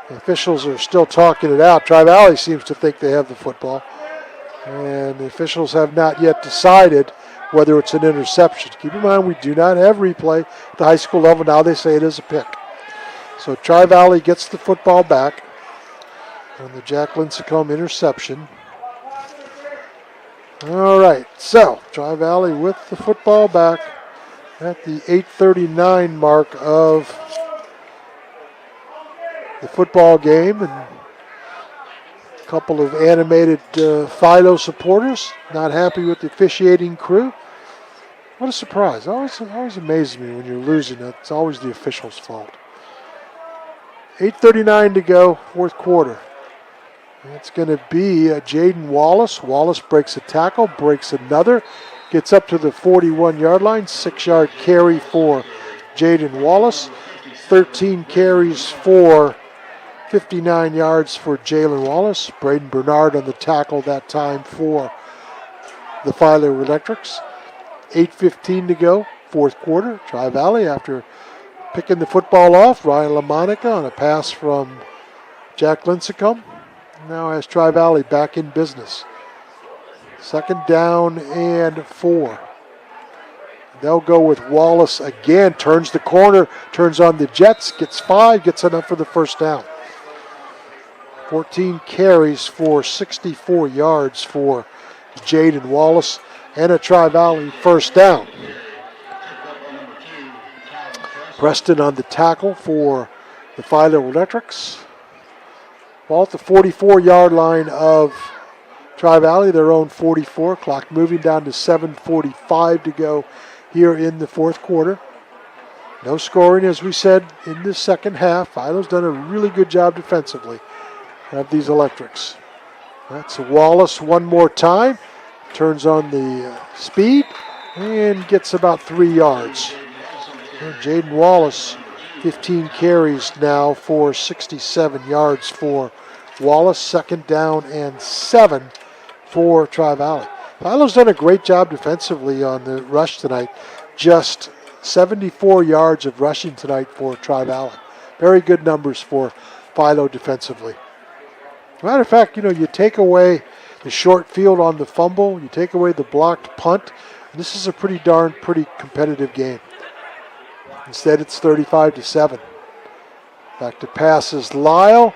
The officials are still talking it out. Tri-Valley seems to think they have the football. And the officials have not yet decided whether it's an interception. Keep in mind, we do not have replay at the high school level. Now they say it is a pick. So Tri-Valley gets the football back on the Jack Lincecum interception. All right, so Tri-Valley with the football back at the 8:39 mark of the football game. And couple of animated Philo supporters, not happy with the officiating crew. What a surprise. Always amazes me when you're losing. It's always the official's fault. 8:39 to go, fourth quarter. It's going to be Jaden Wallace. Wallace breaks a tackle, breaks another, gets up to the 41-yard line. 6-yard carry for Jaden Wallace. 13 carries for 59 yards for Jalen Wallace. Braden Bernard on the tackle that time for the Philo Electrics. 8:15 to go, fourth quarter. Tri-Valley, after picking the football off, Ryan LaMonica on a pass from Jack Lincecum. Now has Tri-Valley back in business. Second down and 4. They'll go with Wallace again. Turns the corner, turns on the Jets, gets 5, gets enough for the first down. 14 carries for 64 yards for Jaden Wallace and a Tri-Valley first down. Preston on the tackle for the Philo Electrics. Ball at the 44-yard line of Tri-Valley, their own 44. Clock moving down to 7:45 to go here in the fourth quarter. No scoring, as we said, in the second half. Philo's done a really good job defensively of these Electrics. That's Wallace one more time. Turns on the speed and gets about 3 yards. Jaden Wallace, 15 carries now for 67 yards for Wallace. Second down and 7 for Tri-Valley. Philo's done a great job defensively on the rush tonight. Just 74 yards of rushing tonight for Tri-Valley. Very good numbers for Philo defensively. Matter of fact, you take away the short field on the fumble, you take away the blocked punt, and this is a pretty competitive game. Instead, it's 35-7. Back to passes. Lyle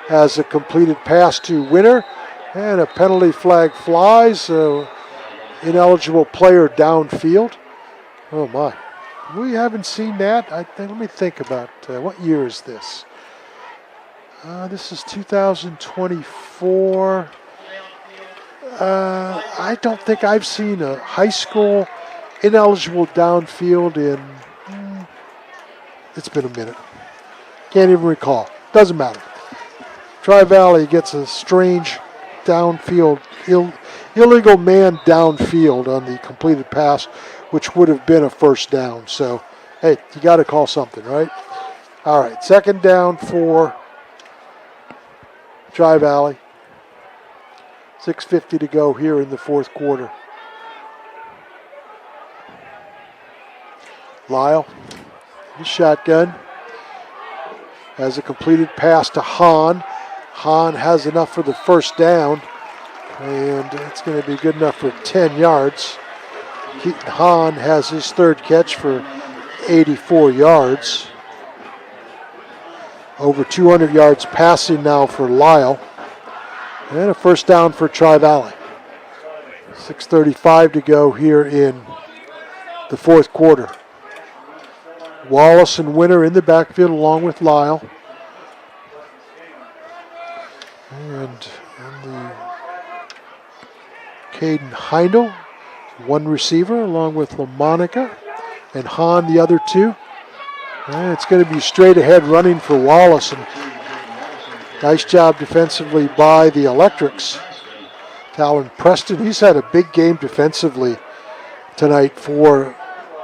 has a completed pass to Winner, and a penalty flag flies. Ineligible player downfield. Oh my, we haven't seen that. Let me think about what year is this? This is 2024. I don't think I've seen a high school ineligible downfield in. It's been a minute. Can't even recall. Doesn't matter. Tri-Valley gets a strange downfield, illegal man downfield on the completed pass, which would have been a first down. So, hey, you got to call something, right? All right, second down for Tri-Valley. 6:50 to go here in the fourth quarter. Lyle, his shotgun, has a completed pass to Hahn. Hahn has enough for the first down, and it's going to be good enough for 10 yards. Keaton Hahn has his third catch for 84 yards. Over 200 yards passing now for Lyle. And a first down for Tri-Valley. 6:35 to go here in the fourth quarter. Wallace and Winter in the backfield along with Lyle. And the Caden Heindel, one receiver along with LaMonica, and Hahn the other two. And it's going to be straight ahead running for Wallace. And nice job defensively by the Electrics. Talon Preston, he's had a big game defensively tonight for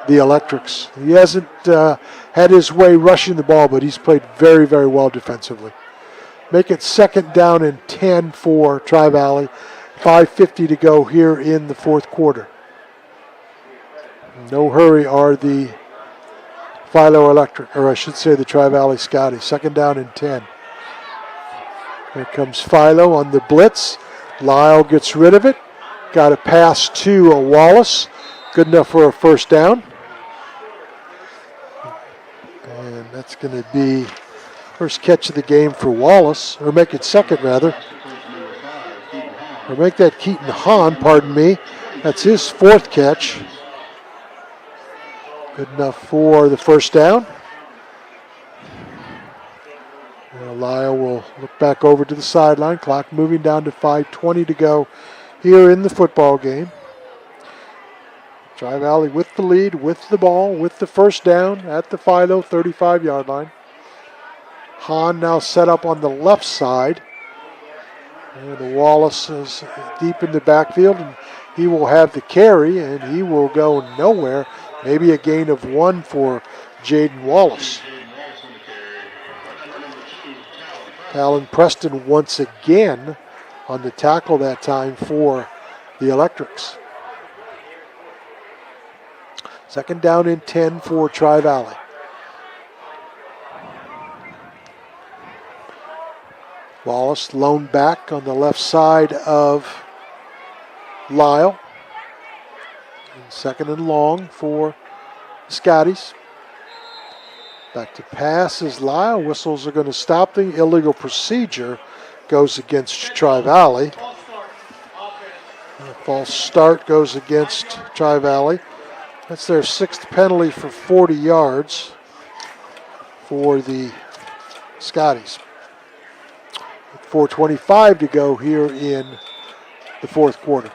the Electrics. He hasn't had his way rushing the ball, but he's played very, very well defensively. Make it second down and 10 for Tri-Valley. 5:50 to go here in the fourth quarter. No hurry are the Philo Electric, or I should say the Tri-Valley Scotties. Second down and 10. Here comes Philo on the blitz. Lyle gets rid of it. Got a pass to Wallace. Good enough for a first down. And that's going to be first catch of the game for Wallace, or make it second rather. Or make that Keaton Hahn, pardon me. That's his fourth catch. Good enough for the first down. Lyle will look back over to the sideline. Clock moving down to 5:20 to go here in the football game. Tri-Valley with the lead, with the ball, with the first down at the Philo 35-yard line. Hahn now set up on the left side. And Wallace is deep in the backfield, and he will have the carry, and he will go nowhere. Maybe a gain of 1 for Jaden Wallace. Talon Preston once again on the tackle that time for the Electrics. Second down and 10 for Tri-Valley. Wallace lone back on the left side of Lyle. And second and long for the Scotties. Back to pass is Lyle. Whistles are going to stop the illegal procedure. Goes against Tri-Valley. A false start goes against Tri-Valley. That's their 6th penalty for 40 yards for the Scotties. 4:25 to go here in the fourth quarter.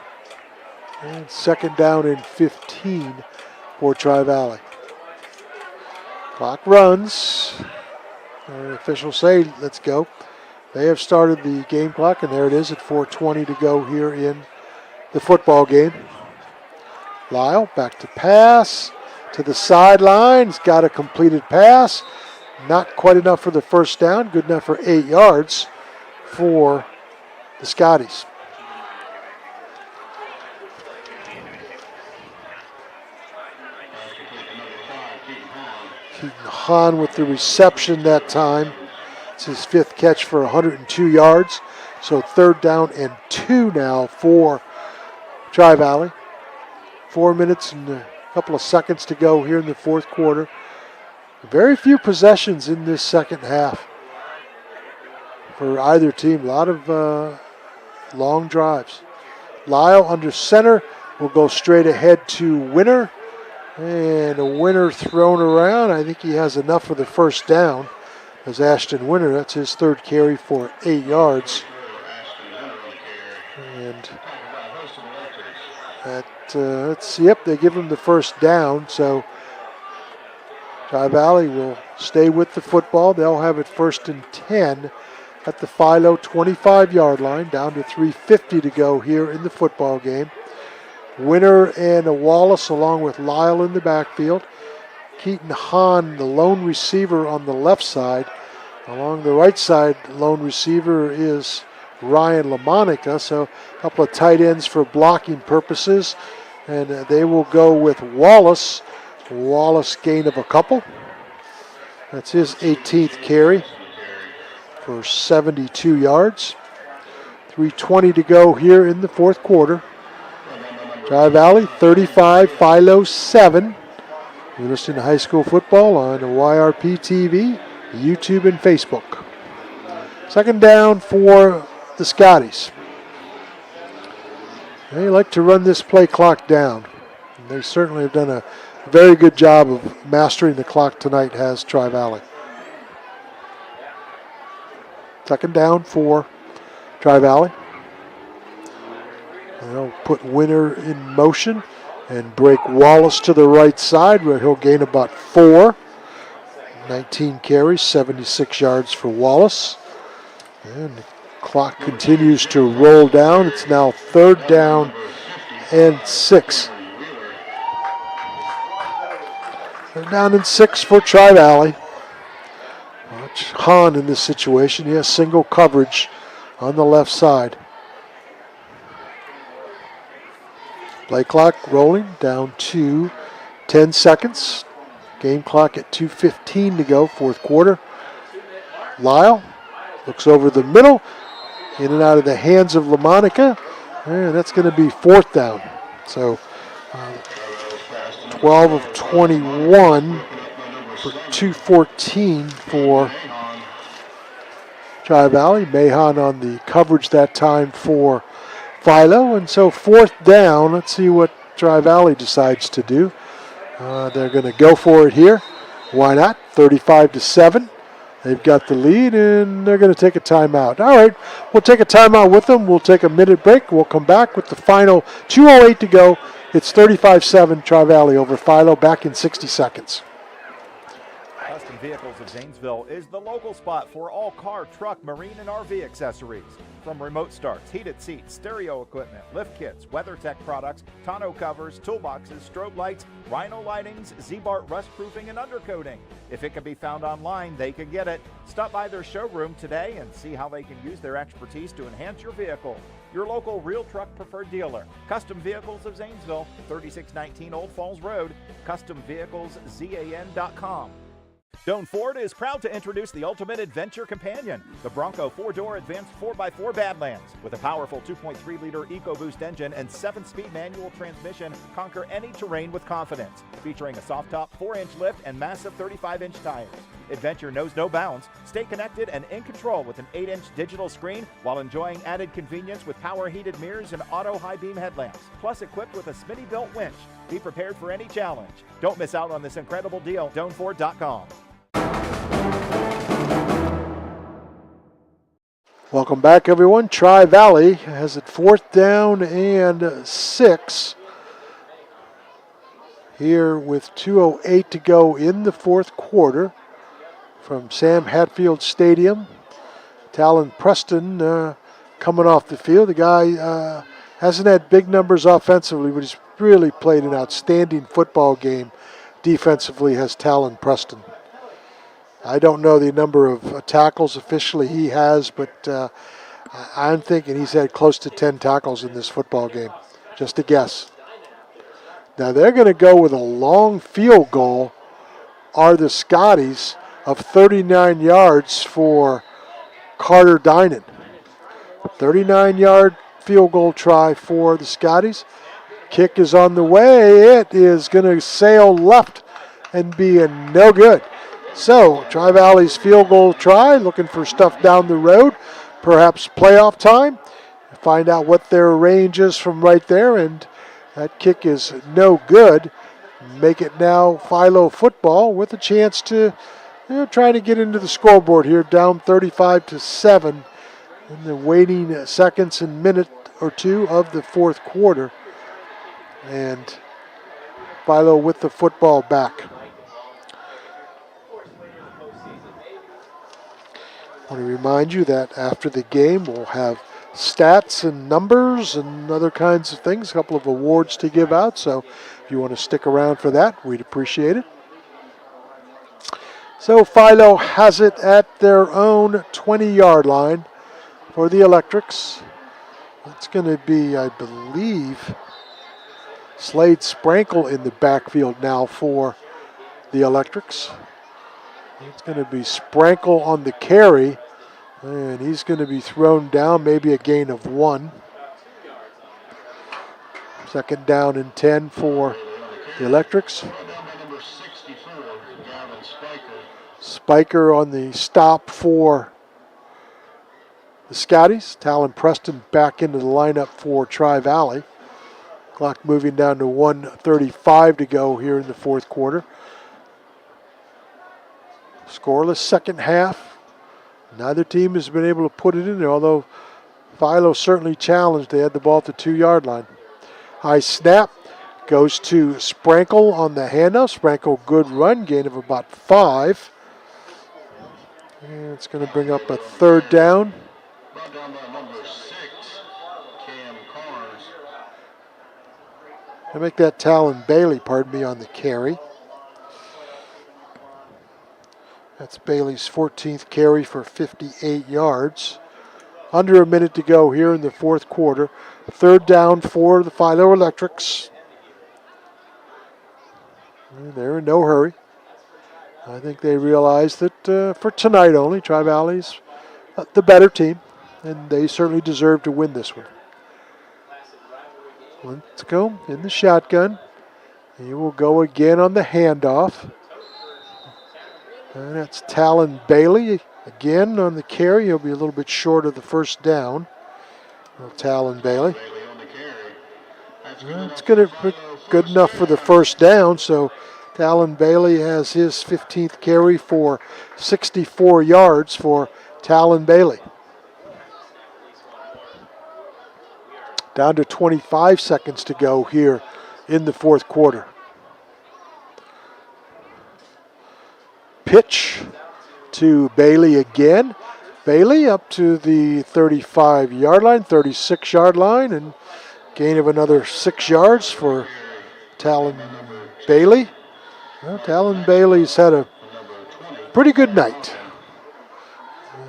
And second down and 15 for Tri-Valley. Clock runs. Officials say, let's go. They have started the game clock, and there it is at 4:20 to go here in the football game. Lyle back to pass to the sideline. He's got a completed pass. Not quite enough for the first down. Good enough for 8 yards for the Scotties. Keaton Hahn with the reception that time. It's his 5th catch for 102 yards. So third down and 2 now for Tri-Valley. 4 minutes and a couple of seconds to go here in the fourth quarter. Very few possessions in this second half for either team. A lot of long drives. Lyle under center will go straight ahead to Winner. And a Winner thrown around. I think he has enough for the first down. As Ashton Winner, that's his 3rd carry for 8 yards. And let's see, yep, they give him the first down. So Tri-Valley will stay with the football. They'll have it 1st and 10 at the Philo 25-yard line, down to 3:50 to go here in the football game. Winner and a Wallace along with Lyle in the backfield. Keaton Hahn, the lone receiver on the left side. Along the right side, lone receiver is Ryan LaMonica. So a couple of tight ends for blocking purposes. And they will go with Wallace. Wallace gain of a couple. That's his 18th carry for 72 yards. 3:20 to go here in the fourth quarter. Tri-Valley 35, Philo 7. You're listening to high school football on YRP TV, YouTube, and Facebook. Second down for the Scotties. They like to run this play clock down. And they certainly have done a very good job of mastering the clock tonight, has Tri-Valley. Second down for Tri-Valley. They'll put Winner in motion and break Wallace to the right side where he'll gain about 4. 19 carries, 76 yards for Wallace. And the clock continues to roll down. It's now 3rd down and 6. 3rd down and 6 for Tri-Valley. Watch Hahn in this situation. He has single coverage on the left side. Play clock rolling down to 10 seconds. Game clock at 2:15 to go, fourth quarter. Lyle looks over the middle, in and out of the hands of LaMonica, and that's going to be 4th down. So 12 of 21 for 2:14 for Tri-Valley. Mahan on the coverage that time for Philo, and so 4th down. Let's see what Tri-Valley decides to do. They're going to go for it here. Why not? 35-7. They've got the lead, and they're going to take a timeout. All right, we'll take a timeout with them. We'll take a minute break. We'll come back with the final 2:08 to go. It's 35-7 Tri-Valley over Philo, back in 60 seconds. Custom Vehicles of Zanesville is the local spot for all car, truck, marine, and RV accessories. From remote starts, heated seats, stereo equipment, lift kits, WeatherTech products, tonneau covers, toolboxes, strobe lights, Rhino lightings, Z-Bart rust proofing, and undercoating. If it can be found online, they can get it. Stop by their showroom today and see how they can use their expertise to enhance your vehicle. Your local real truck preferred dealer. Custom Vehicles of Zanesville, 3619 Old Falls Road, customvehicleszan.com. Doan Ford is proud to introduce the ultimate adventure companion, the Bronco 4-door advanced 4x4 Badlands. With a powerful 2.3-liter EcoBoost engine and 7-speed manual transmission, conquer any terrain with confidence. Featuring a soft-top 4-inch lift and massive 35-inch tires. Adventure knows no bounds. Stay connected and in control with an 8-inch digital screen while enjoying added convenience with power-heated mirrors and auto high-beam headlamps. Plus equipped with a Smitty-built winch. Be prepared for any challenge. Don't miss out on this incredible deal. DoanFord.com. Welcome back, everyone. Tri-Valley has it 4th down and 6 here with 2:08 to go in the 4th quarter from Sam Hatfield Stadium. Talon Preston coming off the field. The guy hasn't had big numbers offensively, but he's really played an outstanding football game defensively, has Talon Preston. I don't know the number of tackles officially he has, but I'm thinking he's had close to 10 tackles in this football game. Just a guess. Now they're going to go with a long field goal, are the Scotties, of 39 yards for Carter Dinan. 39-yard field goal try for the Scotties. Kick is on the way. It is going to sail left and be a no good. So, Tri-Valley's field goal try, looking for stuff down the road, perhaps playoff time. Find out what their range is from right there, and that kick is no good. Make it now Philo football with a chance to try to get into the scoreboard here, down 35-7 in the waiting seconds and minute or two of the 4th quarter. And Philo with the football back. I want to remind you that after the game we'll have stats and numbers and other kinds of things, a couple of awards to give out, so if you want to stick around for that, we'd appreciate it. So Philo has it at their own 20-yard line for the Electrics. It's going to be, I believe, Slade Sprankle in the backfield now for the Electrics. It's going to be Sprankle on the carry, and he's going to be thrown down, maybe a gain of 1. 2nd down and 10 for the Electrics. Spiker on the stop for the Scotties. Talon Preston back into the lineup for Tri-Valley. Clock moving down to 1:35 to go here in the 4th quarter. Scoreless second half. Neither team has been able to put it in there, although Philo certainly challenged. They had the ball at the 2-yard line. High snap goes to Sprankle on the handoff. Sprankle, good run, gain of about 5. And it's going to bring up a 3rd down. Brought down by number 6, Cam Cars. I make that Talon Bailey, pardon me, on the carry. That's Bailey's 14th carry for 58 yards. Under a minute to go here in the 4th quarter. 3rd down for the Philo Electrics. And they're in no hurry. I think they realize that for tonight only, Tri-Valley's the better team, and they certainly deserve to win this one. Let's go in the shotgun. He will go again on the handoff. And that's Talon Bailey again on the carry. He'll be a little bit short of the 1st down. Talon Bailey. It's going to be good enough for the 1st down, so Talon Bailey has his 15th carry for 64 yards for Talon Bailey. Down to 25 seconds to go here in the fourth quarter. Pitch to Bailey again. Bailey up to the 35-yard line, 36-yard line, and gain of another 6 yards for Talon Bailey. Well, Talon Bailey's had a pretty good night.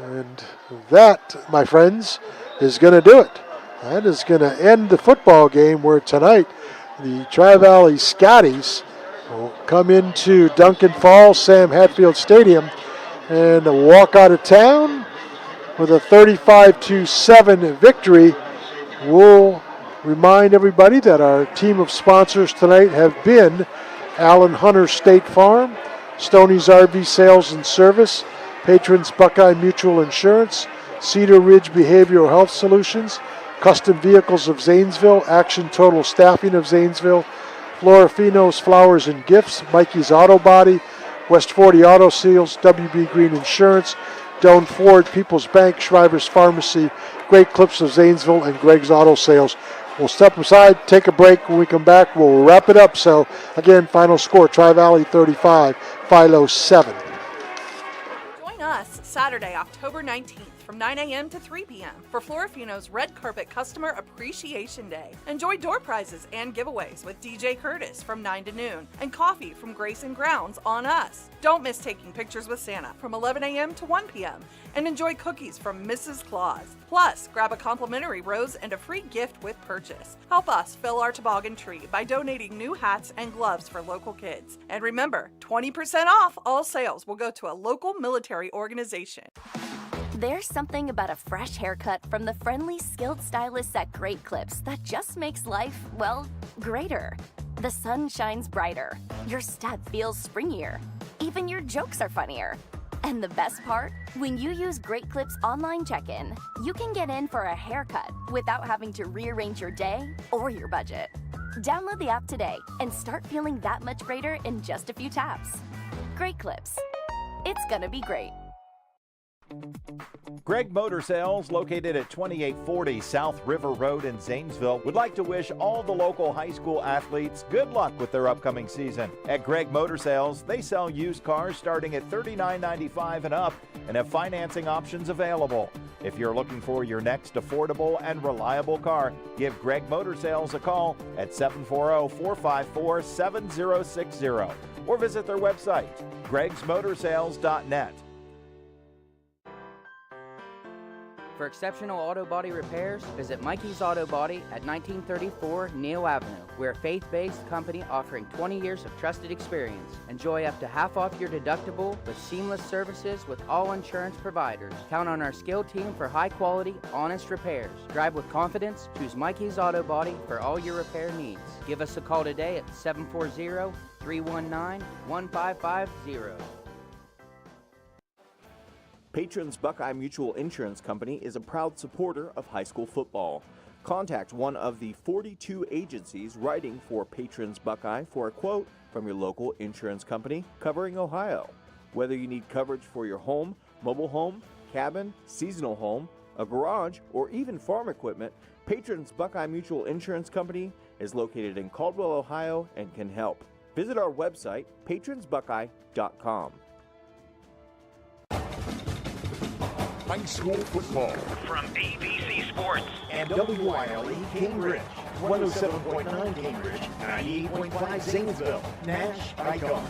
And that, my friends, is going to do it. That is going to end the football game, where tonight the Tri-Valley Scotties will come into Duncan Falls Sam Hatfield Stadium and walk out of town with a 35-7 victory. We'll remind everybody that our team of sponsors tonight have been Allen Hunter State Farm, Stoney's RV Sales and Service, Patrons Buckeye Mutual Insurance, Cedar Ridge Behavioral Health Solutions, Custom Vehicles of Zanesville, Action Total Staffing of Zanesville, Florafino's Flowers and Gifts, Mikey's Auto Body, West 40 Auto Seals, WB Green Insurance, Doan Ford, People's Bank, Shriver's Pharmacy, Great Clips of Zanesville, and Greg's Auto Sales. We'll step aside, take a break. When we come back, we'll wrap it up. So, again, final score, Tri-Valley 35, Philo 7. Join us Saturday, October 19th from 9 a.m. to 3 p.m. for Florafino's Red Carpet Customer Appreciation Day. Enjoy door prizes and giveaways with DJ Curtis from 9 to noon and coffee from Grace and Grounds on us. Don't miss taking pictures with Santa from 11 a.m. to 1 p.m. and enjoy cookies from Mrs. Claus. Plus, grab a complimentary rose and a free gift with purchase. Help us fill our toboggan tree by donating new hats and gloves for local kids. And remember, 20% off all sales will go to a local military organization. There's something about a fresh haircut from the friendly, skilled stylists at Great Clips that just makes life, well, greater. The sun shines brighter, your step feels springier, even your jokes are funnier. And the best part? When you use Great Clips online check-in, you can get in for a haircut without having to rearrange your day or your budget. Download the app today and start feeling that much greater in just a few taps. Great Clips. It's gonna be great. Greg Motor Sales, located at 2840 South River Road in Zanesville, would like to wish all the local high school athletes good luck with their upcoming season. At Greg Motor Sales, they sell used cars starting at $39.95 and up and have financing options available. If you're looking for your next affordable and reliable car, give Greg Motor Sales a call at 740-454-7060 or visit their website, gregsmotorsales.net. For exceptional auto body repairs, visit Mikey's Auto Body at 1934 Neal Avenue. We're a faith-based company offering 20 years of trusted experience. Enjoy up to half off your deductible with seamless services with all insurance providers. Count on our skilled team for high-quality, honest repairs. Drive with confidence. Choose Mikey's Auto Body for all your repair needs. Give us a call today at 740-319-1550. Patrons Buckeye Mutual Insurance Company is a proud supporter of high school football. Contact one of the 42 agencies writing for Patrons Buckeye for a quote from your local insurance company covering Ohio. Whether you need coverage for your home, mobile home, cabin, seasonal home, a garage, or even farm equipment, Patrons Buckeye Mutual Insurance Company is located in Caldwell, Ohio, and can help. Visit our website, patronsbuckeye.com. High school football from AVC Sports and WYLE Cambridge, 107.9 Cambridge, 98.5 Zanesville, Nash Icon.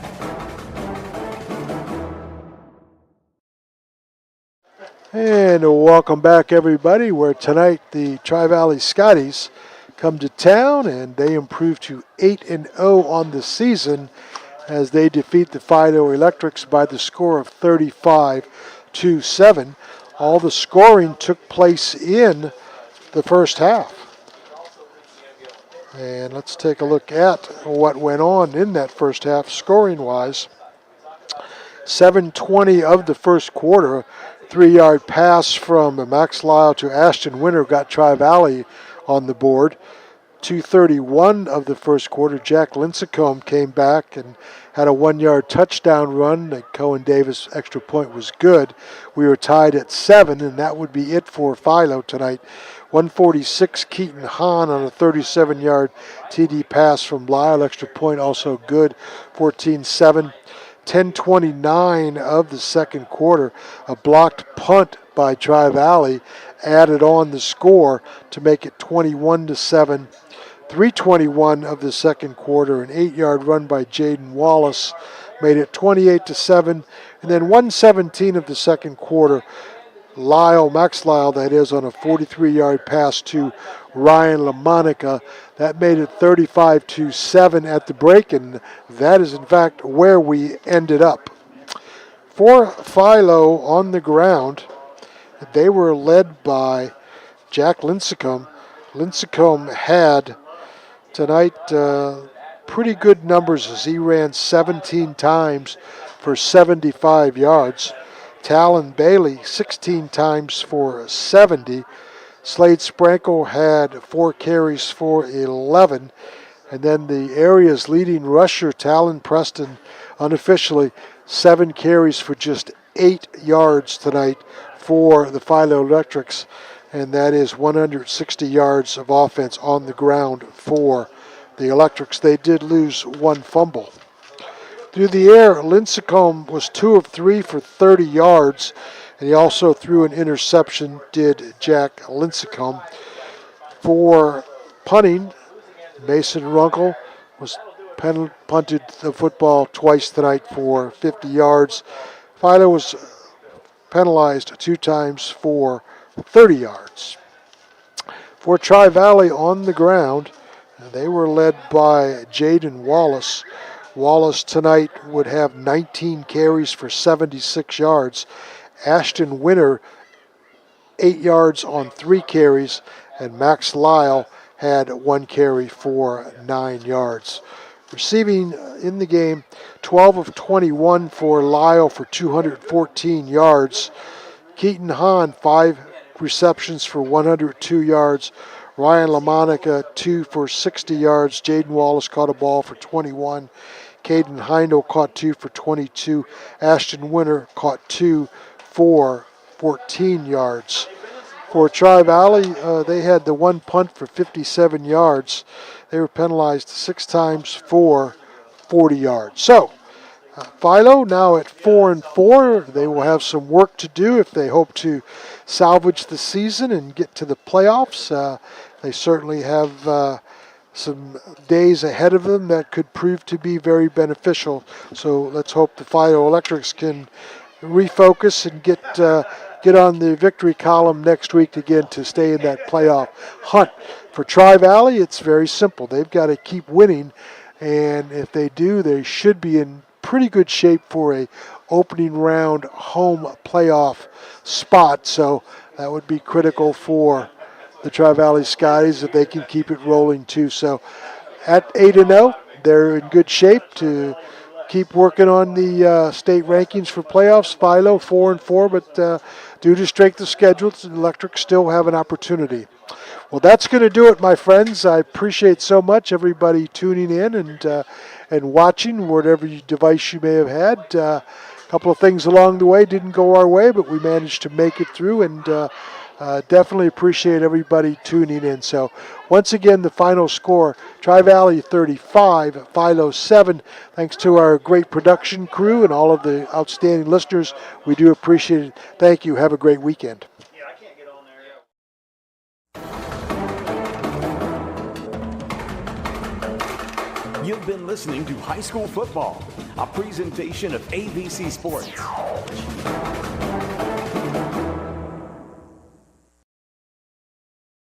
And welcome back, everybody, where tonight the Tri-Valley Scotties come to town and they improve to 8-0 on the season as they defeat the Philo Electrics by the score of 35-7. All the scoring took place in the first half. And let's take a look at what went on in that first half scoring-wise. 7:20 of the first quarter, 3-yard pass from Max Lyle to Ashton Winter got Tri-Valley on the board. 2:31 of the first quarter, Jack Lincecum came back and had a 1-yard touchdown run. The Cohen Davis extra point was good. We were tied at 7, and that would be it for Philo tonight. 146, Keaton Hahn on a 37-yard TD pass from Lyle. Extra point also good, 14-7. 10:29 of the second quarter, a blocked punt by Tri-Valley added on the score to make it 21-7. 3:21 of the second quarter, an 8-yard run by Jaden Wallace made it 28-7. And then 1:17 of the second quarter, Max Lyle, that is, on a 43-yard pass to Ryan LaMonica. That made it 35-7 at the break, and that is, in fact, where we ended up. For Philo on the ground, they were led by Jack Lincecum. Lincecum had tonight pretty good numbers as he ran 17 times for 75 yards. Talon Bailey 16 times for 70. Slade Sprankle had 4 carries for 11. And then the area's leading rusher, Talon Preston, unofficially 7 carries for just 8 yards tonight for the Philo Electrics. And that is 160 yards of offense on the ground for the Electrics. They did lose 1 fumble. Through the air, Lincecum was 2 of 3 for 30 yards, and he also threw an interception, did Jack Lincecum. For punting, Mason Runkle was punted the football twice tonight for 50 yards. Philo was penalized 2 times for 30 yards. For Tri-Valley on the ground, they were led by Jaden Wallace. Wallace tonight would have 19 carries for 76 yards. Ashton Winter, 8 yards on 3 carries, and Max Lyle had 1 carry for 9 yards. Receiving in the game, 12 of 21 for Lyle for 214 yards. Keaton Hahn, 5 receptions for 102 yards. Ryan LaMonica, 2 for 60 yards. Jaden Wallace caught a ball for 21. Caden Heindel caught 2 for 22. Ashton Winter caught 2 for 14 yards. For Tri-Valley, they had the 1 punt for 57 yards. They were penalized 6 times for 40 yards. So, Philo now at 4-4. They will have some work to do if they hope to salvage the season and get to the playoffs. They certainly have some days ahead of them that could prove to be very beneficial. So let's hope the Philo Electrics can refocus and get on the victory column next week again to stay in that playoff hunt. For Tri-Valley, it's very simple. They've got to keep winning, and if they do, they should be in pretty good shape for a opening round home playoff spot. So that would be critical for the Tri-Valley Scotties if they can keep it rolling too. So at 8-0, they're in good shape to keep working on the state rankings for playoffs. Philo 4-4, but due to strength of schedule, the Electric still have an opportunity. Well, that's going to do it, my friends. I appreciate so much everybody tuning in and watching, whatever device you may have had. A couple of things along the way didn't go our way, but we managed to make it through, and definitely appreciate everybody tuning in. So once again, the final score, Tri-Valley 35, Philo 7. Thanks to our great production crew and all of the outstanding listeners. We do appreciate it. Thank you. Have a great weekend. You've been listening to High School Football, a presentation of AVC Sports.